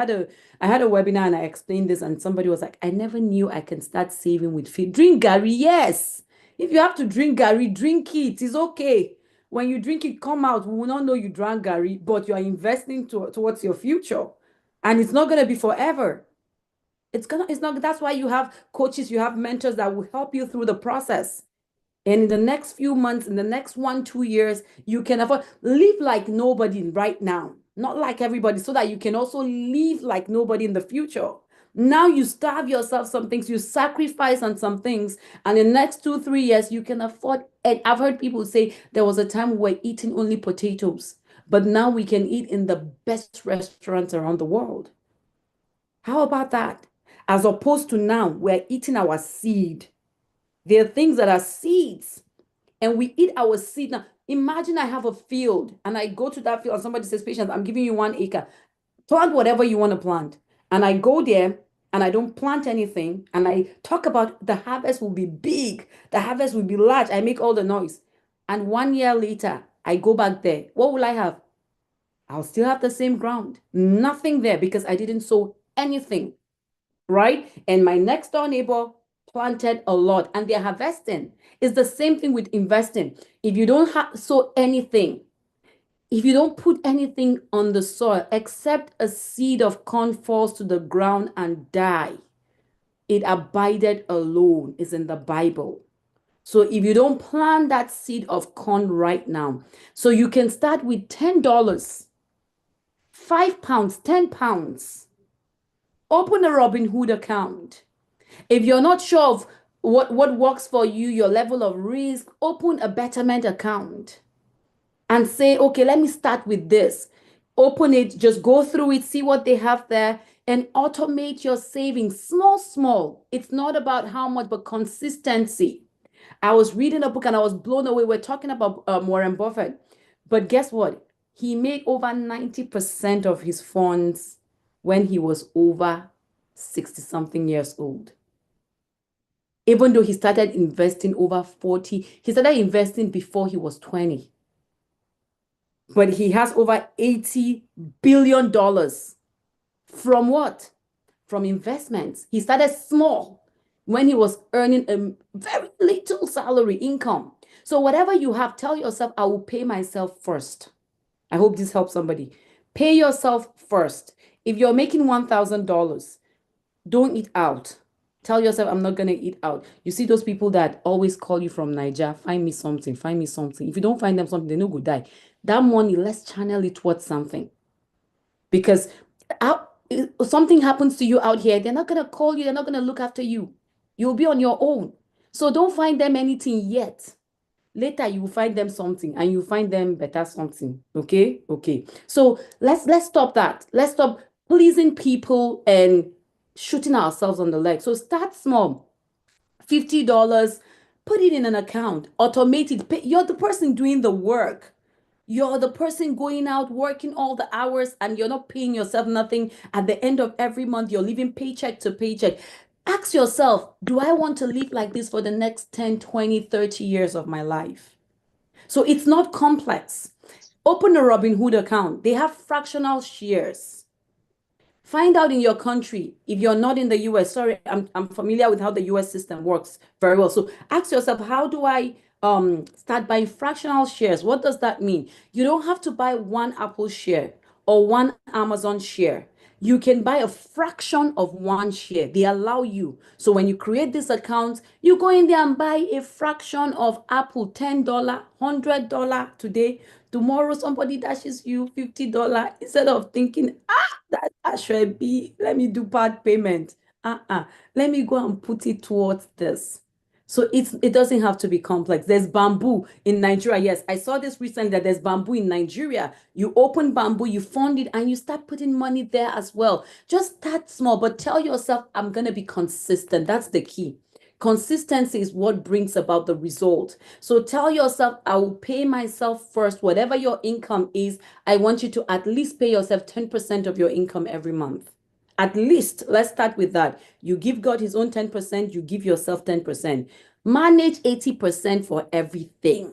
had a webinar and I explained this, and somebody was like, I never knew I can start saving with feed. Drink Gary, yes. If you have to drink Gary, drink it. It's okay. When you drink it, come out. We will not know you drank Gary, but you are investing towards your future. And it's not going to be forever. It's not, that's why you have coaches, you have mentors that will help you through the process. And in the next few months, in the next 1-2 years, you can afford, live like nobody right now, not like everybody, so that you can also live like nobody in the future. Now you starve yourself some things, you sacrifice on some things, and in the next 2-3 years, you can afford. And I've heard people say there was a time we were eating only potatoes, but now we can eat in the best restaurants around the world. How about that? As opposed to now, we're eating our seed. There are things that are seeds, and we eat our seed. Now, imagine I have a field, and I go to that field, and somebody says, Patience, I'm giving you 1 acre. Plant whatever you want to plant. And I go there, and I don't plant anything, and I talk about the harvest will be big, the harvest will be large. I make all the noise. And 1 year later, I go back there. What will I have? I'll still have the same ground. Nothing there because I didn't sow anything, right? And my next door neighbor planted a lot, and they're harvesting. It's the same thing with investing. If you don't sow anything, if you don't put anything on the soil, except a seed of corn falls to the ground and die, it abided alone, is in the Bible. So if you don't plant that seed of corn right now, so you can start with $10, 5 pounds, 10 pounds. Open a Robinhood account. If you're not sure of what works for you, your level of risk, open a Betterment account and say, okay, let me start with this. Open it, just go through it, see what they have there, and automate your savings small. It's not about how much, but consistency. I was reading a book and I was blown away. We're talking about Warren Buffett. But guess what? He made over 90% of his funds when he was over 60-something years old. Even though he started investing over 40, he started investing before he was 20. But he has over $80 billion. From what? From investments. He started small when he was earning a very little salary income. So whatever you have, tell yourself, I will pay myself first. I hope this helps somebody. Pay yourself first. If you're making $1,000, don't eat out. Tell yourself, I'm not going to eat out. You see those people that always call you from Nigeria, find me something, find me something. If you don't find them something, they no go die. That money, let's channel it towards something. Because something happens to you out here, they're not going to call you, they're not going to look after you. You'll be on your own. So don't find them anything yet. Later, you will find them something, and you find them better something. Okay? Okay. So let's stop that. Let's stop pleasing people and shooting ourselves on the leg. So start small. $50, put it in an account, automate it. You're the person doing the work. You're the person going out, working all the hours, and you're not paying yourself nothing. At the end of every month, you're living paycheck to paycheck. Ask yourself, do I want to live like this for the next 10, 20, 30 years of my life? So it's not complex. Open a Robinhood account. They have fractional shares. Find out in your country, if you're not in the US, sorry, I'm familiar with how the US system works very well. So ask yourself, how do I start buying fractional shares? What does that mean? You don't have to buy one Apple share or one Amazon share. You can buy a fraction of one share. They allow you. So when you create this account, you go in there and buy a fraction of Apple, $10, $100 today. Tomorrow, somebody dashes you $50 instead of thinking, that should be, let me do part payment. Let me go and put it towards this. So it doesn't have to be complex. There's Bamboo in Nigeria. Yes, I saw this recently that there's Bamboo in Nigeria. You open Bamboo, you fund it, and you start putting money there as well. Just start small, but tell yourself, I'm going to be consistent. That's the key. Consistency is what brings about the result. So tell yourself, I will pay myself first. Whatever your income is, I want you to at least pay yourself 10% of your income every month. At least, let's start with that. You give God his own 10%, you give yourself 10%. Manage 80% for everything.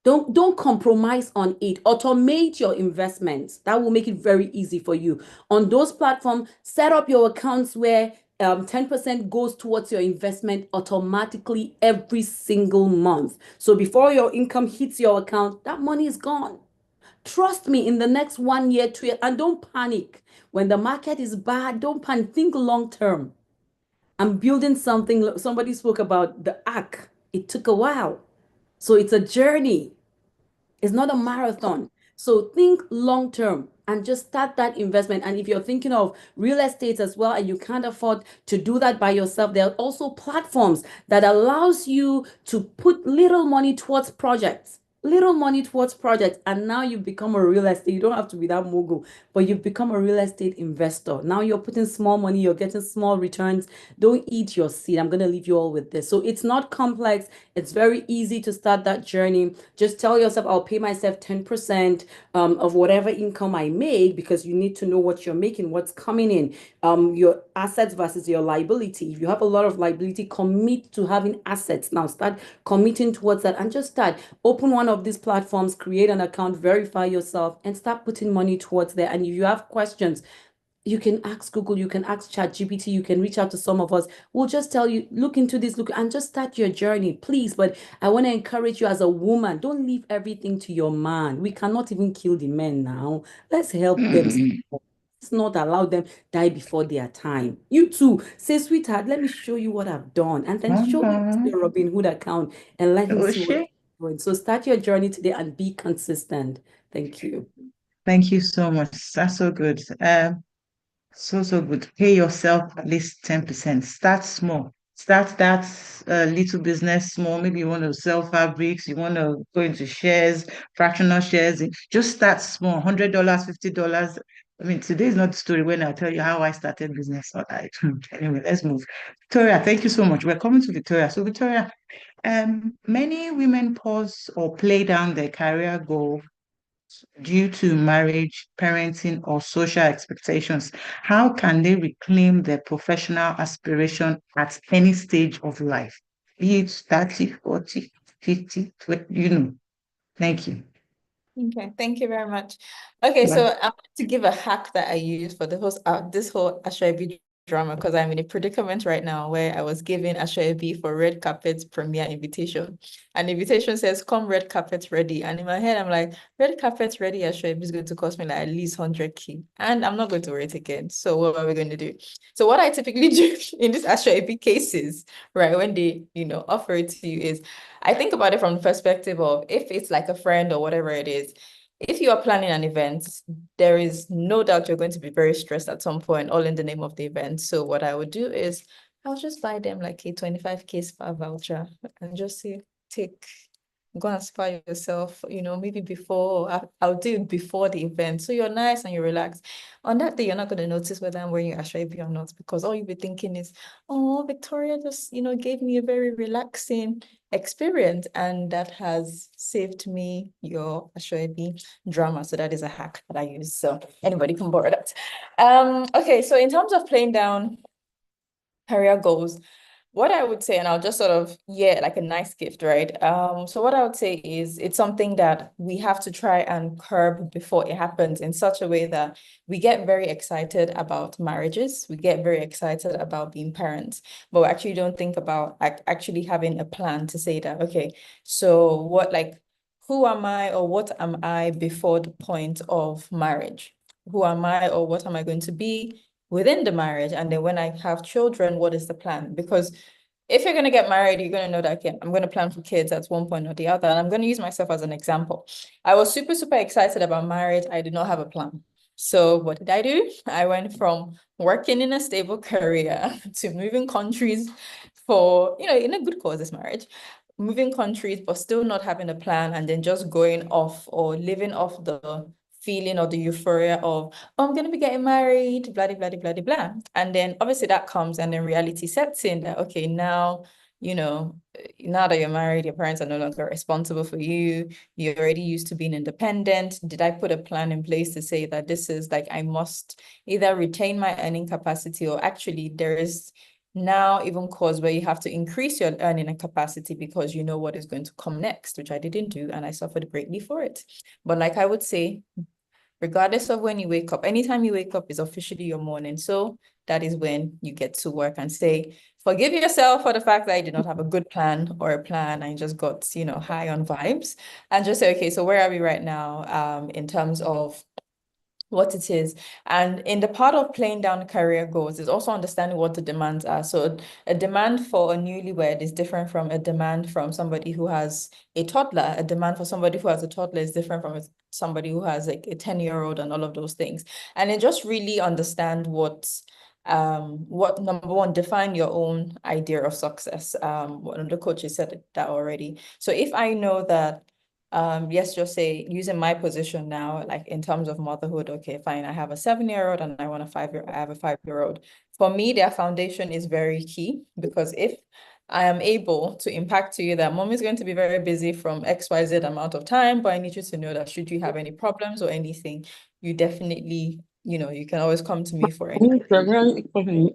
Don't compromise on it. Automate your investments. That will make it very easy for you. On those platforms, set up your accounts where 10% goes towards your investment automatically every single month. So before your income hits your account, that money is gone. Trust me, in the next 1 year, 2 years, and don't panic. When the market is bad, don't panic. Think long term. I'm building something. Somebody spoke about the arc. It took a while. So it's a journey. It's not a marathon. So think long term and just start that investment. And if you're thinking of real estate as well, and you can't afford to do that by yourself, there are also platforms that allows you to put little money towards projects. And now you've become a real estate. You don't have to be that mogul, but you've become a real estate investor. Now you're putting small money, you're getting small returns. Don't eat your seed. I'm going to leave you all with this. So it's not complex. It's very easy to start that journey. Just tell yourself, I'll pay myself 10% of whatever income I make, because you need to know what you're making, what's coming in, your assets versus your liability. If you have a lot of liability, commit to having assets. Now start committing towards that and just start. Open one of these platforms, create an account, verify yourself, and start putting money towards there. And if you have questions, you can ask Google, you can ask ChatGPT, you can reach out to some of us. We'll just tell you, look into this, and just start your journey, please. But I want to encourage you as a woman, don't leave everything to your man. We cannot even kill the men now. Let's help them. Let's not allow them die before their time. You too, say, sweetheart, let me show you what I've done. And then show him your Robinhood account and let him see what you're doing. So start your journey today and be consistent. Thank you. Thank you so much. That's so good. So good. Pay yourself at least 10%. Start small. Start that little business small. Maybe you want to sell fabrics, you want to go into shares, fractional shares. Just start small, $100, $50. I mean, today is not the story when I tell you how I started business. All right. Anyway, let's move. Victoria, thank you so much. We're coming to Victoria. So Victoria, many women pause or play down their career goal due to marriage, parenting, or social expectations. How can they reclaim their professional aspiration at any stage of life? Be it 30, 40, 50, 20, Thank you. Okay, thank you very much. Okay, so I'm going to give a hack that I use for the this whole Asoebi drama, because I'm in a predicament right now where I was given Asoebi for red carpet premiere invitation. And the invitation says, come red carpet ready. And in my head, I'm like, red carpet ready Asoebi is going to cost me like at least 100K. And I'm not going to wear it again. So what are we going to do? So what I typically do in these Asoebi cases, right, when they, offer it to you is, I think about it from the perspective of if it's like a friend or whatever it is. If you are planning an event, there is no doubt you're going to be very stressed at some point, all in the name of the event. So what I would do is I'll just buy them like a 25K spa voucher and just say, take go and spa yourself, maybe before, I'll do it before the event. So you're nice and you're relaxed. On that day, you're not going to notice whether I'm wearing your asoebi or not, because all you'll be thinking is, oh, Victoria just, gave me a very relaxing experience, and that has saved me your asoebi drama. So that is a hack that I use. So anybody can borrow that. Okay, so in terms of playing down career goals, what I would say, and I'll just sort of, like a nice gift, right? So what I would say is it's something that we have to try and curb before it happens, in such a way that we get very excited about marriages, we get very excited about being parents, but we actually don't think about actually having a plan to say that, okay, so what, like, who am I or what am I before the point of marriage? Who am I or what am I going to be within the marriage? And then when I have children, what is the plan? Because if you're going to get married, you're going to know that, okay, I'm going to plan for kids at one point or the other. And I'm going to use myself as an example. I was super, super excited about marriage. I did not have a plan. So what did I do? I went from working in a stable career to moving countries for, in a good cause, this marriage, moving countries, but still not having a plan, and then just going off or living off the feeling or the euphoria of, oh, I'm going to be getting married, blah, blah, blah, blah, blah. And then obviously that comes, and then reality sets in that, okay, now, now that you're married, your parents are no longer responsible for you. You're already used to being independent. Did I put a plan in place to say that this is like, I must either retain my earning capacity, or actually there is now even cause where you have to increase your earning capacity because you know what is going to come next, which I didn't do, and I suffered greatly for it. But like I would say, regardless of when you wake up, anytime you wake up is officially your morning. So that is when you get to work and say, forgive yourself for the fact that I did not have a good plan or a plan. I just got, high on vibes, and just say, okay, so where are we right now in terms of what it is? And in the part of playing down career goals is also understanding what the demands are. So a demand for a newlywed is different from a demand from somebody who has a toddler. A demand for somebody who has a toddler is different from somebody who has like a 10-year-old, and all of those things. And then just really understand what number one, define your own idea of success. One of the coaches said that already. So if I know that, yes, just say, using my position now, like in terms of motherhood, okay, fine, I have a 7-year-old and I have a 5-year-old. For me, their foundation is very key, because if I am able to impact to you that mom is going to be very busy from XYZ amount of time, but I need you to know that should you have any problems or anything, you definitely, you can always come to me for anything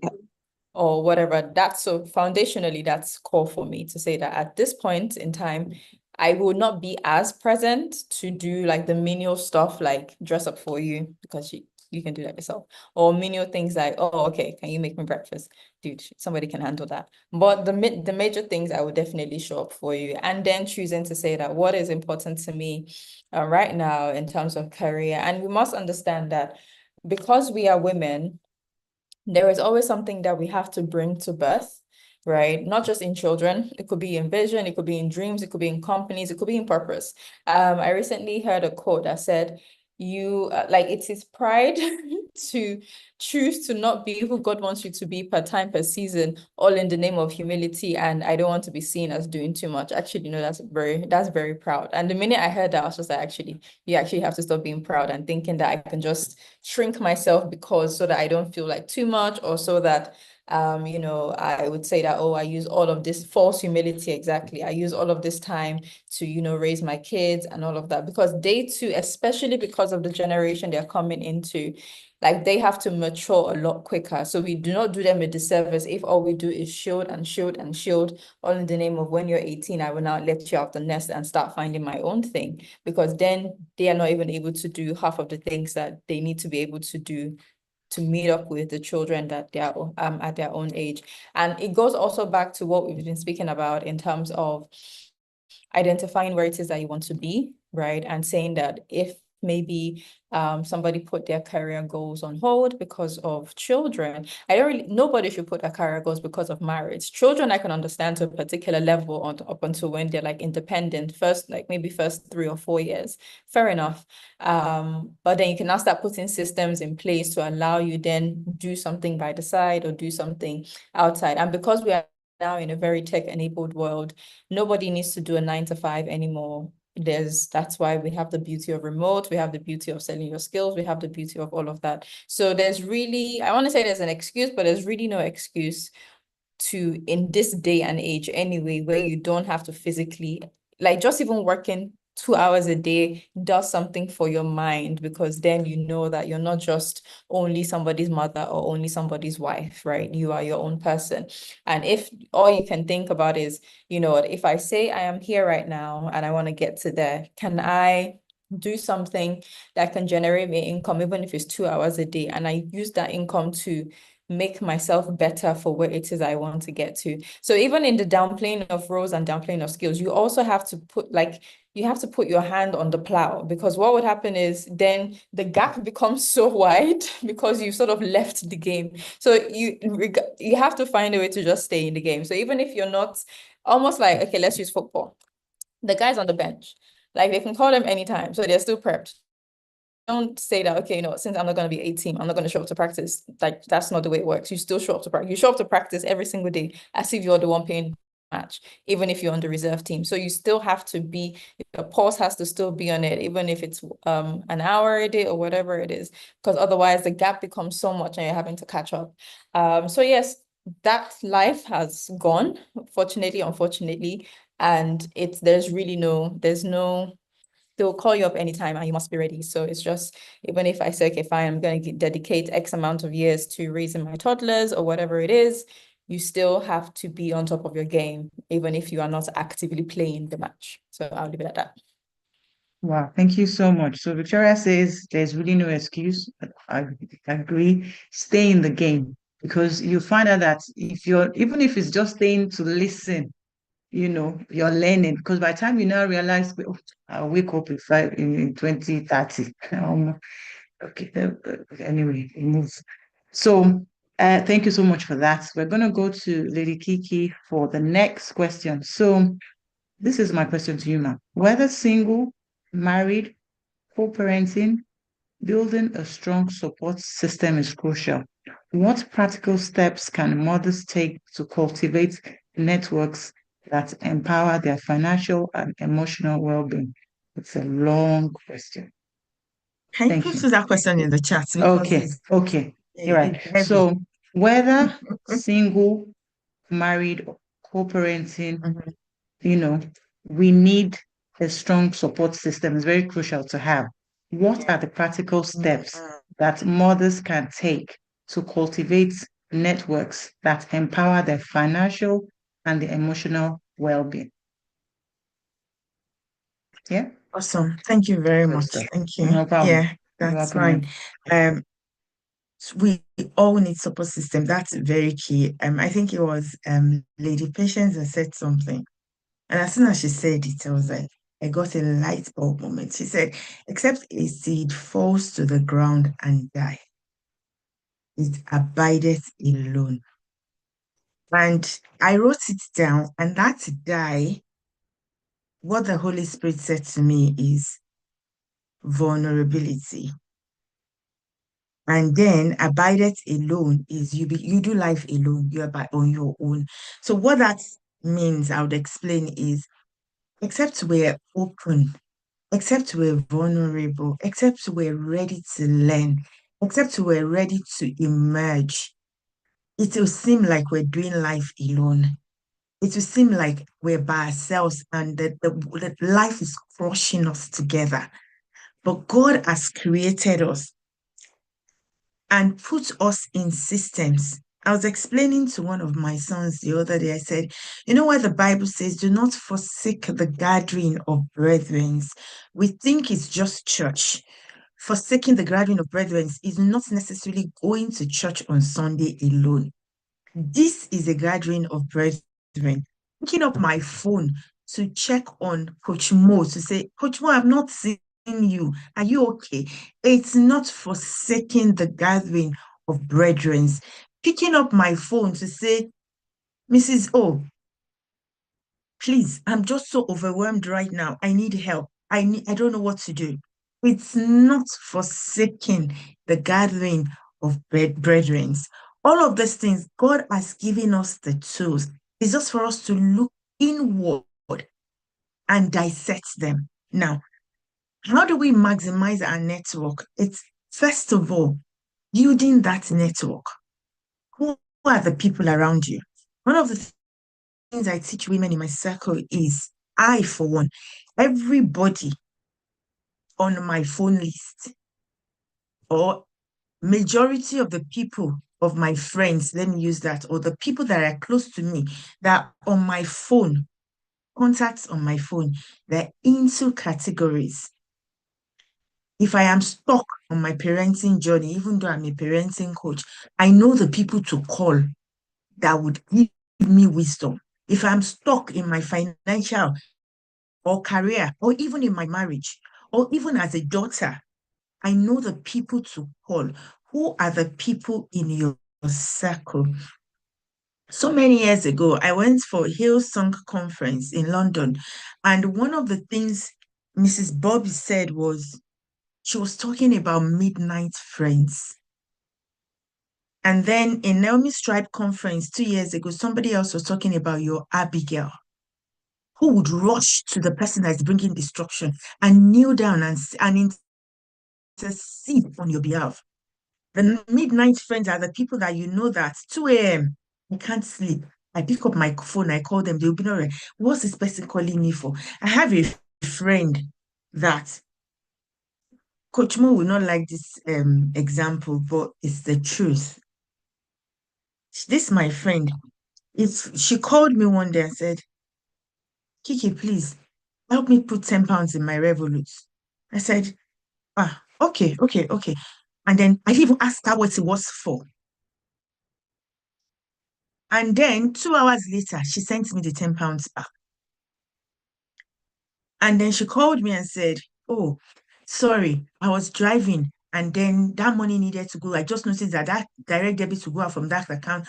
or whatever. That's so foundationally, that's core for me to say that at this point in time, I will not be as present to do like the menial stuff, like dress up for you, because you can do that yourself, or menial things like, oh, okay, can you make me breakfast? Dude, somebody can handle that. But the major things, I would definitely show up for you. And then choosing to say that what is important to me right now in terms of career. And we must understand that because we are women, there is always something that we have to bring to birth, right? Not just in children. It could be in vision, it could be in dreams, it could be in companies, it could be in purpose. I recently heard a quote that said, it is pride to choose to not be who God wants you to be per time, per season, all in the name of humility. And I don't want to be seen as doing too much. Actually, that's very proud. And the minute I heard that, I was just like, actually, you actually have to stop being proud and thinking that I can just shrink myself so that I don't feel like too much, or so that I would say that, oh, I use all of this false humility. Exactly. I use all of this time to, raise my kids and all of that, because they too, especially because of the generation they're coming into, like they have to mature a lot quicker. So we do not do them a disservice if all we do is shield and shield and shield, all in the name of, when you're 18, I will now let you out the nest and start finding my own thing, because then they are not even able to do half of the things that they need to be able to do to meet up with the children that they are at their own age. And it goes also back to what we've been speaking about in terms of identifying where it is that you want to be, right? And saying that if maybe somebody put their career goals on hold because of children, nobody should put their career goals because of marriage. Children, I can understand to a particular level up until when they're like independent, first 3 or 4 years, fair enough. But then you can now start putting systems in place to allow you then do something by the side or do something outside. And because we are now in a very tech-enabled world, nobody needs to do a 9 to 5 anymore. That's why we have the beauty of remote, we have the beauty of selling your skills, we have the beauty of all of that. So there's really, I want to say there's an excuse, but there's really no excuse to, in this day and age anyway, where you don't have to physically, like just even working 2 hours a day does something for your mind, because then you know that you're not just only somebody's mother or only somebody's wife, right? You are your own person. And if all you can think about is, you know, if I say I am here right now and I want to get to there, can I do something that can generate me income, even if it's 2 hours a day, and I use that income to make myself better for where it is I want to get to. So even in the downplaying of roles and downplaying of skills, you also have to put your hand on the plow, because what would happen is then the gap becomes so wide because you sort of left the game. So you have to find a way to just stay in the game. So even if you're not, almost like, okay, let's use football. The guys on the bench, like they can call them anytime, so they're still prepped. Don't say that, okay, you know, since I'm not going to be 18, I'm not going to show up to practice. Like, that's not the way it works. You still show up to practice. You show up to practice every single day as if you're the one paying match, even if you're on the reserve team. So you still have to be, your pulse has to still be on it, even if it's an hour a day or whatever it is, because otherwise the gap becomes so much and you're having to catch up. So yes, that life has gone, fortunately, unfortunately, and there's no, they'll call you up anytime and you must be ready. So it's just, even if I say, okay, fine, I'm going to dedicate X amount of years to raising my toddlers or whatever it is, you still have to be on top of your game, even if you are not actively playing the match. So I'll leave it at that. Wow, thank you so much. So Victoria says there's really no excuse. I agree. Stay in the game, because you find out that even if it's just staying to listen, you know, you're learning, because by the time you now realize, oh, I'll wake up in 2030. Okay, anyway, it moves. So thank you so much for that. We're going to go to Lady Kiki for the next question. So this is my question to you, ma'am. Whether single, married, co-parenting, building a strong support system is crucial. What practical steps can mothers take to cultivate networks that empower their financial and emotional well-being? It's a long question. Can you Thank put you. that question in the chat? Okay. You're right. heavy. So whether single, married, or co-parenting, Mhm. you know, we need a strong support system. It's very crucial to have. What are the practical steps that mothers can take to cultivate networks that empower their financial and the emotional well-being? Yeah. Awesome. Thank you very much. Thank you. No problem. Yeah, that's fine. We all need support system. That's very key. I think it was Lady Patience that said something. And as soon as she said it, I was like, I got a light bulb moment. She said, except a seed falls to the ground and die, it abideth alone. And I wrote it down, and that die, what the Holy Spirit said to me is vulnerability. And then abideth alone is you do life alone, you are on your own. So what that means, I would explain, is except we're open, except we're vulnerable, except we're ready to learn, except we're ready to emerge, it will seem like we're doing life alone. It will seem like we're by ourselves and that life is crushing us together. But God has created us and put us in systems. I was explaining to one of my sons the other day, I said, you know what the Bible says, do not forsake the gathering of brethren. We think it's just church. Forsaking the gathering of brethren is not necessarily going to church on Sunday alone. This is a gathering of brethren. Picking up my phone to check on Coach Mo to say, Coach Mo, I've not seen you. Are you okay? It's not forsaking the gathering of brethren. Picking up my phone to say, Mrs. O, please, I'm just so overwhelmed right now. I need help. I don't know what to do. It's not forsaking the gathering of brethren. All of these things, God has given us the tools. It's just for us to look inward and dissect them. Now, how do we maximize our network? It's first of all, building that network. Who are the people around you? One of the things I teach women in my circle is, I, for one, everybody on my phone list, or majority of the people of my friends, let me use that, or the people that are close to me that are on my phone, contacts on my phone, they're into categories. If I am stuck on my parenting journey, even though I'm a parenting coach, I know the people to call that would give me wisdom. If I'm stuck in my financial or career, or even in my marriage, or even as a daughter, I know the people to call. Who are the people in your circle? So many years ago, I went for Hillsong conference in London, and one of the things Mrs. Bobby said was, she was talking about midnight friends. And then in Naomi's Tribe conference 2 years ago, somebody else was talking about your Abigail, who would rush to the person that's bringing destruction and kneel down and intercede on your behalf. The midnight friends are the people that you know that 2 a.m. I can't sleep. I pick up my phone, I call them, they'll be like, what's this person calling me for? I have a friend that Coach Mo will not like this example, but it's the truth. This my friend. If she called me one day and said, Kiki, please help me put 10 pounds in my Revolut. I said, okay. And then I even asked her what it was for. And then 2 hours later, she sent me the 10 pounds back. And then she called me and said, oh, sorry, I was driving and then that money needed to go. I just noticed that direct debit to go out from that account.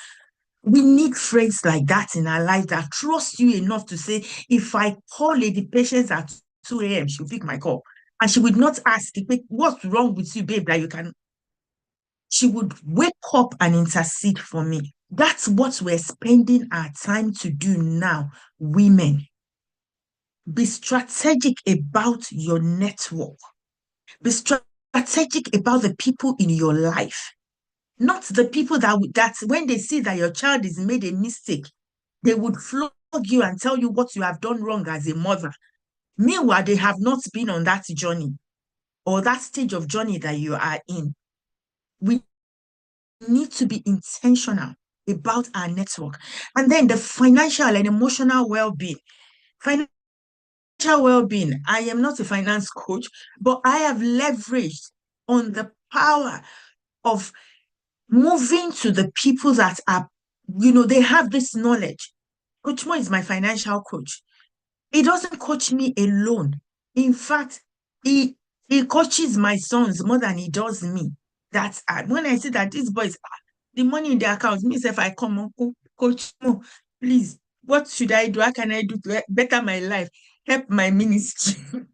We need friends like that in our life that trust you enough to say, if I call Lady Patience at 2 a.m., she'll pick my call. And she would not ask, what's wrong with you, babe, that you can... She would wake up and intercede for me. That's what we're spending our time to do now, women. Be strategic about your network. Be strategic about the people in your life. Not the people that when they see that your child has made a mistake, they would flog you and tell you what you have done wrong as a mother. Meanwhile, they have not been on that journey or that stage of journey that you are in. We need to be intentional about our network. And then the financial and emotional well-being. Financial well-being. I am not a finance coach, but I have leveraged on the power of moving to the people that are, they have this knowledge. Coach Mo is my financial coach. He doesn't coach me alone. In fact, he coaches my sons more than he does me. That's when I see that these boys, the money in their account, means if I come on, Coach Mo, please, what should I do? How can I do to better my life? Help my ministry.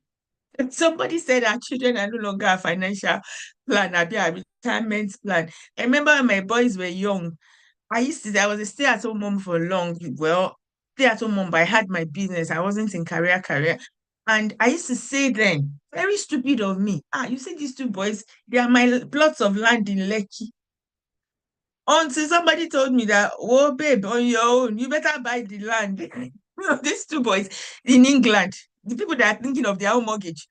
Somebody said our children are no longer a financial plan, a retirement plan. I remember when my boys were young, I was a stay-at-home mom for long. Well, stay-at-home mom, but I had my business. I wasn't in career. And I used to say then, very stupid of me, you see these two boys, they are my plots of land in Lekki. Until somebody told me that, oh, babe, on your own, you better buy the land. These two boys in England, the people that are thinking of their own mortgage,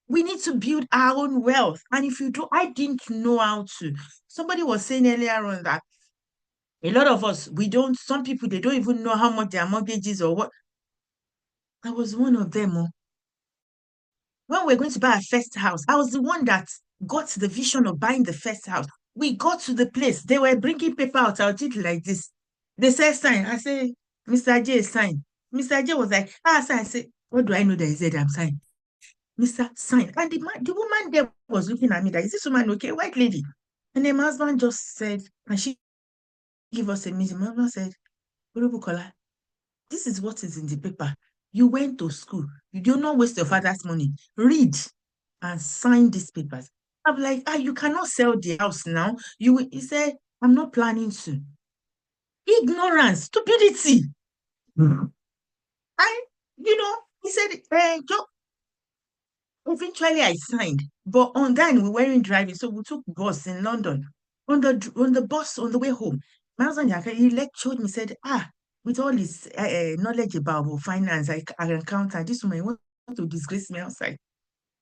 we need to build our own wealth. And if you do, I didn't know how to. Somebody was saying earlier on that a lot of us, some people, they don't even know how much their mortgage is or what. I was one of them. When we're going to buy our first house, I was the one that got the vision of buying the first house. We got to the place. They were bringing paper out. I did like this. They said, sign. I said, Mr. J, sign. Mr. J was like, sign. I said, what do I know that he said I'm signing? Mr. Sign. And the woman there was looking at me like, is this woman okay? White lady. And then my husband just said, and she gave us a meeting. My husband said, Bukola, this is what is in the paper. You went to school. You do not waste your father's money. Read and sign these papers. I'm like, you cannot sell the house now. He said, I'm not planning to. Ignorance, stupidity. And, he said, eventually I signed, but on then we weren't driving, so we took bus in London. On the bus on the way home, my husband, he lectured me, said, with all his knowledge about finance, I encountered this woman want to disgrace me outside.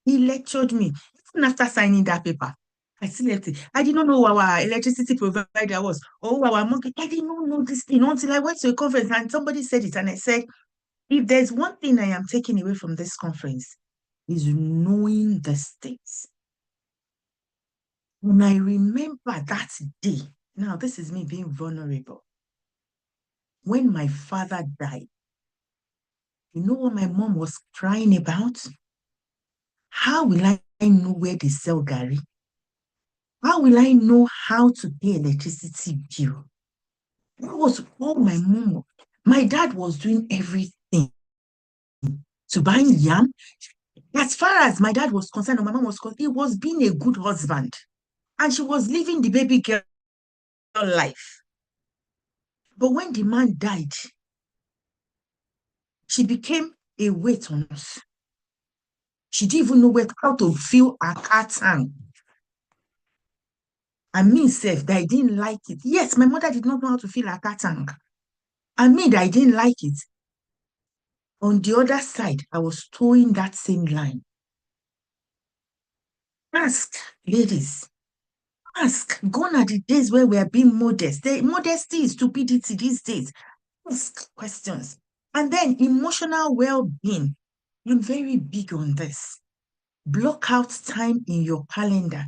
He lectured me. Even after signing that paper, I still left it. I did not know who our electricity provider was, or who our mortgage. I did not know this thing until I went to a conference and somebody said it, and I said, if there's one thing I am taking away from this conference, is knowing the stakes. When I remember that day, now this is me being vulnerable. When my father died, you know what my mom was crying about? How will I know where they sell Gary? How will I know how to pay electricity bill? That was all my mom. My dad was doing everything to buy yam. As far as my dad was concerned, or my mom was concerned, he was being a good husband. And she was living the baby girl life. But when the man died, she became a weight on us. She didn't even know how to fill her car tank. And me, self, that I didn't like it. Yes, my mother did not know how to fill her car tank. And me, that I didn't like it. On the other side, I was towing that same line. Ask, ladies. Ask. Gone are the days where we are being modest. Modesty is stupidity these days. Ask questions. And then emotional well-being. I'm very big on this. Block out time in your calendar.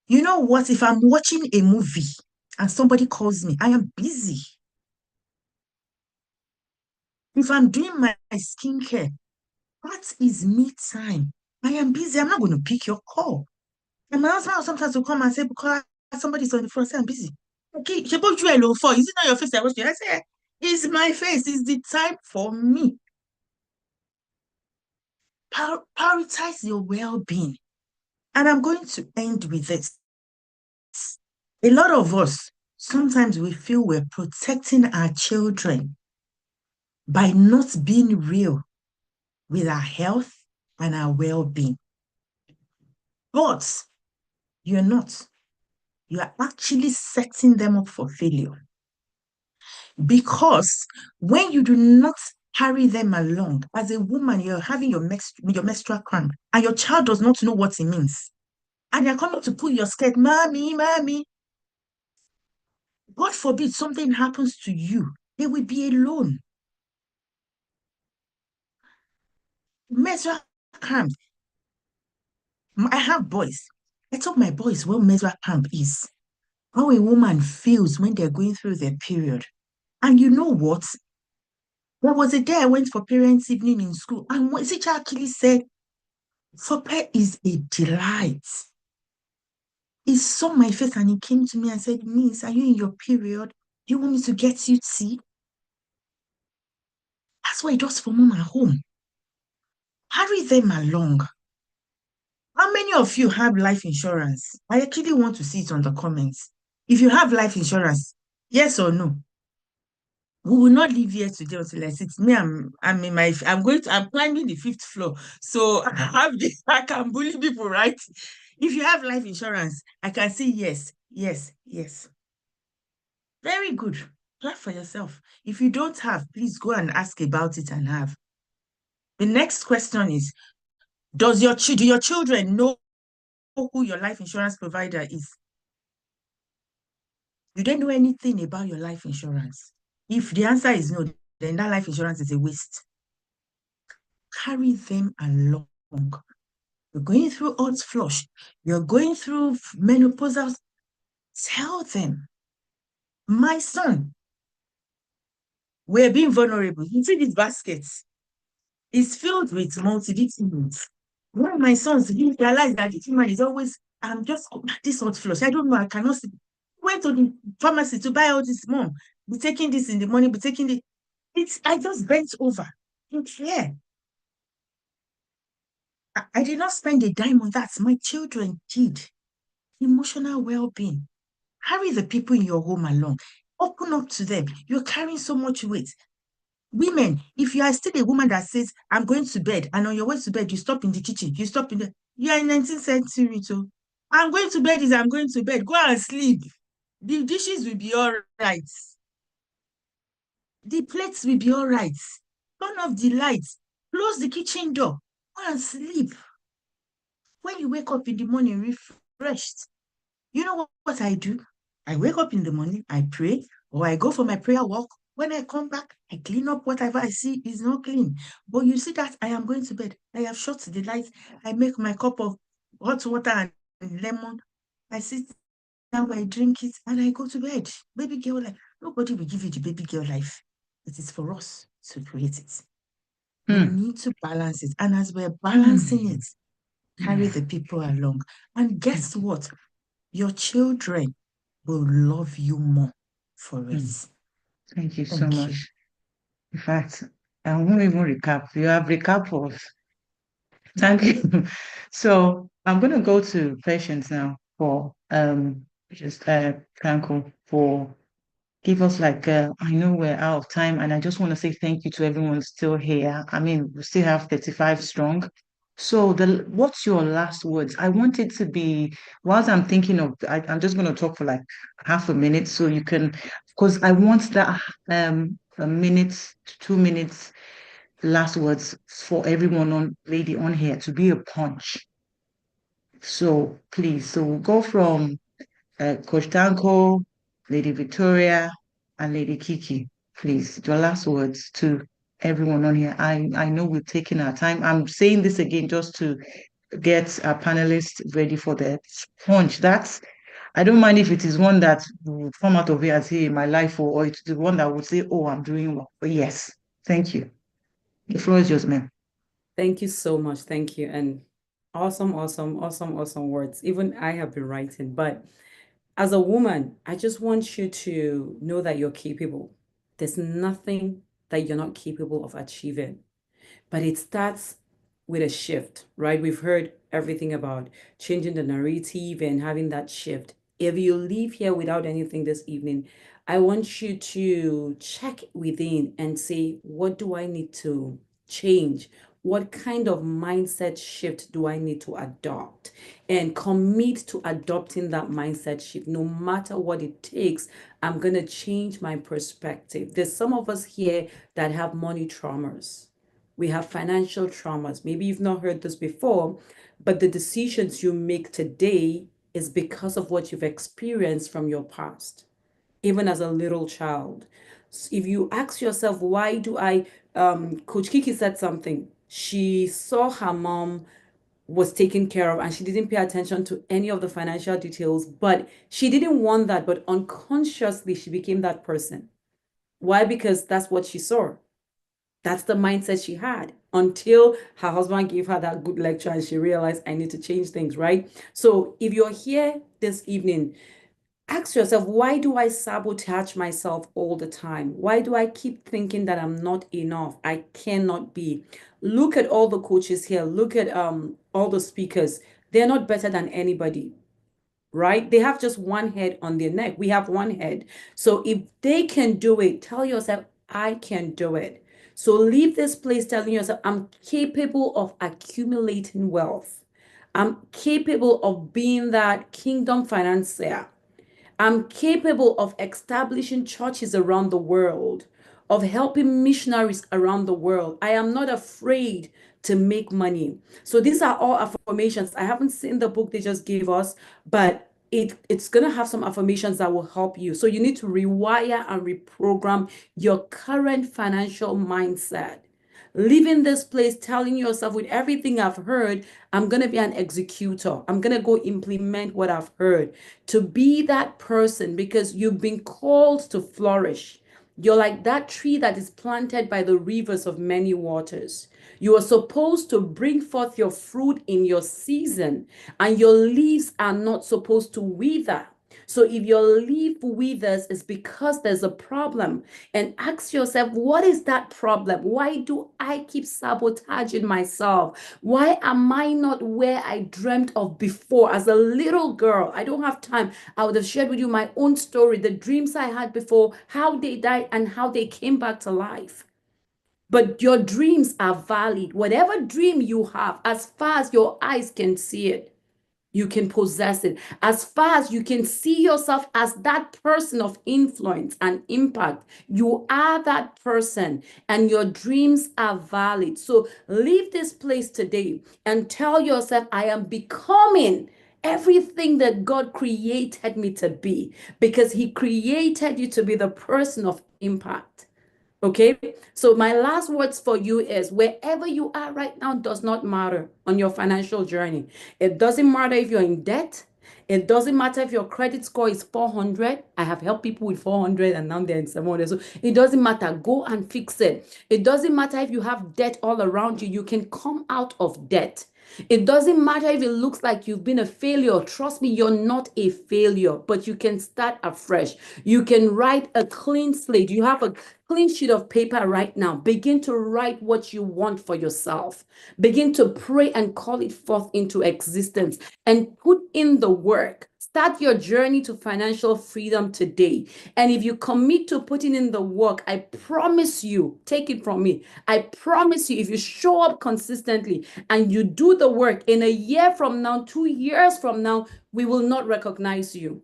You know what? If I'm watching a movie and somebody calls me, I am busy. If I'm doing my skincare, that is me time. I am busy. I'm not going to pick your call. And my husband sometimes will come and say, because somebody's on the phone, say, I'm busy. Okay, she put you alone for. Is it not your face I watch you? I say, it's my face. It's the time for me. Prioritize your well-being. And I'm going to end with this. A lot of us, sometimes we feel we're protecting our children by not being real with our health and our well-being. But you're not. You are actually setting them up for failure. Because when you do not carry them along, as a woman, you're having your menstrual cramp, and your child does not know what it means. And you're coming to pull your skirt, mommy, mommy. God forbid something happens to you, they will be alone. Menstrual cramp. I have boys. I told my boys what menstrual cramp is. How a woman feels when they're going through their period. And you know what? There was a day I went for parents' evening in school, and one teacher actually said, foreplay is a delight. He saw my face and he came to me and said, Miss, are you in your period? Do you want me to get you tea? That's what he does for mom at home. Carry them along. How many of you have life insurance? I actually want to see it on the comments. If you have life insurance, yes or no? We will not leave here today until I sit. Me, I'm climbing the 5th floor. So I can bully people, right? If you have life insurance, I can say yes, yes, yes. Very good. Clap for yourself. If you don't have, please go and ask about it and have. The next question is, do your children know who your life insurance provider is? You don't know anything about your life insurance. If the answer is no, then that life insurance is a waste. Carry them along. You're going through hot flush. You're going through menopausal. Tell them, my son, we're being vulnerable. You see these baskets. It's filled with multivitamins. One of my sons, he realized that the human is always, I'm just this hot flush. I don't know, I cannot see. Went to the pharmacy to buy all this, mom. Be taking this in the morning, be taking it. I just bent over. It's here. I did not spend a dime on that. My children did. Emotional well-being. Carry the people in your home along. Open up to them. You're carrying so much weight. Women, if you are still a woman that says, I'm going to bed, and on your way to bed, you stop in the kitchen, you stop in the, you are in 19th century too. I'm going to bed is I'm going to bed. Go and sleep. The dishes will be all right. The plates will be all right. Turn off the lights. Close the kitchen door. Go and sleep. When you wake up in the morning refreshed, you know what I do? I wake up in the morning, I pray, or I go for my prayer walk. When I come back, I clean up whatever I see is not clean. But you see that I am going to bed. I have shut the lights. I make my cup of hot water and lemon. I sit down, I drink it, and I go to bed. Baby girl life. Nobody will give you the baby girl life. It is for us to create it. We need to balance it. And as we're balancing it, carry the people along. And guess what? Your children will love you more for it. Thank you so Thank you. much. In fact, I won't even recap. You have recap for us. Thank you. So I'm going to go to Patience now for just Franco for give us like I know we're out of time, and I just want to say thank you to everyone still here. I mean, we still have 35 strong. So what's your last words? I want it to be whilst I'm thinking of I'm just going to talk for like half a minute so you can because I want that a minute to 2 minutes last words for everyone lady on here to be a punch. So please, so we'll go from Coach Danko, Lady Victoria, and Lady Kiki. Please, your last words to everyone on here. I know we've taken our time. I'm saying this again just to get our panelists ready for the punch. I don't mind if it is one that will come out of here as hey, my life, or it's the one that would say, oh, I'm doing well. But yes, thank you. The floor is yours, ma'am. Thank you so much. Thank you. And awesome words. Even I have been writing, but as a woman, I just want you to know that you're capable. There's nothing that you're not capable of achieving, but it starts with a shift, right? We've heard everything about changing the narrative and having that shift. If you leave here without anything this evening, I want you to check within and say, what do I need to change? What kind of mindset shift do I need to adopt? And commit to adopting that mindset shift. No matter what it takes, I'm going to change my perspective. There's some of us here that have money traumas. We have financial traumas. Maybe you've not heard this before, but the decisions you make today is because of what you've experienced from your past, even as a little child. So if you ask yourself, why do Coach Kiki said something. She saw her mom was taken care of and she didn't pay attention to any of the financial details, but she didn't want that, but unconsciously she became that person. Why? Because that's what she saw. That's the mindset she had until her husband gave her that good lecture and she realized I need to change things, right? So if you're here this evening, ask yourself, why do I sabotage myself all the time? Why do I keep thinking that I'm not enough? I cannot be. Look at all the coaches here. Look at all the speakers. They're not better than anybody, right? They have just one head on their neck. We have one head. So if they can do it, tell yourself, I can do it. So leave this place telling yourself, I'm capable of accumulating wealth. I'm capable of being that kingdom financier. I'm capable of establishing churches around the world, of helping missionaries around the world. I am not afraid to make money. So these are all affirmations. I haven't seen the book they just gave us, but it's going to have some affirmations that will help you. So you need to rewire and reprogram your current financial mindset. Leaving this place telling yourself, with everything I've heard, I'm going to be an executor. I'm going to go implement what I've heard. To be that person, because you've been called to flourish. You're like that tree that is planted by the rivers of many waters. You are supposed to bring forth your fruit in your season, and your leaves are not supposed to wither. So if your leaf withers, it's because there's a problem. And ask yourself, what is that problem? Why do I keep sabotaging myself? Why am I not where I dreamt of before? As a little girl, I don't have time. I would have shared with you my own story, the dreams I had before, how they died and how they came back to life. But your dreams are valid. Whatever dream you have, as far as your eyes can see it, you can possess it. As far as you can see yourself as that person of influence and impact, you are that person and your dreams are valid. So leave this place today and tell yourself, I am becoming everything that God created me to be, because He created you to be the person of impact. Okay, so my last words for you is, wherever you are right now does not matter on your financial journey. It doesn't matter if you're in debt. It doesn't matter if your credit score is 400. I have helped people with 400 and now they're in 700. So it doesn't matter. Go and fix it. It doesn't matter if you have debt all around you. You can come out of debt. It doesn't matter if it looks like you've been a failure. Trust me, you're not a failure, but you can start afresh. You can write a clean slate. You have a clean sheet of paper right now. Begin to write what you want for yourself. Begin to pray and call it forth into existence and put in the work. Start your journey to financial freedom today. And if you commit to putting in the work, I promise you, take it from me, I promise you, if you show up consistently and you do the work, in a year from now, 2 years from now, we will not recognize you.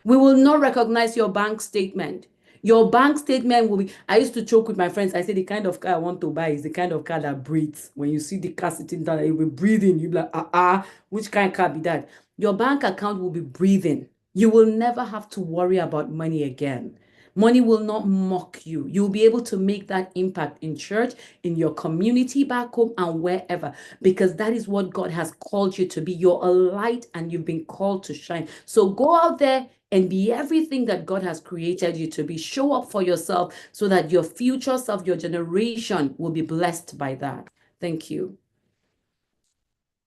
We will not recognize your bank statement. Your bank statement will be, I used to joke with my friends. I say the kind of car I want to buy is the kind of car that breathes. When you see the car sitting down, it will be breathing. You'll be like, which kind of car be that? Your bank account will be breathing. You will never have to worry about money again. Money will not mock you. You'll be able to make that impact in church, in your community back home, and wherever, because that is what God has called you to be. You're a light and you've been called to shine. So go out there and be everything that God has created you to be. Show up for yourself so that your future self, your generation will be blessed by that. Thank you.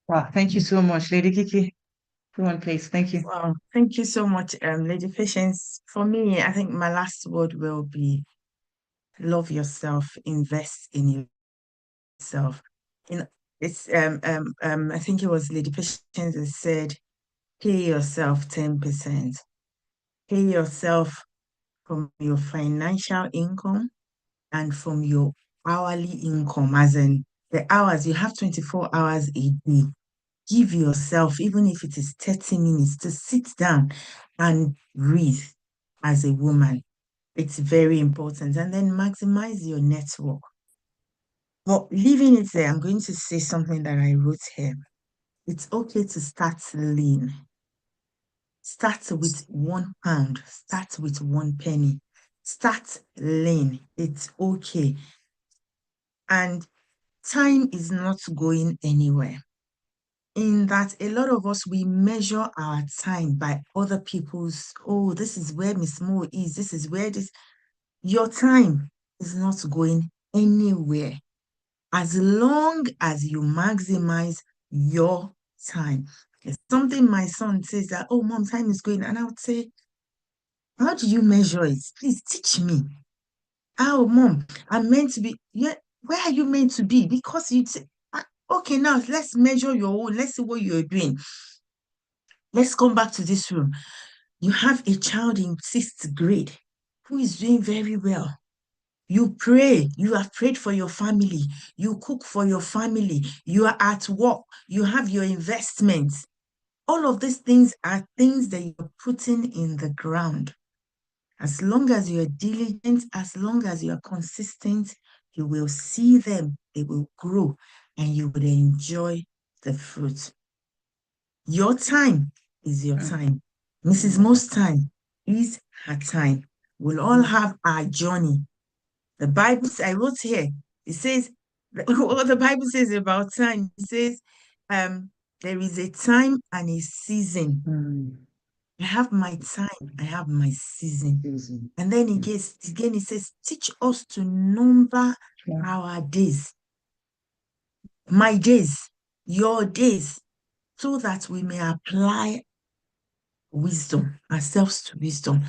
Wow, thank you so much, Lady Kiki. Go on, please. Thank you. Wow, thank you so much, Lady Patience. For me, I think my last word will be love yourself, invest in yourself. It's I think it was Lady Patience that said, pay yourself 10%. Pay yourself from your financial income and from your hourly income, as in the hours. You have 24 hours a day. Give yourself, even if it is 30 minutes, to sit down and breathe as a woman. It's very important. And then maximize your network. But leaving it there, I'm going to say something that I wrote here. It's okay to start lean. Start with £1. Start with 1 penny. Start lean. It's okay. And time is not going anywhere. In that a lot of us, we measure our time by other people's, oh, this is where Miss Mo is, this is where this. Your time is not going anywhere as long as you maximize your time. It's something my son says that, oh, Mom, time is going. And I would say, how do you measure it? Please teach me. Oh, Mom, I'm meant to be. Yeah, where are you meant to be? Because you say, okay, now let's measure your own. Let's see what you're doing. Let's come back to this room. You have a child in 6th grade who is doing very well. You pray, you have prayed for your family, you cook for your family, you are at work, you have your investments. All of these things are things that you're putting in the ground. As long as you're diligent, as long as you're consistent, you will see them, they will grow, and you will enjoy the fruit. Your time is your time. Mrs. Mo's time is her time. We'll all have our journey. The Bible, I wrote here, it says, what the Bible says about time, it says, there is a time and a season. I have my time, I have my season. And then again, it says, teach us to number our days. My days, your days, so that we may apply wisdom, ourselves to wisdom.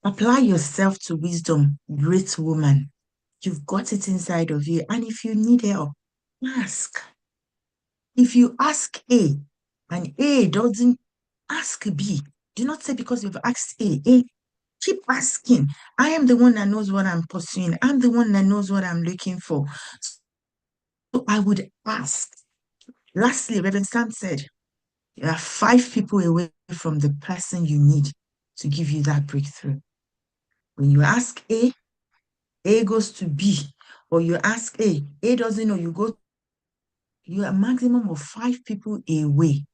Apply yourself to wisdom, great woman. You've got it inside of you. And if you need help, ask. If you ask A and A doesn't, ask B. Do not say because you've asked A Keep asking. I am the one that knows what I'm pursuing. I'm the one that knows what I'm looking for. So I would ask. Lastly, Reverend Sam said, you are 5 people away from the person you need to give you that breakthrough. When you ask A goes to B, or you ask A doesn't know, you are a maximum of 5 people away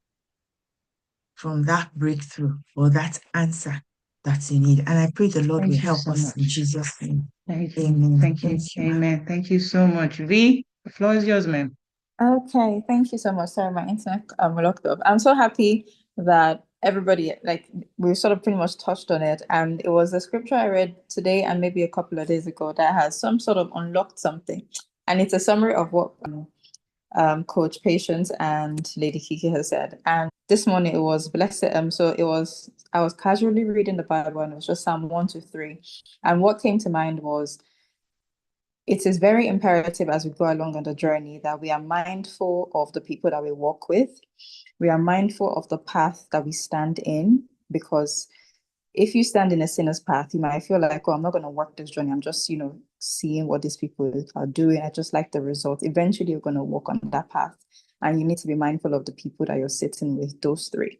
from that breakthrough or that answer that you need. And I pray the Lord will Thank you help so us in much. Jesus' name. Thank you. Amen. Thank you. Thank you, ma'am. Amen. Thank you so much. V, the floor is yours, ma'am. Okay, thank you so much. Sorry, my internet locked up. I'm so happy that everybody, like, we sort of pretty much touched on it. And it was the scripture I read today and maybe a couple of days ago that has some sort of unlocked something. And it's a summary of what Coach Patience and Lady Kiki has said. And this morning it was blessed. I was casually reading the Bible and it was just Psalm 1 to 3. And what came to mind was, it is very imperative as we go along on the journey that we are mindful of the people that we walk with. We are mindful of the path that we stand in, because if you stand in a sinner's path, you might feel like, oh, I'm not going to work this journey. I'm just, seeing what these people are doing. I just like the result. Eventually, you're going to walk on that path. And you need to be mindful of the people that you're sitting with, those 3.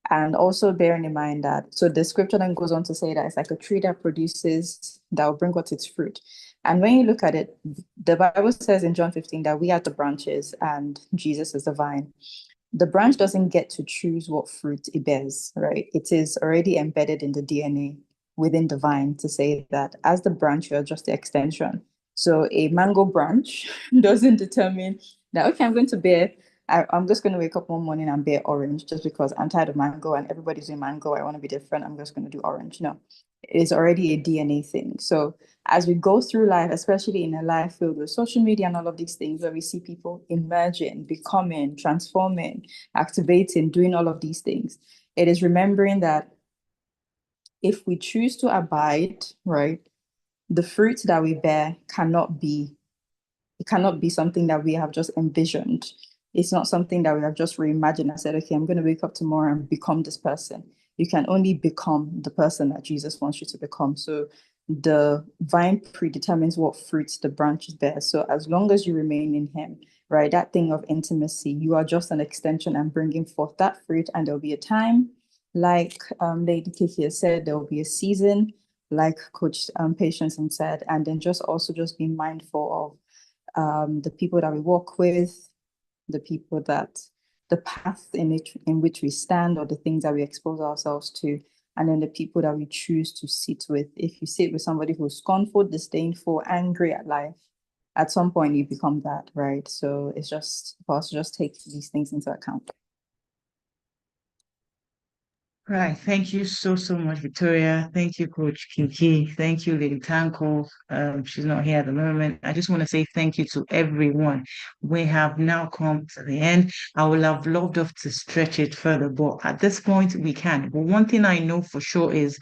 And also bearing in mind that, so the scripture then goes on to say that it's like a tree that will bring out its fruit. And when you look at it, the Bible says in John 15 that we are the branches and Jesus is the vine. The branch doesn't get to choose what fruit it bears, right? It is already embedded in the DNA within the vine to say that as the branch, you're just the extension. So a mango branch doesn't determine that, okay, I'm just going to wake up one morning and bear orange just because I'm tired of mango and everybody's doing mango. I want to be different. I'm just going to do orange. No, it is already a DNA thing. So as we go through life, especially in a life filled with social media and all of these things, where we see people emerging, becoming, transforming, activating, doing all of these things, it is remembering that if we choose to abide, right, the fruit that we bear cannot be something that we have just envisioned. It's not something that we have just reimagined and said, okay, I'm going to wake up tomorrow and become this person. You can only become the person that Jesus wants you to become. So the vine predetermines what fruits the branches bear. So as long as you remain in him, right, that thing of intimacy, you are just an extension and bringing forth that fruit. And there'll be a time, like Lady Kiki has said, there will be a season, like Coach Patience said, and then just be mindful of the people that we walk with, the path in which we stand, or the things that we expose ourselves to, and then the people that we choose to sit with. If you sit with somebody who's scornful, disdainful, angry at life, at some point you become that, right? So it's just for us to just take these things into account. Right. Thank you so much, Victoria. Thank you, Coach Kiki. Thank you, Lady Tanko. She's not here at the moment. I just want to say thank you to everyone. We have now come to the end. I would have loved to stretch it further, but at this point we can't. But one thing I know for sure is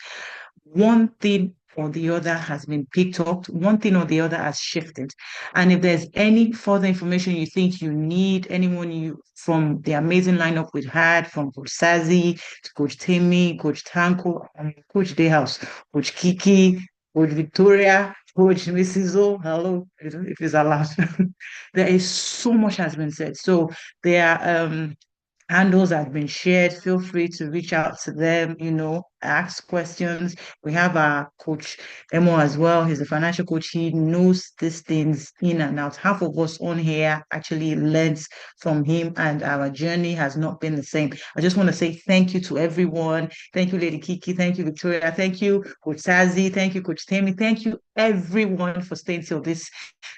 one thing or the other has been picked up, one thing or the other has shifted. And if there's any further information you think you need, anyone from the amazing lineup we've had, from Coach Sazi to Coach Timmy, Coach Tanko, Coach Dayhouse, Coach Kiki, Coach Victoria, Coach Mrs. O, hello, if it's allowed. There is so much has been said. So there are handles have been shared. Feel free to reach out to them, ask questions. We have our coach Emo as well. He's a financial coach. He knows these things in and out. Half of us on here actually learned from him, and our journey has not been the same. I just want to say thank you to everyone. Thank you, Lady Kiki. Thank you, Victoria. Thank you, Coach Sazi. Thank you, Coach Temi. Thank you, everyone, for staying till this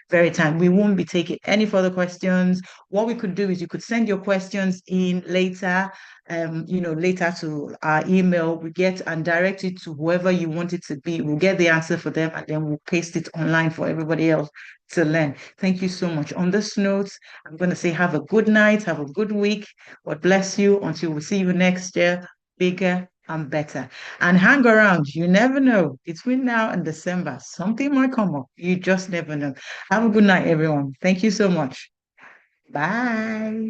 very time. We won't be taking any further questions. What we could do is you could send your questions in later, later to our email. We get and direct it to whoever you want it to be. We'll get the answer for them and then we'll paste it online for everybody else to learn. Thank you so much. On this note, I'm going to say have a good night, have a good week. God bless you until we see you next year, bigger and better. And hang around. You never know. Between now and December, something might come up. You just never know. Have a good night, everyone. Thank you so much. Bye.